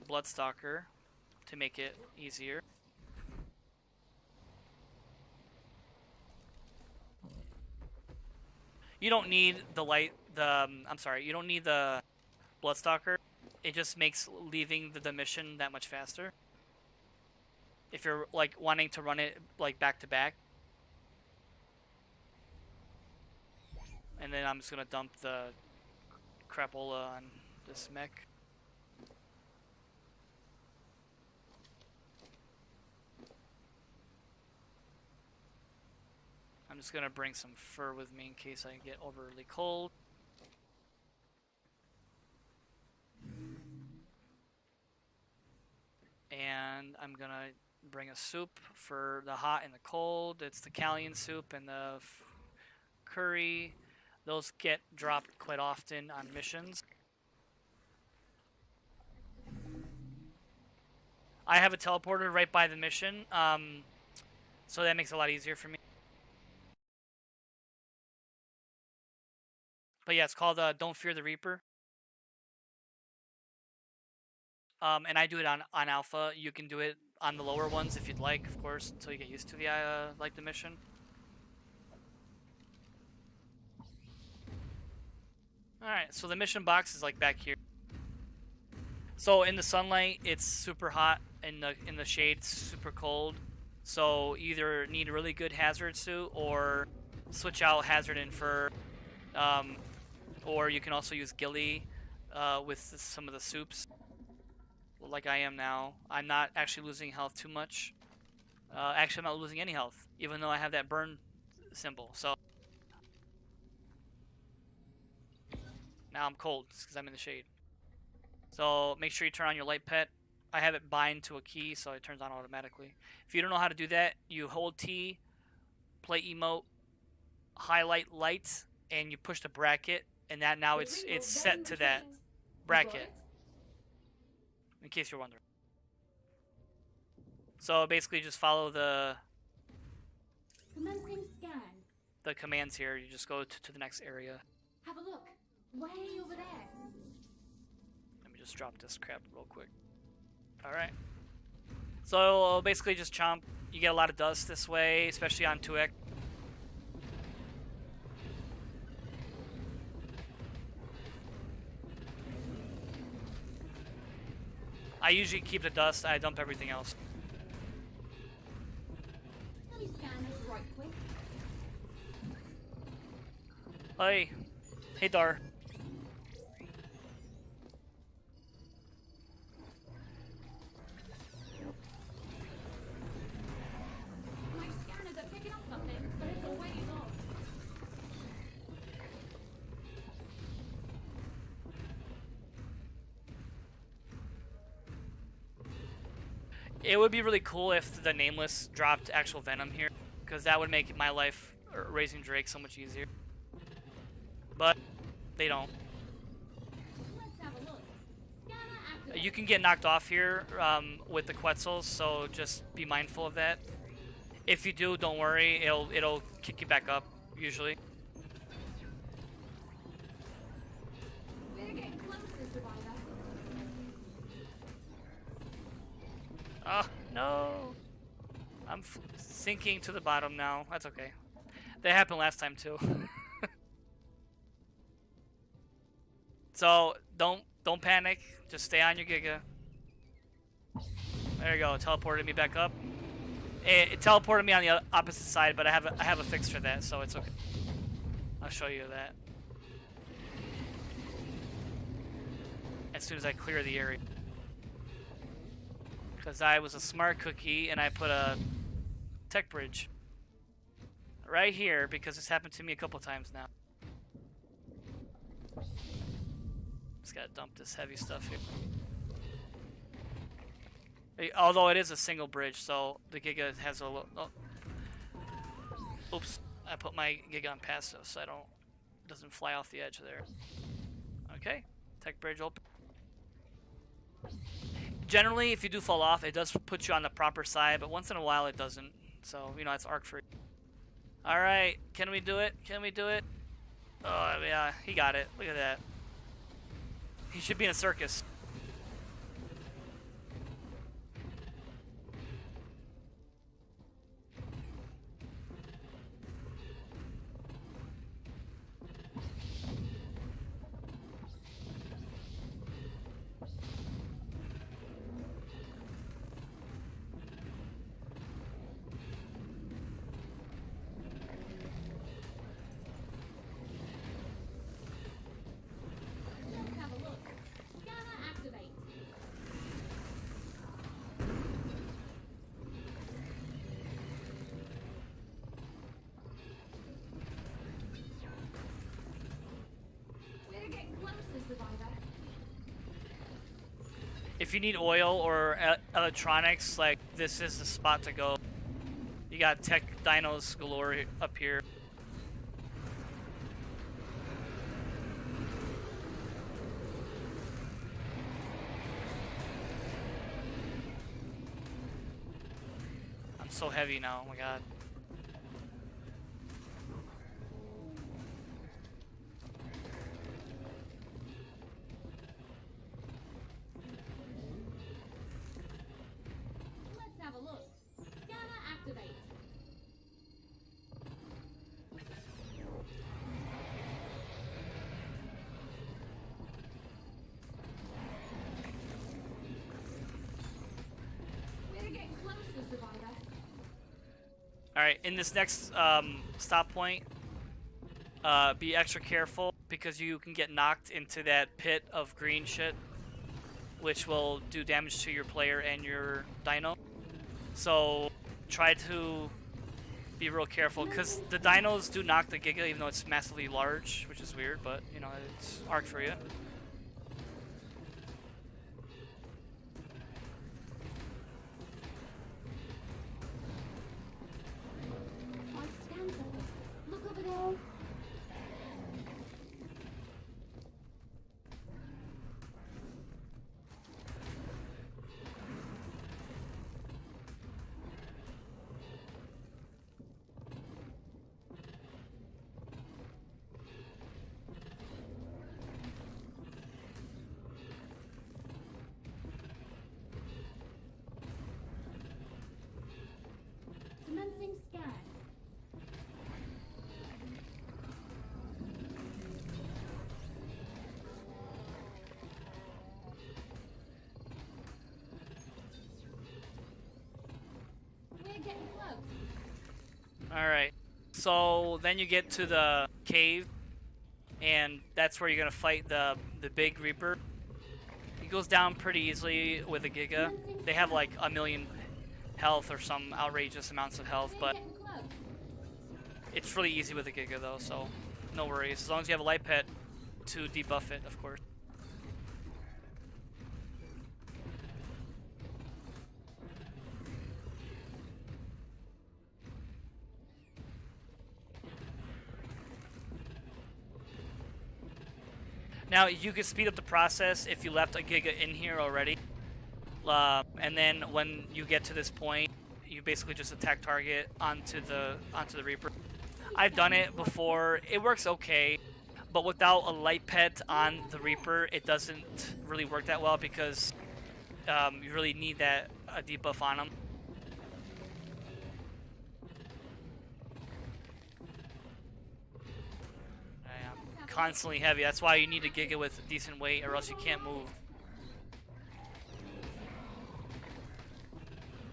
Bloodstalker to make it easier. You don't need I'm sorry, you don't need the Bloodstalker. It just makes leaving the mission that much faster. If you're like wanting to run it like back to back. And then I'm just gonna dump the crapola on this mech. I'm just gonna bring some fur with me in case I get overly cold. And and I'm gonna bring a soup for the hot and the cold. It's the Callian soup and the curry. Those get dropped quite often on missions. I have a teleporter right by the mission, so that makes it a lot easier for me. But yeah, it's called Don't Fear the Reaper. And I do it on alpha. You can do it on the lower ones if you'd like, of course, until you get used to the the mission. All right, so the mission box is like back here. So in the sunlight, it's super hot. In the shade, it's super cold. So either need a really good hazard suit or switch out hazard and fur. Or you can also use ghillie with some of the soups, like I am now. I'm not actually losing health too much. Actually, I'm not losing any health, even though I have that burn symbol. So now I'm cold because I'm in the shade. So make sure you turn on your light pet. I have it bind to a key, so it turns on automatically. If you don't know how to do that, you hold T, play emote, highlight light, and you push the bracket, and that now it's set to that bracket. In case you're wondering. So basically, just follow the commands here. You just go to the next area. Have a look. Way over there. Let me just drop this crap real quick. Alright. So basically just chomp. You get a lot of dust this way, especially on 2x. I usually keep the dust, I dump everything else. Let me scan this right quick. Hey. Hey, Dar. My scanners are picking up something, but it's a ways off. It would be really cool if the Nameless dropped actual Venom here, because that would make my life raising Drake so much easier. But they don't. Let's have a look. Scanner activated. You can get knocked off here with the Quetzals, so just be mindful of that. If you do, don't worry, it'll kick you back up, usually. We're getting closer, Survivor. Oh, no. I'm sinking to the bottom now. That's okay. That happened last time, too. So, don't panic. Just stay on your Giga. There you go. It teleported me back up. It teleported me on the opposite side, but I have a fix for that, so it's okay. I'll show you that as soon as I clear the area. Because I was a smart cookie and I put a tech bridge right here because this happened to me a couple times now. Just gotta dump this heavy stuff here. Although it is a single bridge, so the Giga has a little. Oh. Oops! I put my Giga on passive, so it doesn't fly off the edge there. Okay, tech bridge open. Generally, if you do fall off, it does put you on the proper side, but once in a while it doesn't. So, you know, it's arc free. Alright, can we do it? Can we do it? Oh, yeah, he got it. Look at that. He should be in a circus. Let's have a look. Scanner if you need oil or electronics, like this is the spot to go. You got tech dinos galore up here. I'm so heavy now, oh my god. Let's have a look. Scanner activate. We're getting close, Survivor. Alright, in this next stop point, be extra careful because you can get knocked into that pit of green shit, which will do damage to your player and your dino. So try to be real careful because the dinos do knock the Giga even though it's massively large, which is weird, but you know, it's arc for you. Look over there. Commencing scan. We're getting close. Alright, so then you get to the cave, and that's where you're gonna fight the big Reaper. He goes down pretty easily with a Giga. They have like 1,000,000 health or some outrageous amounts of health, We're but getting close. it's really easy with a Giga though, so no worries. As long as you have a light pet to debuff it, of course. Now, you can speed up the process if you left a Giga in here already. And then when you get to this point, you basically just attack target onto the Reaper. I've done it before. It works okay, but without a light pet on the Reaper, it doesn't really work that well because you really need that debuff on him. I'm constantly heavy. That's why you need a Giga with decent weight, or else you can't move.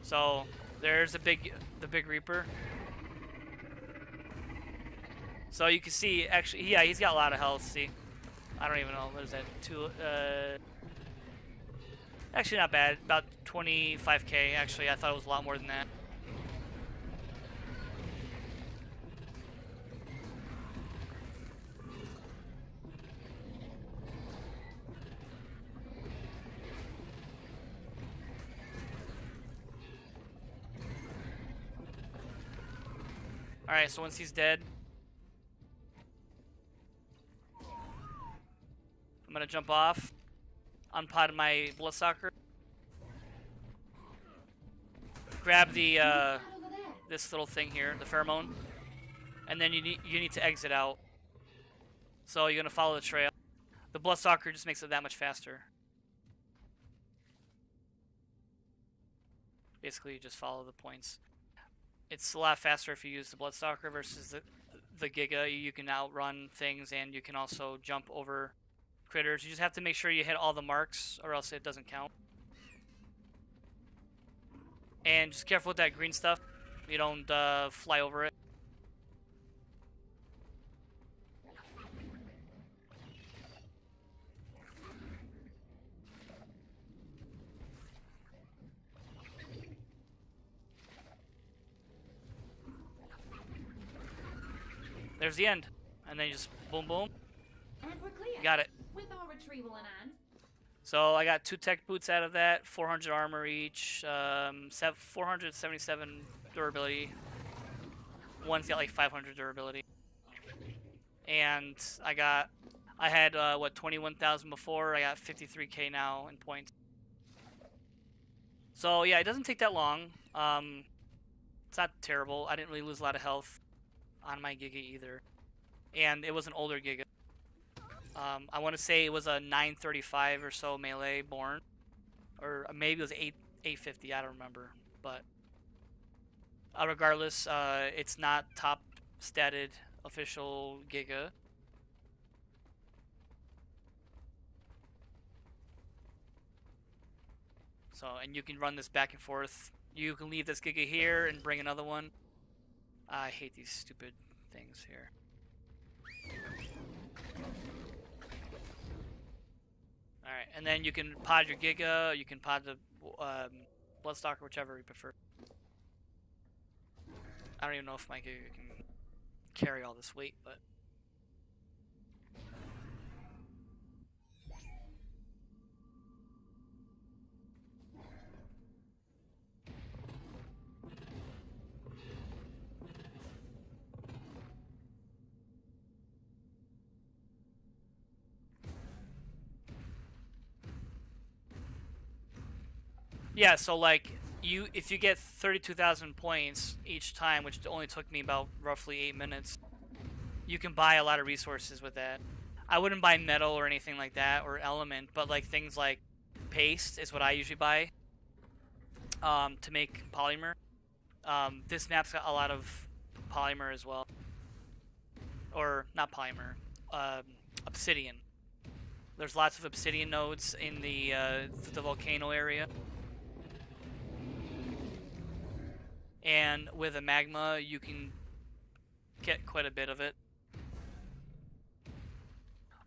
So there's the big Reaper. So you can see, actually, yeah, he's got a lot of health. See, I don't even know. What is that? Actually, not bad. About 25k. Actually, I thought it was a lot more than that. Alright, so once he's dead, I'm gonna jump off, unpod my Bloodsucker, grab the this little thing here, the pheromone, and then you need to exit out. So you're gonna follow the trail. The Bloodsucker just makes it that much faster. Basically, you just follow the points. It's a lot faster if you use the Bloodsucker versus the Giga. You can outrun things and you can also jump over critters. You just have to make sure you hit all the marks or else it doesn't count. And just careful with that green stuff. You don't fly over it. There's the end. And then you just boom, boom. And we're clear. Got it. With our retrieval in hand. So I got 2 tech boots out of that, 400 armor each, 477 durability. One's got like 500 durability. And I had what 21,000 before. I got 53k now in points. So yeah, it doesn't take that long. It's not terrible. I didn't really lose a lot of health on my Giga either, and it was an older Giga. I want to say it was a 935 or so melee born, or maybe it was 850. I don't remember, but regardless, it's not top statted official Giga. So, and you can run this back and forth. You can leave this Giga here and bring another one. I hate these stupid things here. Alright, and then you can pod your Giga, you can pod the Bloodstalker, whichever you prefer. I don't even know if my Giga can carry all this weight, but... Yeah, so like, if you get 32,000 points each time, which only took me about roughly 8 minutes, you can buy a lot of resources with that. I wouldn't buy metal or anything like that, or element, but like things like paste is what I usually buy to make polymer. This map's got a lot of polymer as well. Or, not polymer, obsidian. There's lots of obsidian nodes in the volcano area. And with a magma, you can get quite a bit of it.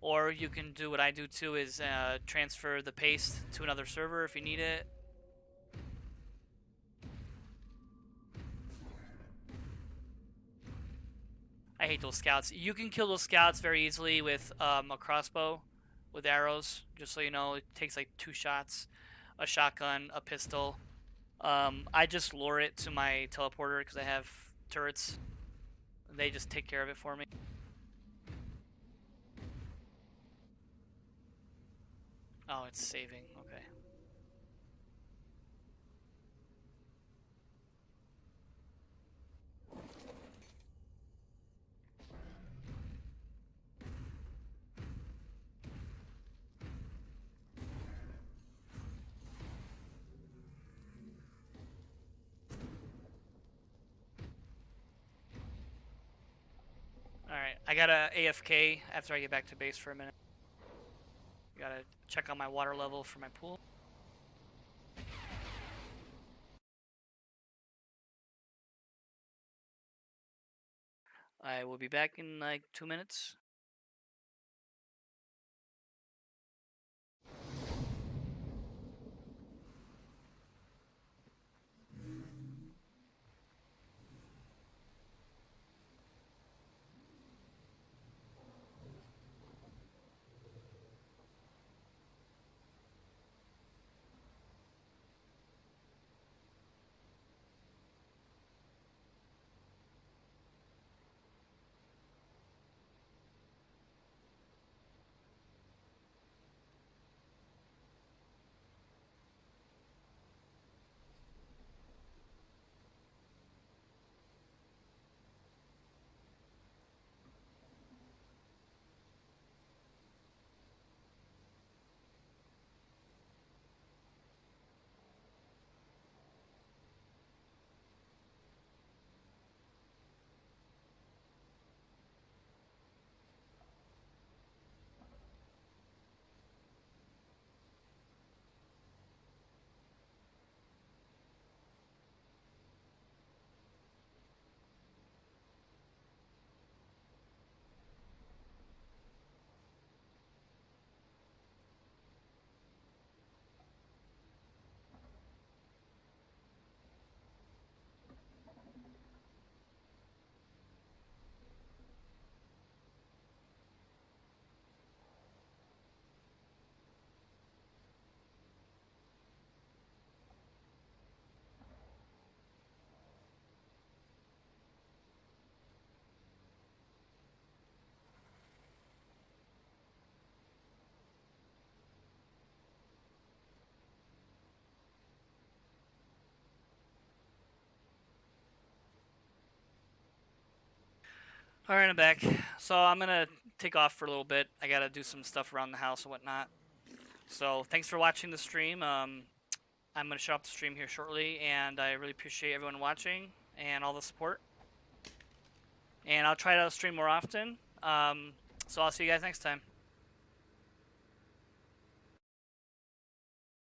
Or you can do what I do too, is transfer the paste to another server if you need it. I hate those scouts. You can kill those scouts very easily with a crossbow with arrows, just so you know. It takes like 2 shots, a shotgun, a pistol. I just lure it to my teleporter because I have turrets. They just take care of it for me. Oh, it's saving. Okay. Alright, I gotta AFK after I get back to base for a minute. Gotta check on my water level for my pool. I will be back in like 2 minutes. All right, I'm back. So I'm gonna take off for a little bit. I gotta do some stuff around the house and whatnot. So thanks for watching the stream. I'm gonna shut off the stream here shortly, and I really appreciate everyone watching and all the support. And I'll try to stream more often. So I'll see you guys next time.